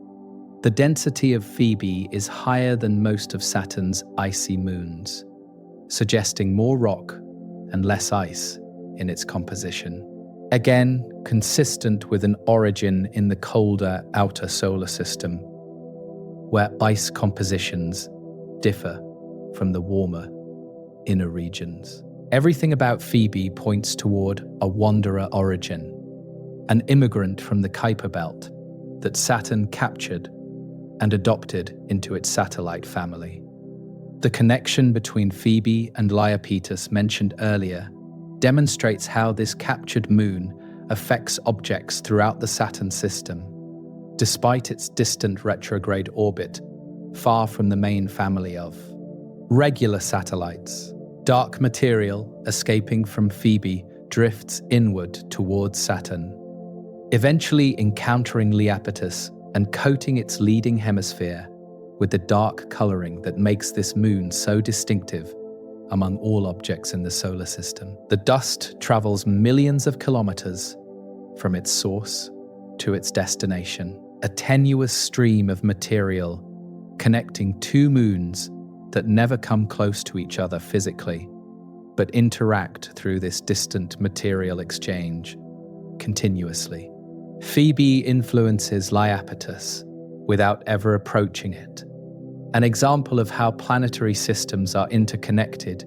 The density of Phoebe is higher than most of Saturn's icy moons, suggesting more rock and less ice in its composition. Again, consistent with an origin in the colder outer solar system, where ice compositions differ from the warmer inner regions. Everything about Phoebe points toward a wanderer origin, an immigrant from the Kuiper belt that Saturn captured and adopted into its satellite family. The connection between Phoebe and Iapetus mentioned earlier demonstrates how this captured moon affects objects throughout the Saturn system, despite its distant retrograde orbit, far from the main family of regular satellites. Dark material escaping from Phoebe drifts inward towards Saturn, eventually encountering Iapetus and coating its leading hemisphere with the dark coloring that makes this moon so distinctive among all objects in the solar system. The dust travels millions of kilometers from its source to its destination, a tenuous stream of material connecting two moons that never come close to each other physically, but interact through this distant material exchange continuously. Phoebe influences Iapetus without ever approaching it, an example of how planetary systems are interconnected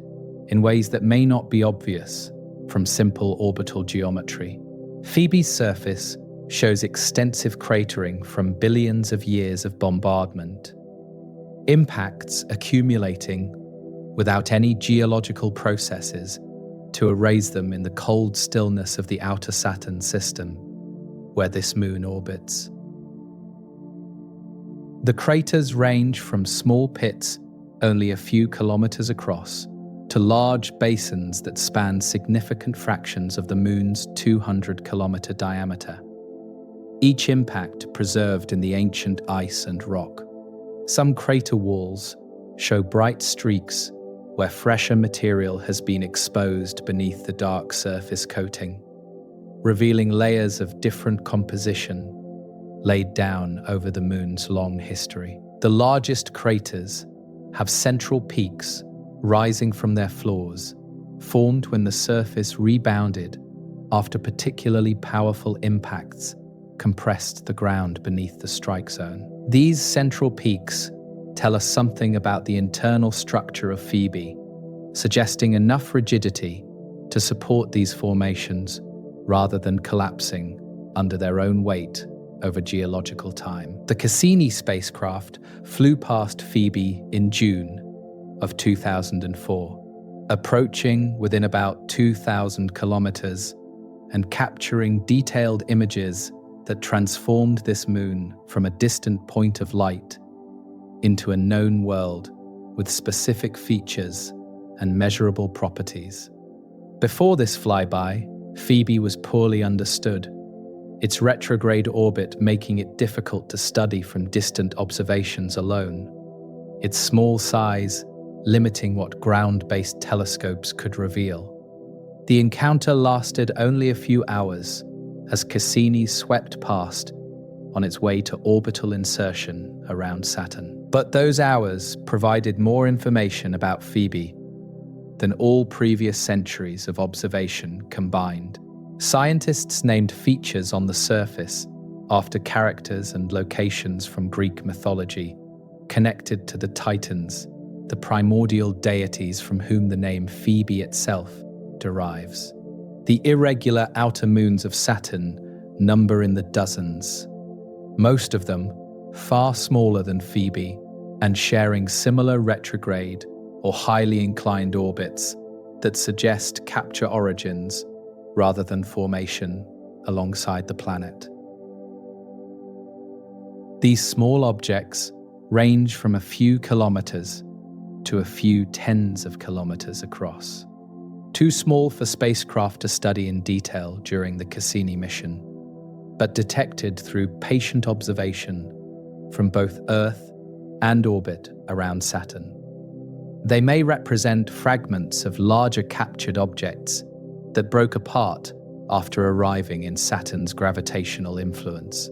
in ways that may not be obvious from simple orbital geometry. Phoebe's surface shows extensive cratering from billions of years of bombardment, impacts accumulating without any geological processes to erase them in the cold stillness of the outer Saturn system, where this moon orbits. The craters range from small pits only a few kilometers across to large basins that span significant fractions of the moon's 200-kilometer diameter, each impact preserved in the ancient ice and rock. Some crater walls show bright streaks where fresher material has been exposed beneath the dark surface coating, revealing layers of different composition laid down over the moon's long history. The largest craters have central peaks rising from their floors, formed when the surface rebounded after particularly powerful impacts compressed the ground beneath the strike zone. These central peaks tell us something about the internal structure of Phoebe, suggesting enough rigidity to support these formations rather than collapsing under their own weight over geological time. The Cassini spacecraft flew past Phoebe in June of 2004, approaching within about 2,000 kilometers and capturing detailed images that transformed this moon from a distant point of light into a known world with specific features and measurable properties. Before this flyby, Phoebe was poorly understood, its retrograde orbit making it difficult to study from distant observations alone, its small size limiting what ground-based telescopes could reveal. The encounter lasted only a few hours as Cassini swept past on its way to orbital insertion around Saturn. But those hours provided more information about Phoebe than all previous centuries of observation combined. Scientists named features on the surface after characters and locations from Greek mythology connected to the Titans, the primordial deities from whom the name Phoebe itself derives. The irregular outer moons of Saturn number in the dozens, most of them far smaller than Phoebe and sharing similar retrograde or highly inclined orbits that suggest capture origins rather than formation alongside the planet. These small objects range from a few kilometers to a few tens of kilometers across. Too small for spacecraft to study in detail during the Cassini mission, but detected through patient observation from both Earth and orbit around Saturn. They may represent fragments of larger captured objects that broke apart after arriving in Saturn's gravitational influence.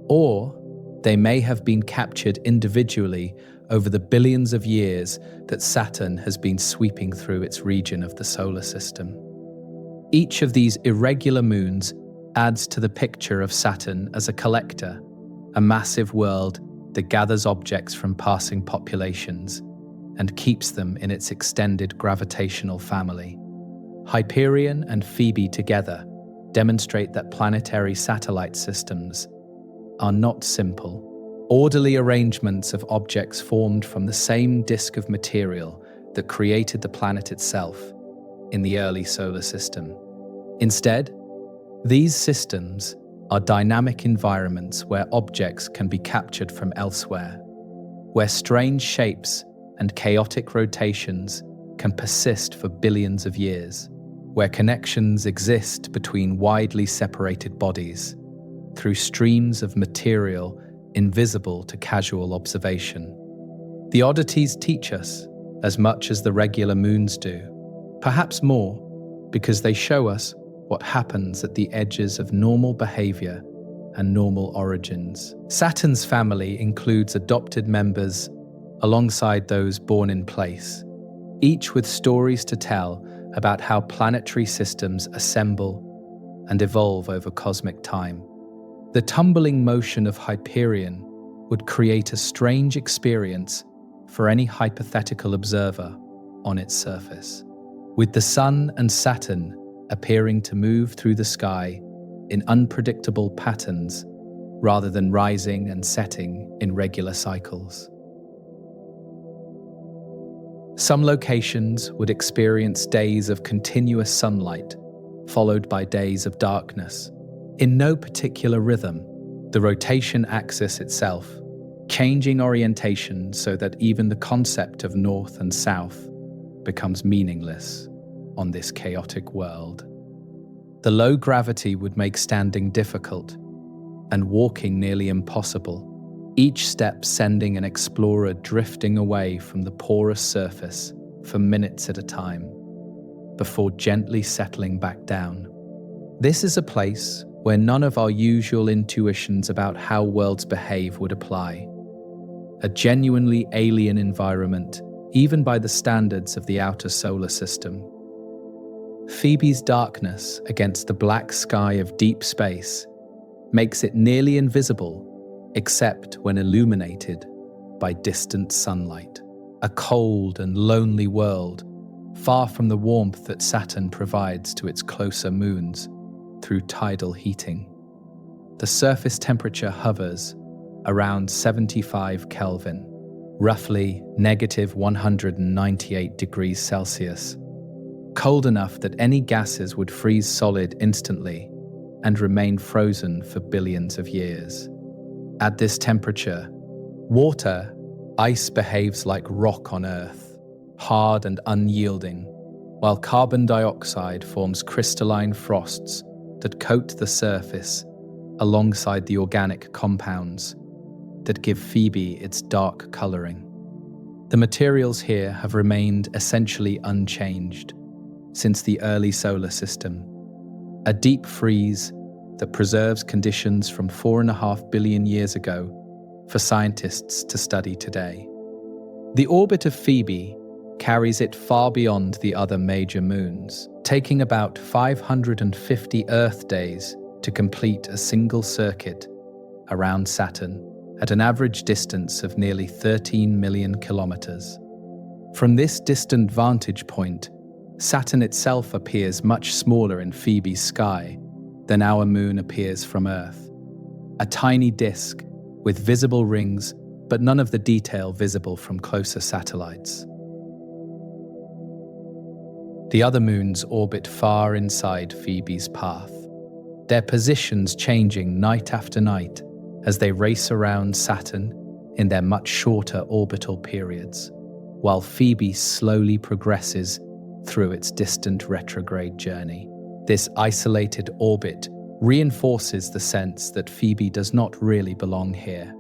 Or they may have been captured individually over the billions of years that Saturn has been sweeping through its region of the solar system. Each of these irregular moons adds to the picture of Saturn as a collector, a massive world that gathers objects from passing populations and keeps them in its extended gravitational family. Hyperion and Phoebe together demonstrate that planetary satellite systems are not simple, orderly arrangements of objects formed from the same disk of material that created the planet itself in the early solar system. Instead, these systems are dynamic environments where objects can be captured from elsewhere, where strange shapes and chaotic rotations can persist for billions of years, where connections exist between widely separated bodies through streams of material invisible to casual observation. The oddities teach us as much as the regular moons do, perhaps more, because they show us what happens at the edges of normal behavior and normal origins. Saturn's family includes adopted members alongside those born in place, each with stories to tell about how planetary systems assemble and evolve over cosmic time. The tumbling motion of Hyperion would create a strange experience for any hypothetical observer on its surface, with the Sun and Saturn appearing to move through the sky in unpredictable patterns rather than rising and setting in regular cycles. Some locations would experience days of continuous sunlight, followed by days of darkness, in no particular rhythm, the rotation axis itself changing orientation so that even the concept of north and south becomes meaningless on this chaotic world. The low gravity would make standing difficult and walking nearly impossible, each step sending an explorer drifting away from the porous surface for minutes at a time, before gently settling back down. This is a place where none of our usual intuitions about how worlds behave would apply. A genuinely alien environment, even by the standards of the outer solar system. Phoebe's darkness against the black sky of deep space makes it nearly invisible, except when illuminated by distant sunlight. A cold and lonely world, far from the warmth that Saturn provides to its closer moons through tidal heating. The surface temperature hovers around 75 Kelvin, roughly -198 degrees Celsius, cold enough that any gases would freeze solid instantly and remain frozen for billions of years. At this temperature, ice behaves like rock on Earth, hard and unyielding, while carbon dioxide forms crystalline frosts that coat the surface alongside the organic compounds that give Phoebe its dark coloring. The materials here have remained essentially unchanged since the early solar system, a deep freeze that preserves conditions from 4.5 billion years ago for scientists to study today. The orbit of Phoebe carries it far beyond the other major moons, taking about 550 Earth days to complete a single circuit around Saturn at an average distance of nearly 13 million kilometers. From this distant vantage point, Saturn itself appears much smaller in Phoebe's sky than our moon appears from Earth. A tiny disk with visible rings, but none of the detail visible from closer satellites. The other moons orbit far inside Phoebe's path, their positions changing night after night as they race around Saturn in their much shorter orbital periods, while Phoebe slowly progresses through its distant retrograde journey. This isolated orbit reinforces the sense that Phoebe does not really belong here,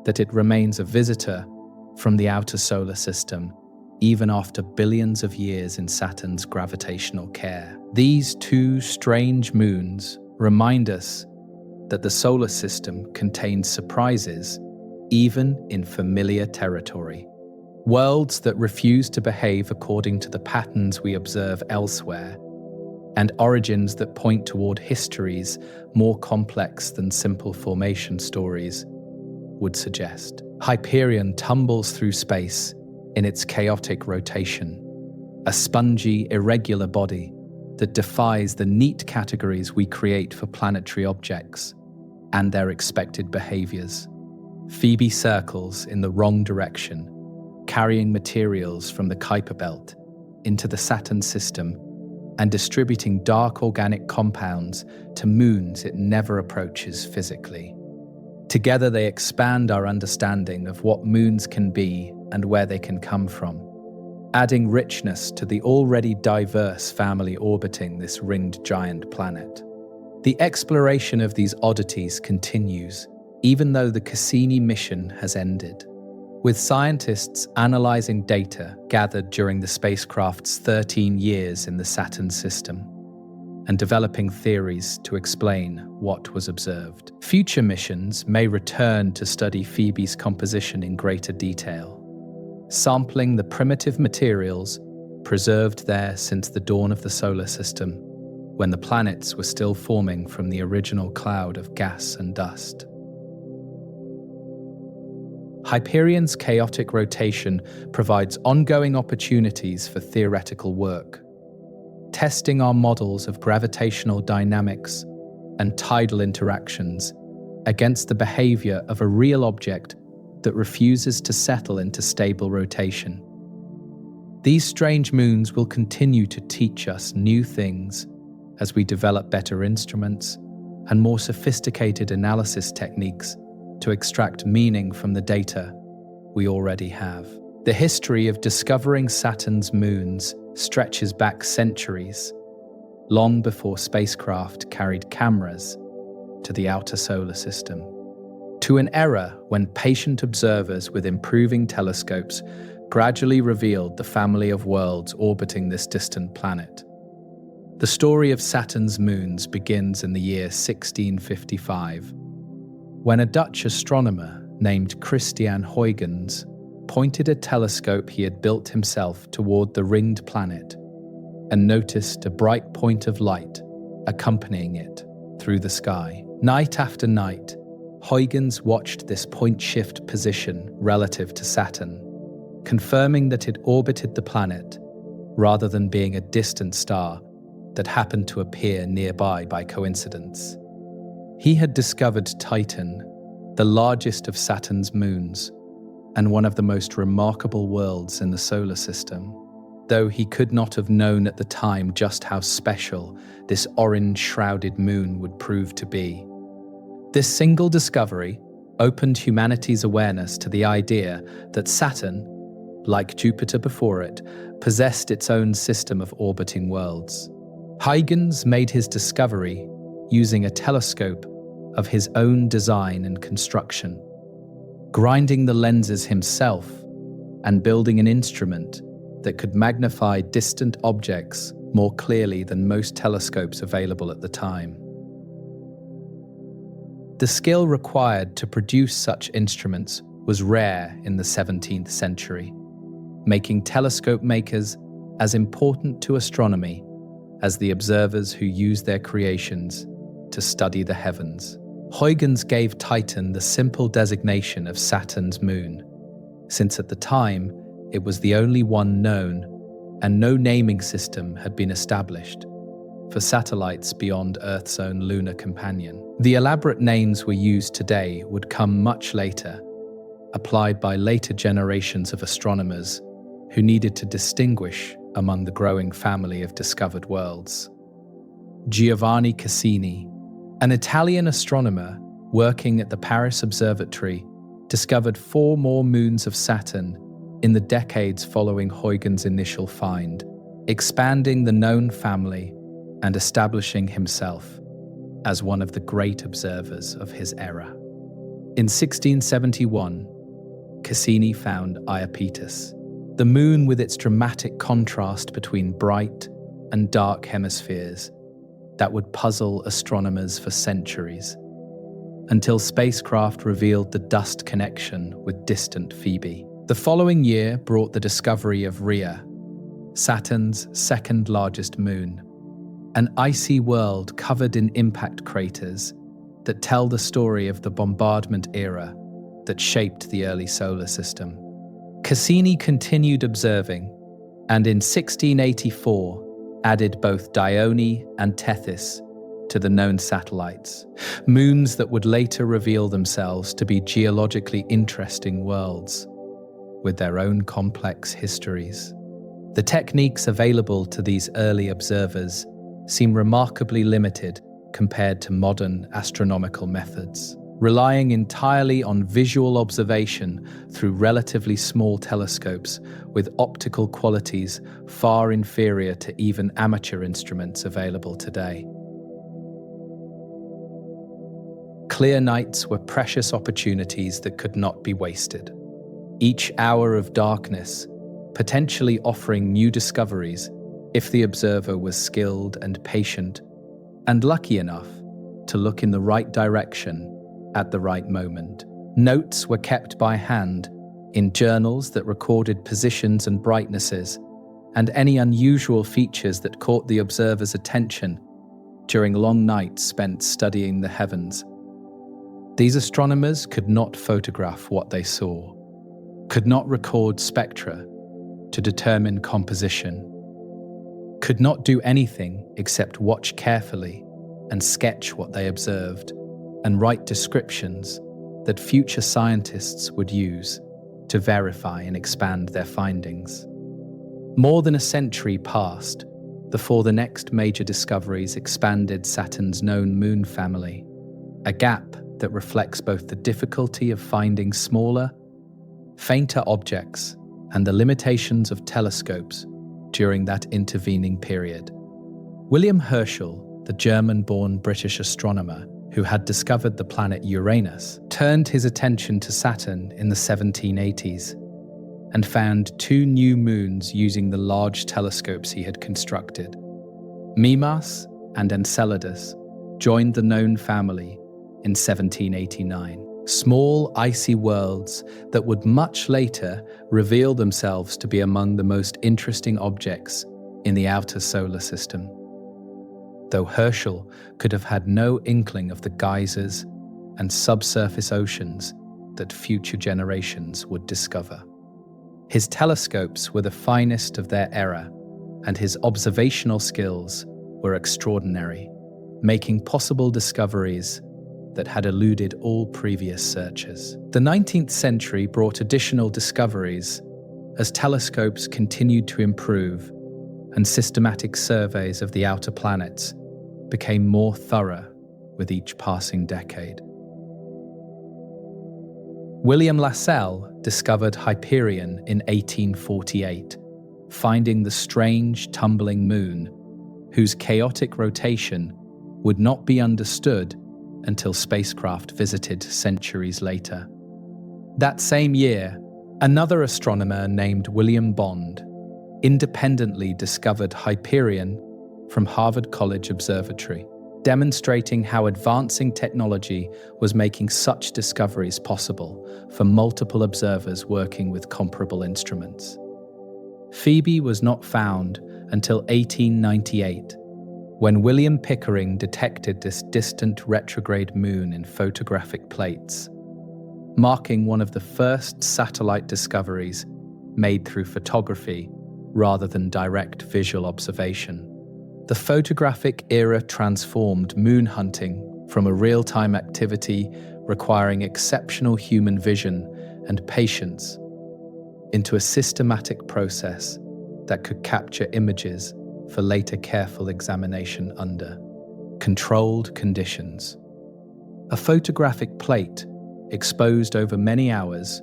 that it remains a visitor from the outer solar system even after billions of years in Saturn's gravitational care. These two strange moons remind us that the solar system contains surprises even in familiar territory. Worlds that refuse to behave according to the patterns we observe elsewhere, and origins that point toward histories more complex than simple formation stories would suggest. Hyperion tumbles through space in its chaotic rotation, a spongy, irregular body that defies the neat categories we create for planetary objects and their expected behaviors. Phoebe circles in the wrong direction, carrying materials from the Kuiper belt into the Saturn system and distributing dark organic compounds to moons it never approaches physically. Together they expand our understanding of what moons can be and where they can come from, adding richness to the already diverse family orbiting this ringed giant planet. The exploration of these oddities continues, even though the Cassini mission has ended, with scientists analyzing data gathered during the spacecraft's 13 years in the Saturn system and developing theories to explain what was observed. Future missions may return to study Phoebe's composition in greater detail, sampling the primitive materials preserved there since the dawn of the solar system, when the planets were still forming from the original cloud of gas and dust. Hyperion's chaotic rotation provides ongoing opportunities for theoretical work, testing our models of gravitational dynamics and tidal interactions against the behavior of a real object that refuses to settle into stable rotation. These strange moons will continue to teach us new things as we develop better instruments and more sophisticated analysis techniques to extract meaning from the data we already have. The history of discovering Saturn's moons stretches back centuries, long before spacecraft carried cameras to the outer solar system, to an era when patient observers with improving telescopes gradually revealed the family of worlds orbiting this distant planet. The story of Saturn's moons begins in the year 1655, when a Dutch astronomer named Christian Huygens pointed a telescope he had built himself toward the ringed planet and noticed a bright point of light accompanying it through the sky. Night after night, Huygens watched this point shift position relative to Saturn, confirming that it orbited the planet rather than being a distant star that happened to appear nearby by coincidence. He had discovered Titan, the largest of Saturn's moons, and one of the most remarkable worlds in the solar system, though he could not have known at the time just how special this orange-shrouded moon would prove to be. This single discovery opened humanity's awareness to the idea that Saturn, like Jupiter before it, possessed its own system of orbiting worlds. Huygens made his discovery using a telescope of his own design and construction, grinding the lenses himself and building an instrument that could magnify distant objects more clearly than most telescopes available at the time. The skill required to produce such instruments was rare in the 17th century, making telescope makers as important to astronomy as the observers who used their creations to study the heavens. Huygens gave Titan the simple designation of Saturn's moon, since at the time it was the only one known and no naming system had been established for satellites beyond Earth's own lunar companion. The elaborate names we use today would come much later, applied by later generations of astronomers who needed to distinguish among the growing family of discovered worlds. Giovanni Cassini, an Italian astronomer working at the Paris Observatory, discovered 4 more moons of Saturn in the decades following Huygens' initial find, expanding the known family and establishing himself as one of the great observers of his era. In 1671, Cassini found Iapetus, the moon with its dramatic contrast between bright and dark hemispheres that would puzzle astronomers for centuries, until spacecraft revealed the dust connection with distant Phoebe. The following year brought the discovery of Rhea, Saturn's second largest moon, an icy world covered in impact craters that tell the story of the bombardment era that shaped the early solar system. Cassini continued observing, and in 1684 added both Dione and Tethys to the known satellites, moons that would later reveal themselves to be geologically interesting worlds with their own complex histories. The techniques available to these early observers seem remarkably limited compared to modern astronomical methods, relying entirely on visual observation through relatively small telescopes with optical qualities far inferior to even amateur instruments available today. Clear nights were precious opportunities that could not be wasted. Each hour of darkness potentially offering new discoveries if the observer was skilled and patient and lucky enough to look in the right direction at the right moment. Notes were kept by hand in journals that recorded positions and brightnesses and any unusual features that caught the observer's attention during long nights spent studying the heavens. These astronomers could not photograph what they saw, could not record spectra to determine composition, could not do anything except watch carefully and sketch what they observed and write descriptions that future scientists would use to verify and expand their findings. More than a century passed before the next major discoveries expanded Saturn's known moon family, a gap that reflects both the difficulty of finding smaller, fainter objects and the limitations of telescopes during that intervening period. William Herschel, the German-born British astronomer who had discovered the planet Uranus, turned his attention to Saturn in the 1780s and found two new moons using the large telescopes he had constructed. Mimas and Enceladus joined the known family in 1789. Small, icy worlds that would much later reveal themselves to be among the most interesting objects in the outer solar system. Though Herschel could have had no inkling of the geysers and subsurface oceans that future generations would discover. His telescopes were the finest of their era, and his observational skills were extraordinary, making possible discoveries that had eluded all previous searchers. The 19th century brought additional discoveries as telescopes continued to improve and systematic surveys of the outer planets became more thorough with each passing decade. William Lassell discovered Hyperion in 1848, finding the strange tumbling moon, whose chaotic rotation would not be understood until spacecraft visited centuries later. That same year, another astronomer named William Bond independently discovered Hyperion from Harvard College Observatory, demonstrating how advancing technology was making such discoveries possible for multiple observers working with comparable instruments. Phoebe was not found until 1898, when William Pickering detected this distant retrograde moon in photographic plates, marking one of the first satellite discoveries made through photography rather than direct visual observation. The photographic era transformed moon hunting from a real-time activity requiring exceptional human vision and patience into a systematic process that could capture images for later careful examination under controlled conditions. A photographic plate, exposed over many hours,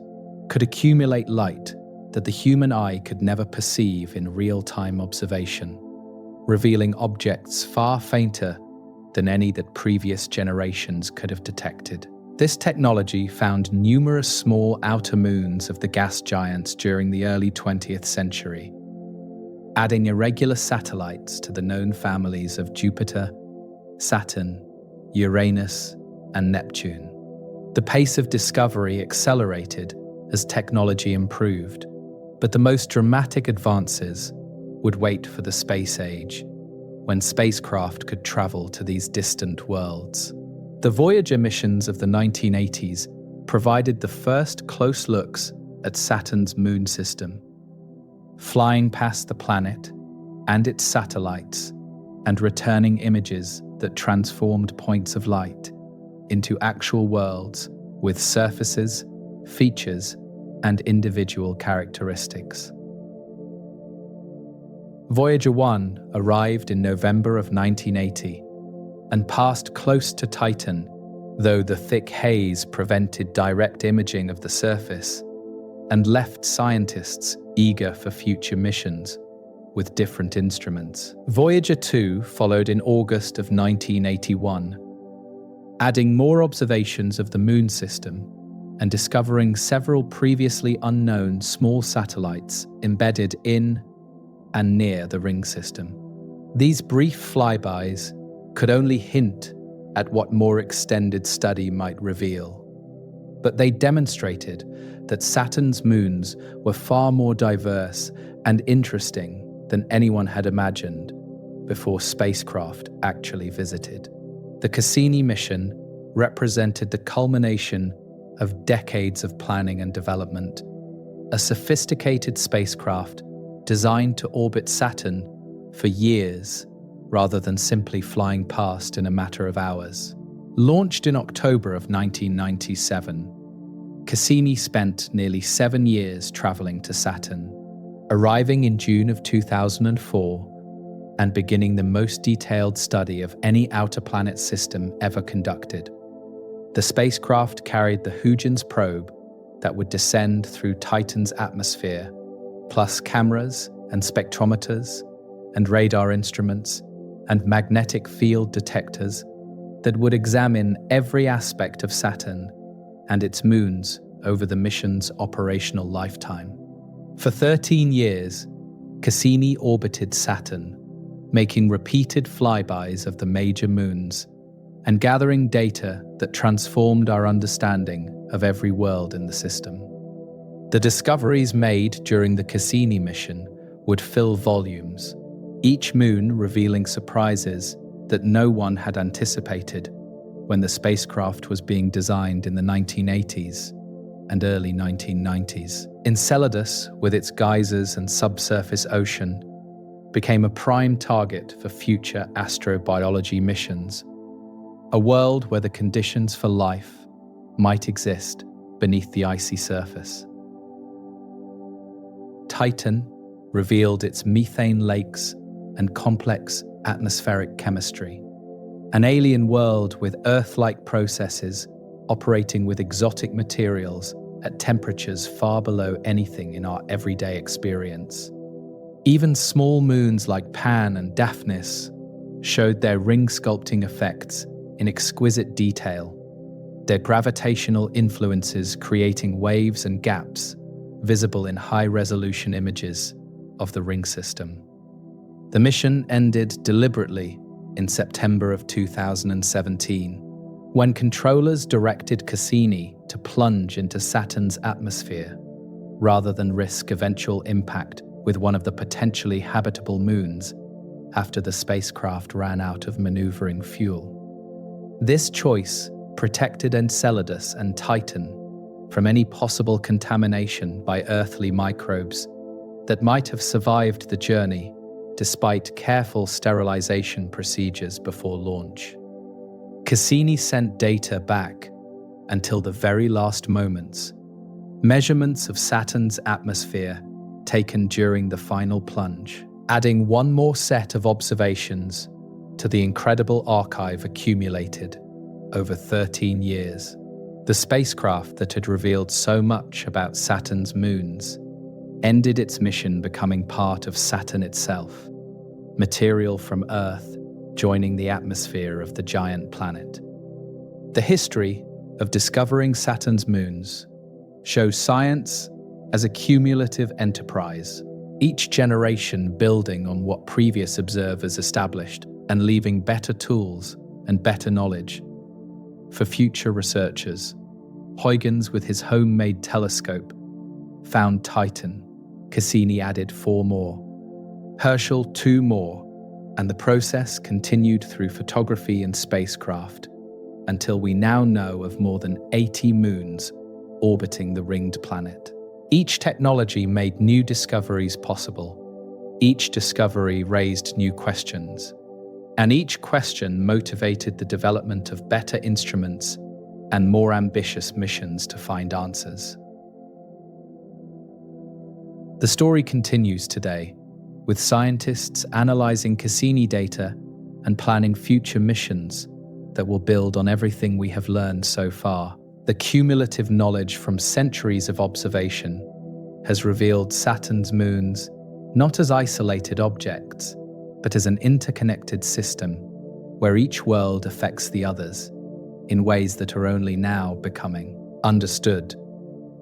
could accumulate light that the human eye could never perceive in real-time observation, revealing objects far fainter than any that previous generations could have detected. This technology found numerous small outer moons of the gas giants during the early 20th century, adding irregular satellites to the known families of Jupiter, Saturn, Uranus, and Neptune. The pace of discovery accelerated as technology improved, but the most dramatic advances would wait for the space age, when spacecraft could travel to these distant worlds. The Voyager missions of the 1980s provided the first close looks at Saturn's moon system, flying past the planet and its satellites and returning images that transformed points of light into actual worlds with surfaces, features, and individual characteristics. Voyager 1 arrived in November of 1980 and passed close to Titan, though the thick haze prevented direct imaging of the surface and left scientists eager for future missions with different instruments. Voyager 2 followed in August of 1981, adding more observations of the Moon system and discovering several previously unknown small satellites embedded in and near the ring system. These brief flybys could only hint at what more extended study might reveal. But they demonstrated that Saturn's moons were far more diverse and interesting than anyone had imagined before spacecraft actually visited. The Cassini mission represented the culmination of decades of planning and development, a sophisticated spacecraft designed to orbit Saturn for years rather than simply flying past in a matter of hours. Launched in October of 1997, Cassini spent nearly 7 years traveling to Saturn, arriving in June of 2004 and beginning the most detailed study of any outer planet system ever conducted. The spacecraft carried the Huygens probe that would descend through Titan's atmosphere, plus cameras and spectrometers and radar instruments and magnetic field detectors that would examine every aspect of Saturn and its moons over the mission's operational lifetime. For 13 years, Cassini orbited Saturn, making repeated flybys of the major moons and gathering data that transformed our understanding of every world in the system. The discoveries made during the Cassini mission would fill volumes, each moon revealing surprises that no one had anticipated when the spacecraft was being designed in the 1980s and early 1990s. Enceladus, with its geysers and subsurface ocean, became a prime target for future astrobiology missions, a world where the conditions for life might exist beneath the icy surface. Titan revealed its methane lakes and complex atmospheric chemistry, an alien world with Earth-like processes operating with exotic materials at temperatures far below anything in our everyday experience. Even small moons like Pan and Daphnis showed their ring sculpting effects in exquisite detail, their gravitational influences creating waves and gaps visible in high-resolution images of the ring system. The mission ended deliberately in September of 2017, when controllers directed Cassini to plunge into Saturn's atmosphere rather than risk eventual impact with one of the potentially habitable moons after the spacecraft ran out of maneuvering fuel. This choice protected Enceladus and Titan from any possible contamination by earthly microbes that might have survived the journey despite careful sterilization procedures before launch. Cassini sent data back until the very last moments, measurements of Saturn's atmosphere taken during the final plunge, adding one more set of observations to the incredible archive accumulated over 13 years. The spacecraft that had revealed so much about Saturn's moons ended its mission becoming part of Saturn itself, material from Earth joining the atmosphere of the giant planet. The history of discovering Saturn's moons shows science as a cumulative enterprise, each generation building on what previous observers established and leaving better tools and better knowledge for future researchers. Huygens, with his homemade telescope, found Titan. Cassini added 4 more. Herschel 2 more, and the process continued through photography and spacecraft until we now know of more than 80 moons orbiting the ringed planet. Each technology made new discoveries possible. Each discovery raised new questions, and each question motivated the development of better instruments and more ambitious missions to find answers. The story continues today, with scientists analyzing Cassini data and planning future missions that will build on everything we have learned so far. The cumulative knowledge from centuries of observation has revealed Saturn's moons not as isolated objects, but as an interconnected system where each world affects the others in ways that are only now becoming understood.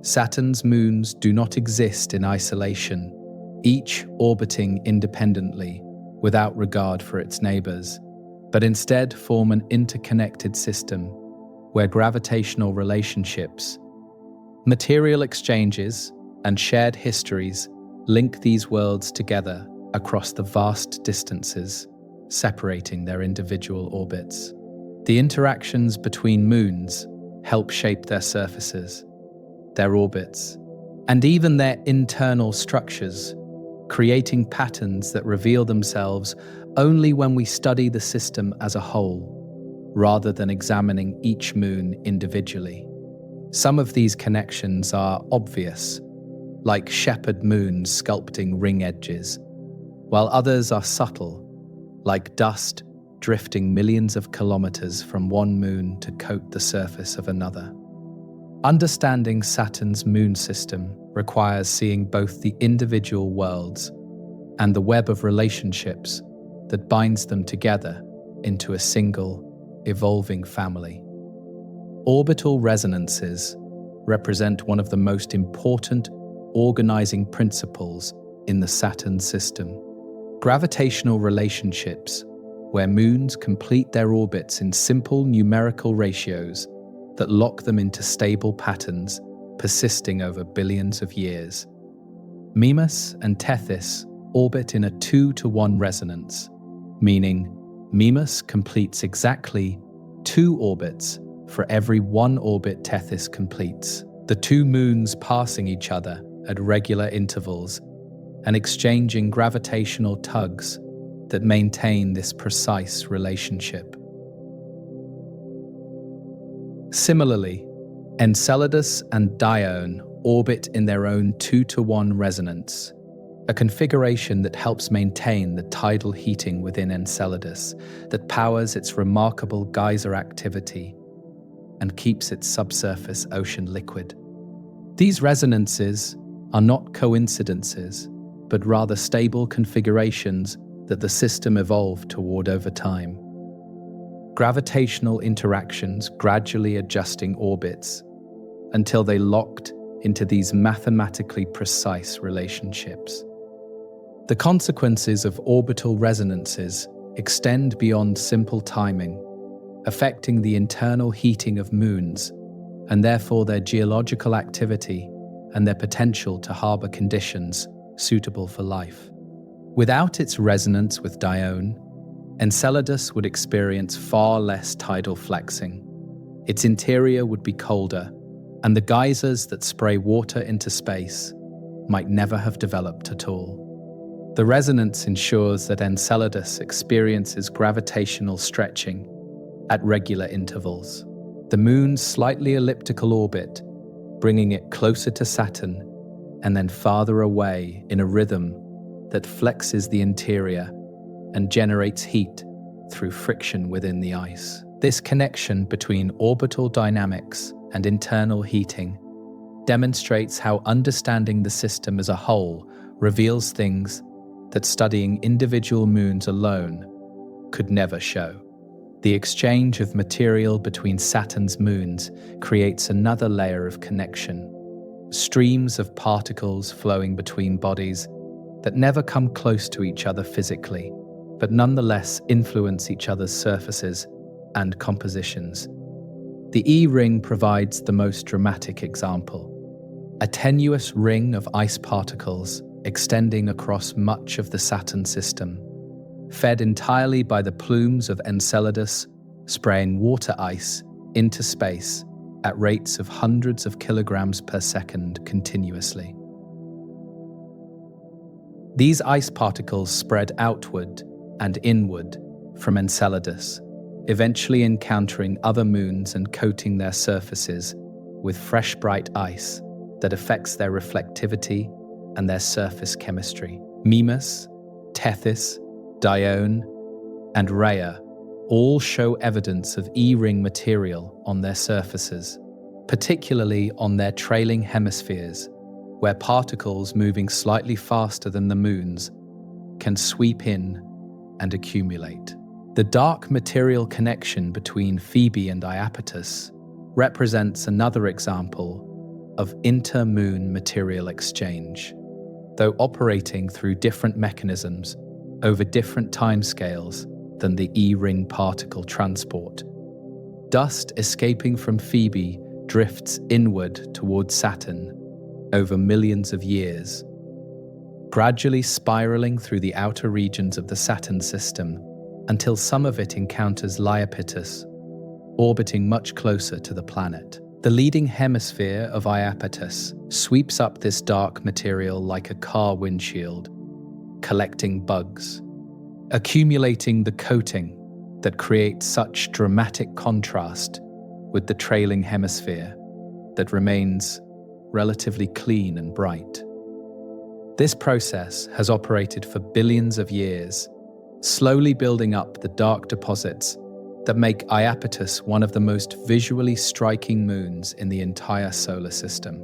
Saturn's moons do not exist in isolation, each orbiting independently without regard for its neighbors, but instead form an interconnected system where gravitational relationships, material exchanges, and shared histories link these worlds together across the vast distances separating their individual orbits. The interactions between moons help shape their surfaces, their orbits, and even their internal structures, creating patterns that reveal themselves only when we study the system as a whole, rather than examining each moon individually. Some of these connections are obvious, like shepherd moons sculpting ring edges, while others are subtle, like dust drifting millions of kilometers from one moon to coat the surface of another. Understanding Saturn's moon system requires seeing both the individual worlds and the web of relationships that binds them together into a single, evolving family. Orbital resonances represent one of the most important organizing principles in the Saturn system. Gravitational relationships, where moons complete their orbits in simple numerical ratios that lock them into stable patterns persisting over billions of years. Mimas and Tethys orbit in a 2-to-1 resonance, meaning Mimas completes exactly 2 orbits for every 1 orbit Tethys completes, the 2 moons passing each other at regular intervals and exchanging gravitational tugs that maintain this precise relationship. Similarly, Enceladus and Dione orbit in their own 2-to-1 resonance, a configuration that helps maintain the tidal heating within Enceladus that powers its remarkable geyser activity and keeps its subsurface ocean liquid. These resonances are not coincidences, but rather stable configurations that the system evolved toward over time. Gravitational interactions gradually adjusting orbits until they locked into these mathematically precise relationships. The consequences of orbital resonances extend beyond simple timing, affecting the internal heating of moons and therefore their geological activity and their potential to harbor conditions suitable for life. Without its resonance with Dione, Enceladus would experience far less tidal flexing. Its interior would be colder, and the geysers that spray water into space might never have developed at all. The resonance ensures that Enceladus experiences gravitational stretching at regular intervals. The moon's slightly elliptical orbit, bringing it closer to Saturn and then farther away in a rhythm that flexes the interior and generates heat through friction within the ice. This connection between orbital dynamics and internal heating demonstrates how understanding the system as a whole reveals things that studying individual moons alone could never show. The exchange of material between Saturn's moons creates another layer of connection, streams of particles flowing between bodies that never come close to each other physically, but nonetheless influence each other's surfaces and compositions. The E-ring provides the most dramatic example, a tenuous ring of ice particles extending across much of the Saturn system, fed entirely by the plumes of Enceladus spraying water ice into space at rates of hundreds of kilograms per second continuously. These ice particles spread outward and inward from Enceladus, eventually encountering other moons and coating their surfaces with fresh bright ice that affects their reflectivity and their surface chemistry. Mimas Tethys, Dione, and Rhea all show evidence of E-ring material on their surfaces, particularly on their trailing hemispheres, where particles moving slightly faster than the moon's can sweep in and accumulate. The dark material connection between Phoebe and Iapetus represents another example of inter-moon material exchange, though operating through different mechanisms over different timescales than the E-ring particle transport. Dust escaping from Phoebe drifts inward towards Saturn over millions of years, gradually spiraling through the outer regions of the Saturn system until some of it encounters Iapetus, orbiting much closer to the planet. The leading hemisphere of Iapetus sweeps up this dark material like a car windshield, collecting bugs, accumulating the coating that creates such dramatic contrast with the trailing hemisphere that remains relatively clean and bright. This process has operated for billions of years, slowly building up the dark deposits that make Iapetus one of the most visually striking moons in the entire solar system.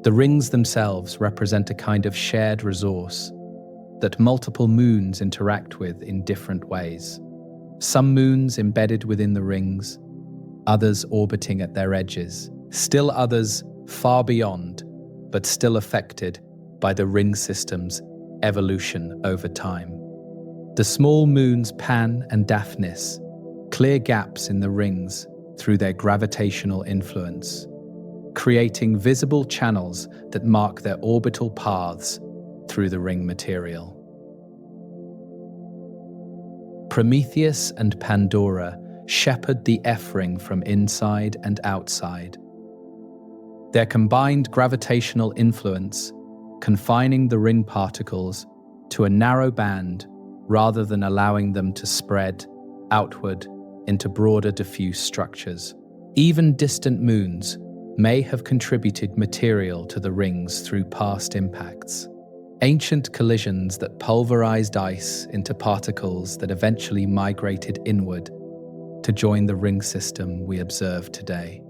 The rings themselves represent a kind of shared resource that multiple moons interact with in different ways. Some moons embedded within the rings, others orbiting at their edges, still others far beyond, but still affected by the ring system's evolution over time. The small moons Pan and Daphnis clear gaps in the rings through their gravitational influence, creating visible channels that mark their orbital paths through the ring material. Prometheus and Pandora shepherd the F-ring from inside and outside. Their combined gravitational influence confining the ring particles to a narrow band rather than allowing them to spread outward into broader diffuse structures. Even distant moons may have contributed material to the rings through past impacts. Ancient collisions that pulverized ice into particles that eventually migrated inward to join the ring system we observe today.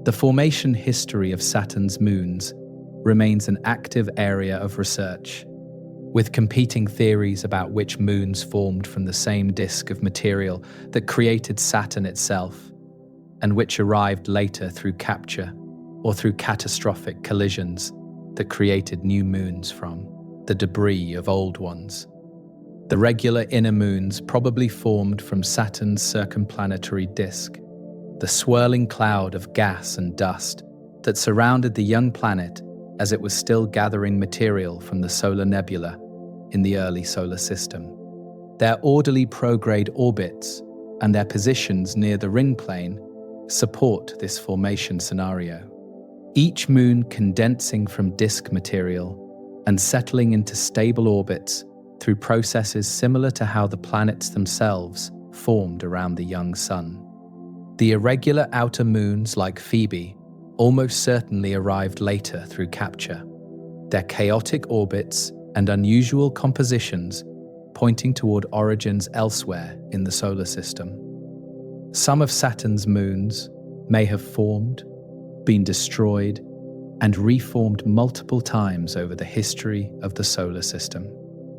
The formation history of Saturn's moons remains an active area of research, with competing theories about which moons formed from the same disk of material that created Saturn itself, and which arrived later through capture or through catastrophic collisions that created new moons from the debris of old ones. The regular inner moons probably formed from Saturn's circumplanetary disk, the swirling cloud of gas and dust that surrounded the young planet as it was still gathering material from the solar nebula in the early solar system. Their orderly prograde orbits and their positions near the ring plane support this formation scenario. Each moon condensing from disk material and settling into stable orbits through processes similar to how the planets themselves formed around the young sun. The irregular outer moons like Phoebe almost certainly arrived later through capture, their chaotic orbits and unusual compositions pointing toward origins elsewhere in the solar system. Some of Saturn's moons may have formed, been destroyed, and reformed multiple times over the history of the solar system.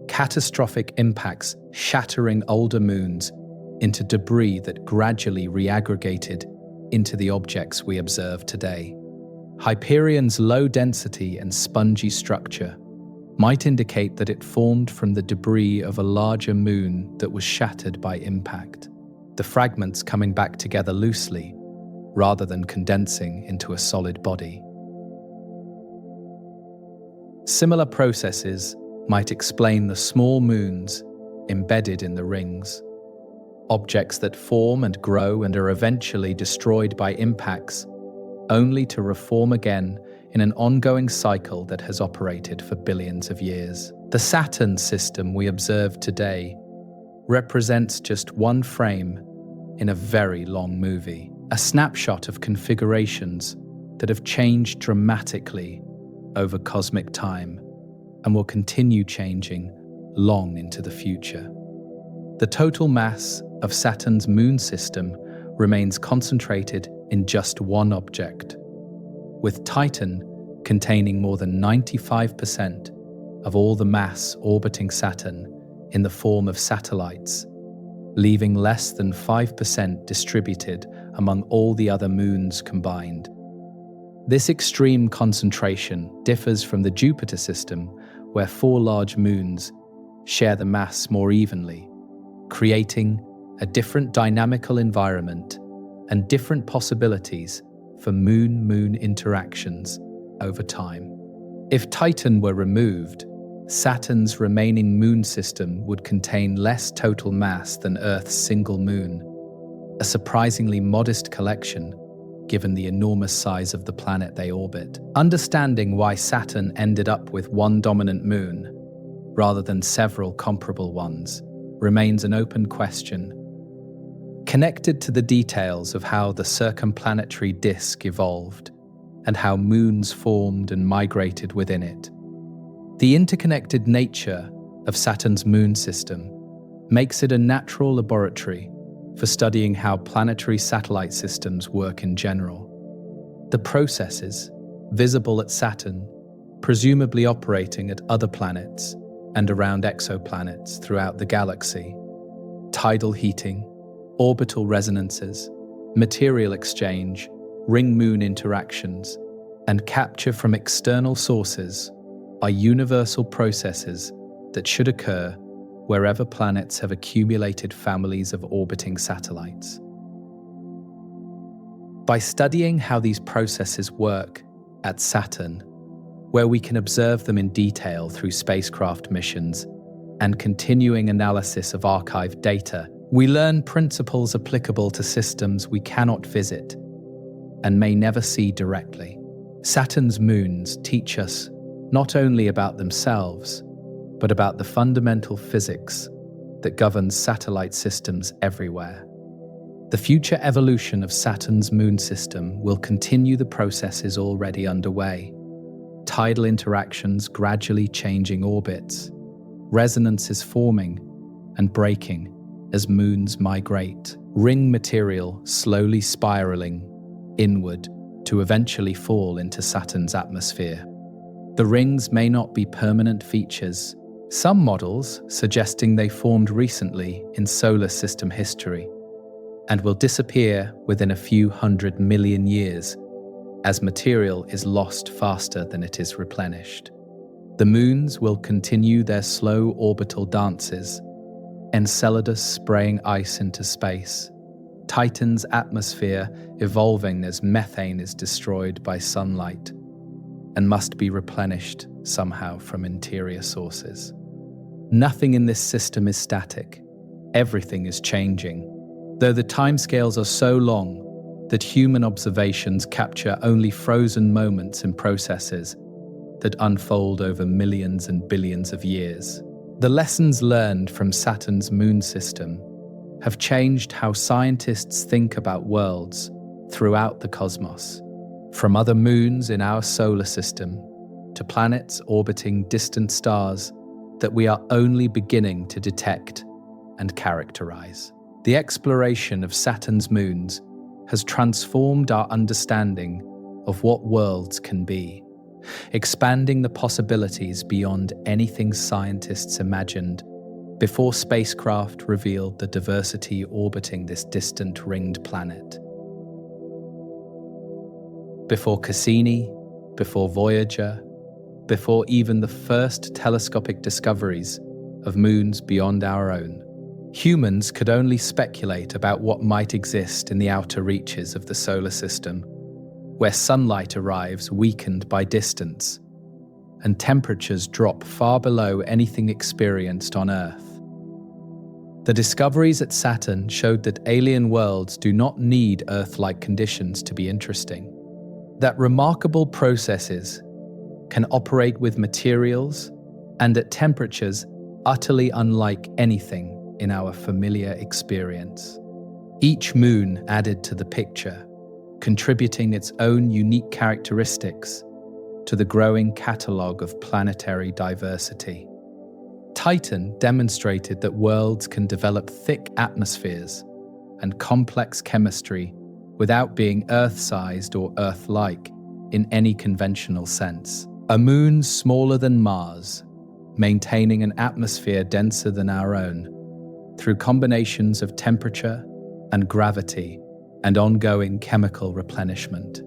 Catastrophic impacts shattering older moons into debris that gradually reaggregated into the objects we observe today. Hyperion's low density and spongy structure might indicate that it formed from the debris of a larger moon that was shattered by impact, the fragments coming back together loosely rather than condensing into a solid body. Similar processes might explain the small moons embedded in the rings, objects that form and grow and are eventually destroyed by impacts, only to reform again in an ongoing cycle that has operated for billions of years. The Saturn system we observe today represents just one frame in a very long movie, a snapshot of configurations that have changed dramatically over cosmic time and will continue changing long into the future. The total mass of Saturn's moon system remains concentrated in just one object, with Titan containing more than 95% of all the mass orbiting Saturn in the form of satellites, leaving less than 5% distributed among all the other moons combined. This extreme concentration differs from the Jupiter system, where 4 large moons share the mass more evenly, creating a different dynamical environment and different possibilities for moon-moon interactions over time. If Titan were removed, Saturn's remaining moon system would contain less total mass than Earth's single moon, a surprisingly modest collection given the enormous size of the planet they orbit. Understanding why Saturn ended up with one dominant moon, rather than several comparable ones, remains an open question. Connected to the details of how the circumplanetary disk evolved and how moons formed and migrated within it, the interconnected nature of Saturn's moon system makes it a natural laboratory for studying how planetary satellite systems work in general. The processes, visible at Saturn, presumably operating at other planets and around exoplanets throughout the galaxy, tidal heating, orbital resonances, material exchange, ring-moon interactions, and capture from external sources are universal processes that should occur wherever planets have accumulated families of orbiting satellites. By studying how these processes work at Saturn, where we can observe them in detail through spacecraft missions and continuing analysis of archived data, we learn principles applicable to systems we cannot visit and may never see directly. Saturn's moons teach us not only about themselves, but about the fundamental physics that governs satellite systems everywhere. The future evolution of Saturn's moon system will continue the processes already underway. Tidal interactions gradually changing orbits, resonances forming and breaking as moons migrate, ring material slowly spiraling inward to eventually fall into Saturn's atmosphere. The rings may not be permanent features, some models suggesting they formed recently in solar system history, and will disappear within a few 100 million years as material is lost faster than it is replenished. The moons will continue their slow orbital dances, Enceladus spraying ice into space, Titan's atmosphere evolving as methane is destroyed by sunlight and must be replenished somehow from interior sources. Nothing in this system is static. Everything is changing, though the timescales are so long that human observations capture only frozen moments in processes that unfold over millions and billions of years. The lessons learned from Saturn's moon system have changed how scientists think about worlds throughout the cosmos, from other moons in our solar system to planets orbiting distant stars that we are only beginning to detect and characterize. The exploration of Saturn's moons has transformed our understanding of what worlds can be, expanding the possibilities beyond anything scientists imagined before spacecraft revealed the diversity orbiting this distant ringed planet. Before Cassini, before Voyager, before even the first telescopic discoveries of moons beyond our own, humans could only speculate about what might exist in the outer reaches of the solar system, where sunlight arrives weakened by distance, and temperatures drop far below anything experienced on Earth. The discoveries at Saturn showed that alien worlds do not need Earth-like conditions to be interesting, that remarkable processes can operate with materials and at temperatures utterly unlike anything in our familiar experience. Each moon added to the picture, contributing its own unique characteristics to the growing catalogue of planetary diversity. Titan demonstrated that worlds can develop thick atmospheres and complex chemistry without being Earth-sized or Earth-like in any conventional sense. A moon smaller than Mars, maintaining an atmosphere denser than our own, through combinations of temperature and gravity and ongoing chemical replenishment.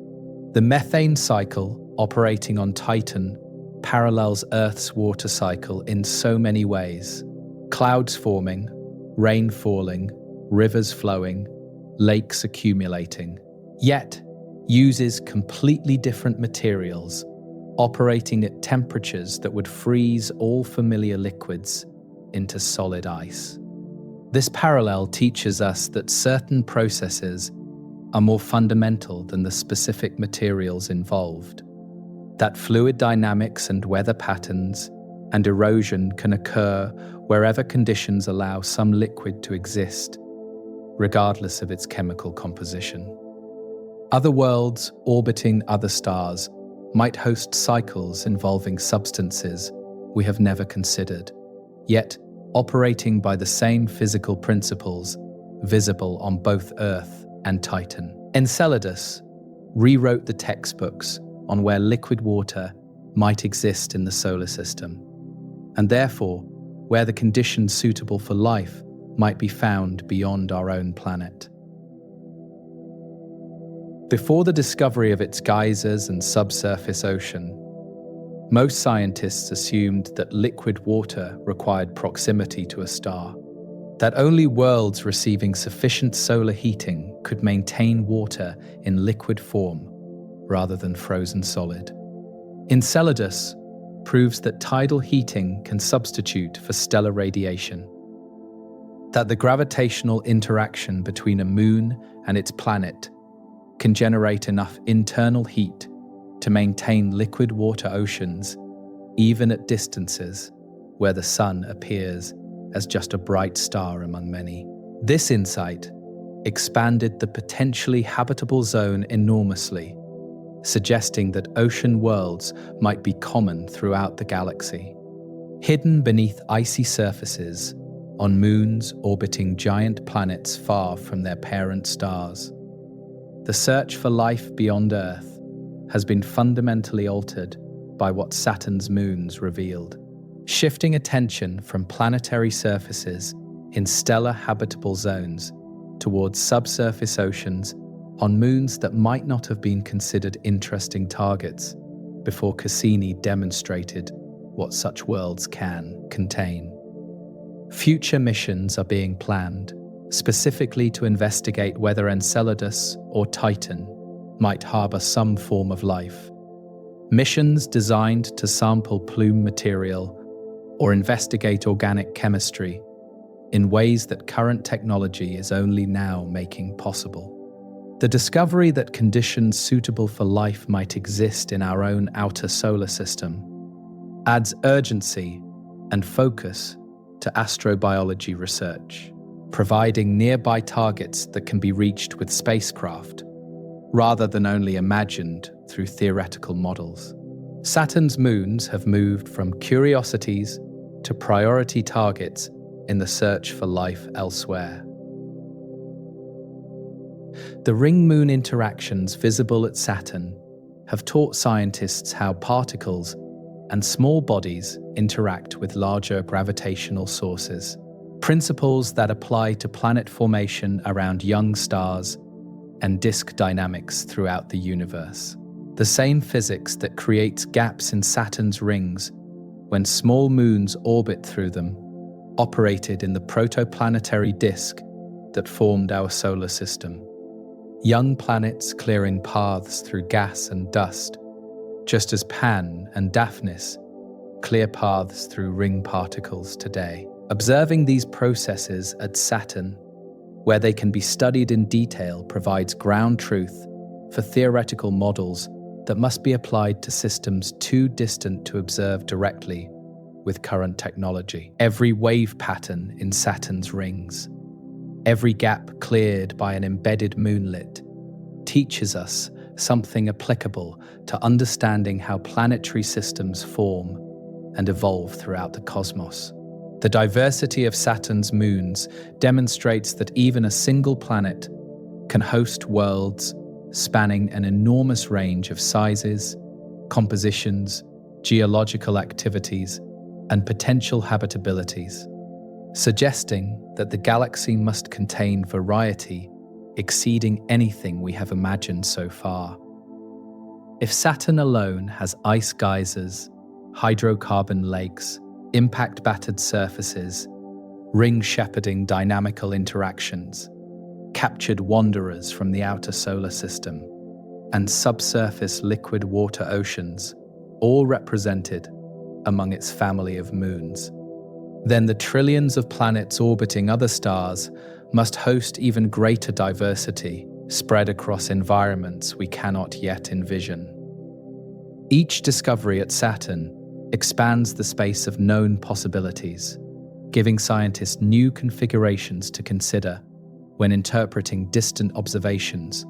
The methane cycle operating on Titan parallels Earth's water cycle in so many ways. Clouds forming, rain falling, rivers flowing, lakes accumulating, yet uses completely different materials, operating at temperatures that would freeze all familiar liquids into solid ice. This parallel teaches us that certain processes are more fundamental than the specific materials involved, that fluid dynamics and weather patterns and erosion can occur wherever conditions allow some liquid to exist, regardless of its chemical composition. Other worlds orbiting other stars might host cycles involving substances we have never considered, yet operating by the same physical principles visible on both Earth and Titan. Enceladus rewrote the textbooks on where liquid water might exist in the solar system, and therefore where the conditions suitable for life might be found beyond our own planet. Before the discovery of its geysers and subsurface ocean, most scientists assumed that liquid water required proximity to a star, that only worlds receiving sufficient solar heating could maintain water in liquid form rather than frozen solid. Enceladus proves that tidal heating can substitute for stellar radiation, that the gravitational interaction between a moon and its planet can generate enough internal heat to maintain liquid water oceans even at distances where the sun appears as just a bright star among many. This insight expanded the potentially habitable zone enormously, suggesting that ocean worlds might be common throughout the galaxy. Hidden beneath icy surfaces, on moons orbiting giant planets far from their parent stars, the search for life beyond Earth has been fundamentally altered by what Saturn's moons revealed, shifting attention from planetary surfaces in stellar habitable zones towards subsurface oceans on moons that might not have been considered interesting targets before Cassini demonstrated what such worlds can contain. Future missions are being planned, specifically to investigate whether Enceladus or Titan might harbor some form of life. Missions designed to sample plume material or investigate organic chemistry in ways that current technology is only now making possible. The discovery that conditions suitable for life might exist in our own outer solar system adds urgency and focus to astrobiology research, providing nearby targets that can be reached with spacecraft, rather than only imagined through theoretical models. Saturn's moons have moved from curiosities to priority targets in the search for life elsewhere. The ring-moon interactions visible at Saturn have taught scientists how particles and small bodies interact with larger gravitational sources, principles that apply to planet formation around young stars and disk dynamics throughout the universe. The same physics that creates gaps in Saturn's rings when small moons orbit through them operated in the protoplanetary disk that formed our solar system. Young planets clearing paths through gas and dust, just as Pan and Daphnis clear paths through ring particles today. Observing these processes at Saturn, where they can be studied in detail, provides ground truth for theoretical models that must be applied to systems too distant to observe directly with current technology. Every wave pattern in Saturn's rings, every gap cleared by an embedded moonlet, teaches us something applicable to understanding how planetary systems form and evolve throughout the cosmos. The diversity of Saturn's moons demonstrates that even a single planet can host worlds spanning an enormous range of sizes, compositions, geological activities, and potential habitabilities, suggesting that the galaxy must contain variety exceeding anything we have imagined so far. If Saturn alone has ice geysers, hydrocarbon lakes, impact-battered surfaces, ring-shepherding dynamical interactions, captured wanderers from the outer solar system, and subsurface liquid water oceans, all represented among its family of moons, then the trillions of planets orbiting other stars must host even greater diversity spread across environments we cannot yet envision. Each discovery at Saturn expands the space of known possibilities, giving scientists new configurations to consider when interpreting distant observations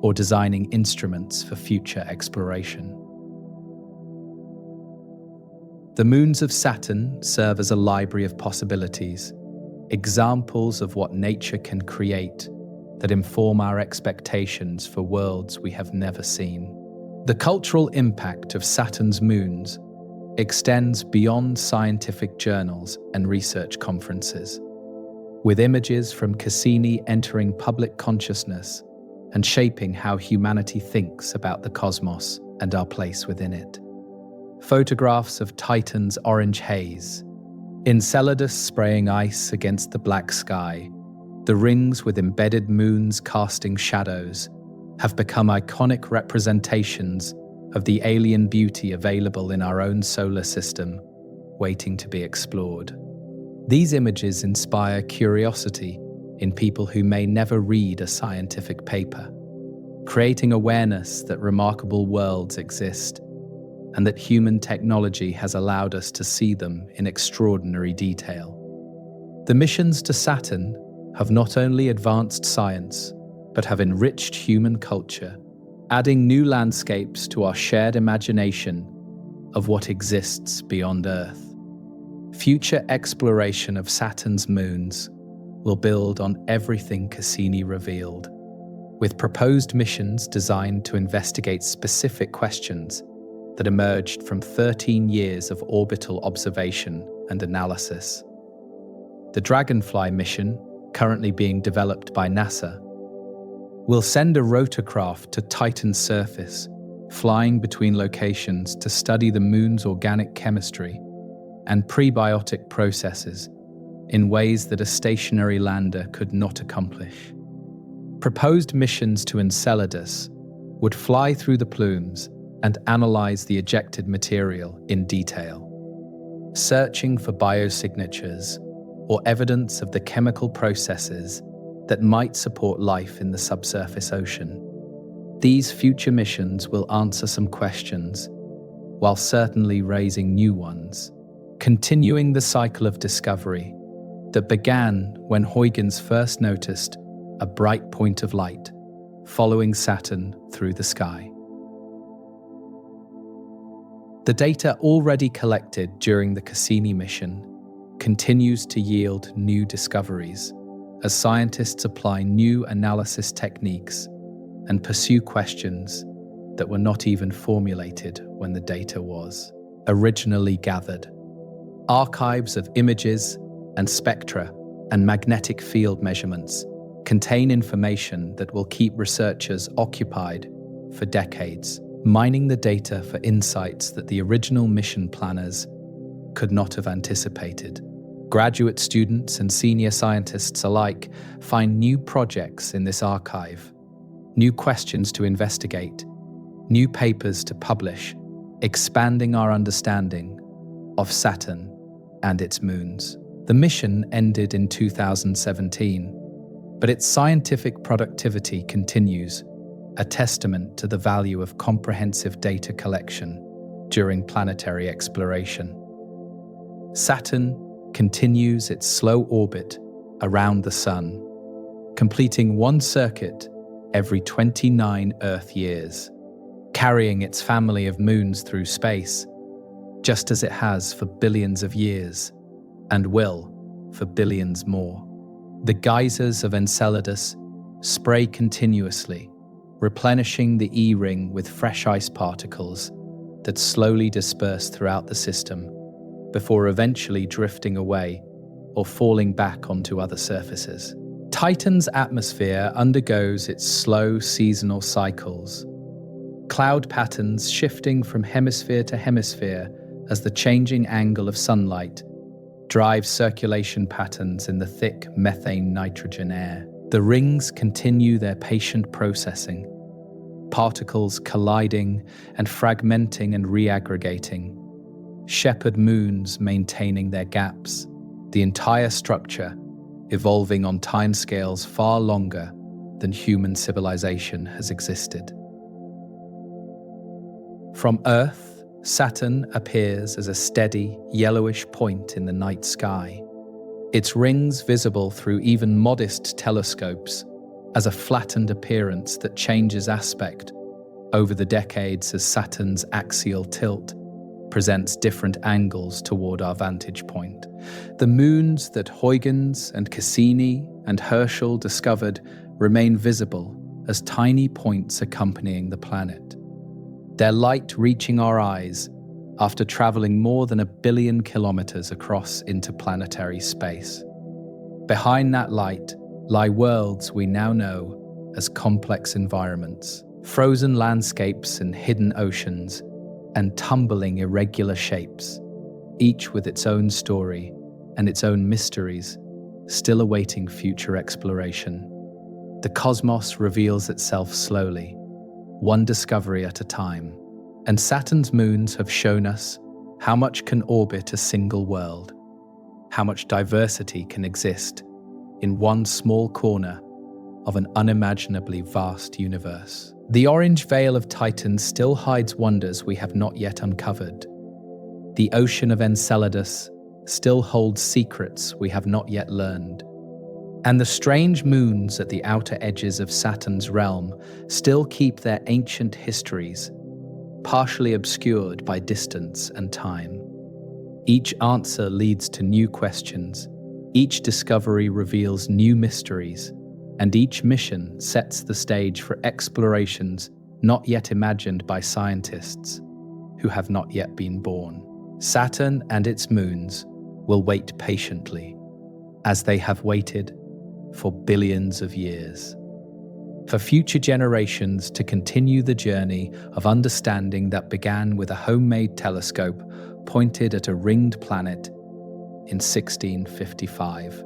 or designing instruments for future exploration. The moons of Saturn serve as a library of possibilities, examples of what nature can create that inform our expectations for worlds we have never seen. The cultural impact of Saturn's moons extends beyond scientific journals and research conferences, with images from Cassini entering public consciousness and shaping how humanity thinks about the cosmos and our place within it. Photographs of Titan's orange haze, Enceladus spraying ice against the black sky, the rings with embedded moons casting shadows, have become iconic representations of the alien beauty available in our own solar system, waiting to be explored. These images inspire curiosity in people who may never read a scientific paper, creating awareness that remarkable worlds exist and that human technology has allowed us to see them in extraordinary detail. The missions to Saturn have not only advanced science, but have enriched human culture, adding new landscapes to our shared imagination of what exists beyond Earth. Future exploration of Saturn's moons will build on everything Cassini revealed, with proposed missions designed to investigate specific questions that emerged from 13 years of orbital observation and analysis. The Dragonfly mission, currently being developed by NASA, will send a rotorcraft to Titan's surface, flying between locations to study the moon's organic chemistry and prebiotic processes in ways that a stationary lander could not accomplish. Proposed missions to Enceladus would fly through the plumes and analyze the ejected material in detail, searching for biosignatures or evidence of the chemical processes that might support life in the subsurface ocean. These future missions will answer some questions, while certainly raising new ones, continuing the cycle of discovery that began when Huygens first noticed a bright point of light following Saturn through the sky. The data already collected during the Cassini mission continues to yield new discoveries as scientists apply new analysis techniques and pursue questions that were not even formulated when the data was originally gathered. Archives of images and spectra and magnetic field measurements contain information that will keep researchers occupied for decades, mining the data for insights that the original mission planners could not have anticipated. Graduate students and senior scientists alike find new projects in this archive, new questions to investigate, new papers to publish, expanding our understanding of Saturn and its moons. The mission ended in 2017, but its scientific productivity continues, a testament to the value of comprehensive data collection during planetary exploration. Saturn continues its slow orbit around the Sun, completing one circuit every 29 Earth years, carrying its family of moons through space, just as it has for billions of years. and will for billions more. The geysers of Enceladus spray continuously, replenishing the E-ring with fresh ice particles that slowly disperse throughout the system before eventually drifting away or falling back onto other surfaces. Titan's atmosphere undergoes its slow seasonal cycles, cloud patterns shifting from hemisphere to hemisphere as the changing angle of sunlight drives circulation patterns in the thick methane nitrogen air. The rings continue their patient processing, particles colliding and fragmenting and reaggregating, shepherd moons maintaining their gaps, the entire structure evolving on timescales far longer than human civilization has existed. From Earth, Saturn appears as a steady, yellowish point in the night sky, its rings visible through even modest telescopes as a flattened appearance that changes aspect over the decades as Saturn's axial tilt presents different angles toward our vantage point. The moons that Huygens and Cassini and Herschel discovered remain visible as tiny points accompanying the planet, their light reaching our eyes after traveling more than 1 billion kilometers across interplanetary space. Behind that light lie worlds we now know as complex environments, frozen landscapes and hidden oceans, and tumbling irregular shapes, each with its own story and its own mysteries, still awaiting future exploration. The cosmos reveals itself slowly, one discovery at a time, and Saturn's moons have shown us how much can orbit a single world, how much diversity can exist in one small corner of an unimaginably vast universe. The orange veil of Titan still hides wonders we have not yet uncovered. The ocean of Enceladus still holds secrets we have not yet learned. And the strange moons at the outer edges of Saturn's realm still keep their ancient histories, partially obscured by distance and time. Each answer leads to new questions, each discovery reveals new mysteries, and each mission sets the stage for explorations not yet imagined by scientists who have not yet been born. Saturn and its moons will wait patiently, as they have waited for billions of years, for future generations to continue the journey of understanding that began with a homemade telescope pointed at a ringed planet in 1655.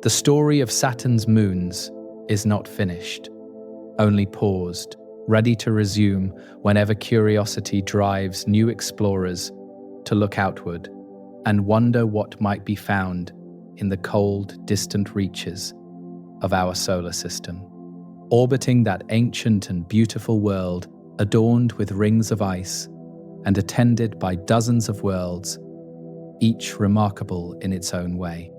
The story of Saturn's moons is not finished, only paused, ready to resume whenever curiosity drives new explorers to look outward and wonder what might be found in the cold, distant reaches of our solar system. Orbiting that ancient and beautiful world adorned with rings of ice and attended by dozens of worlds, each remarkable in its own way.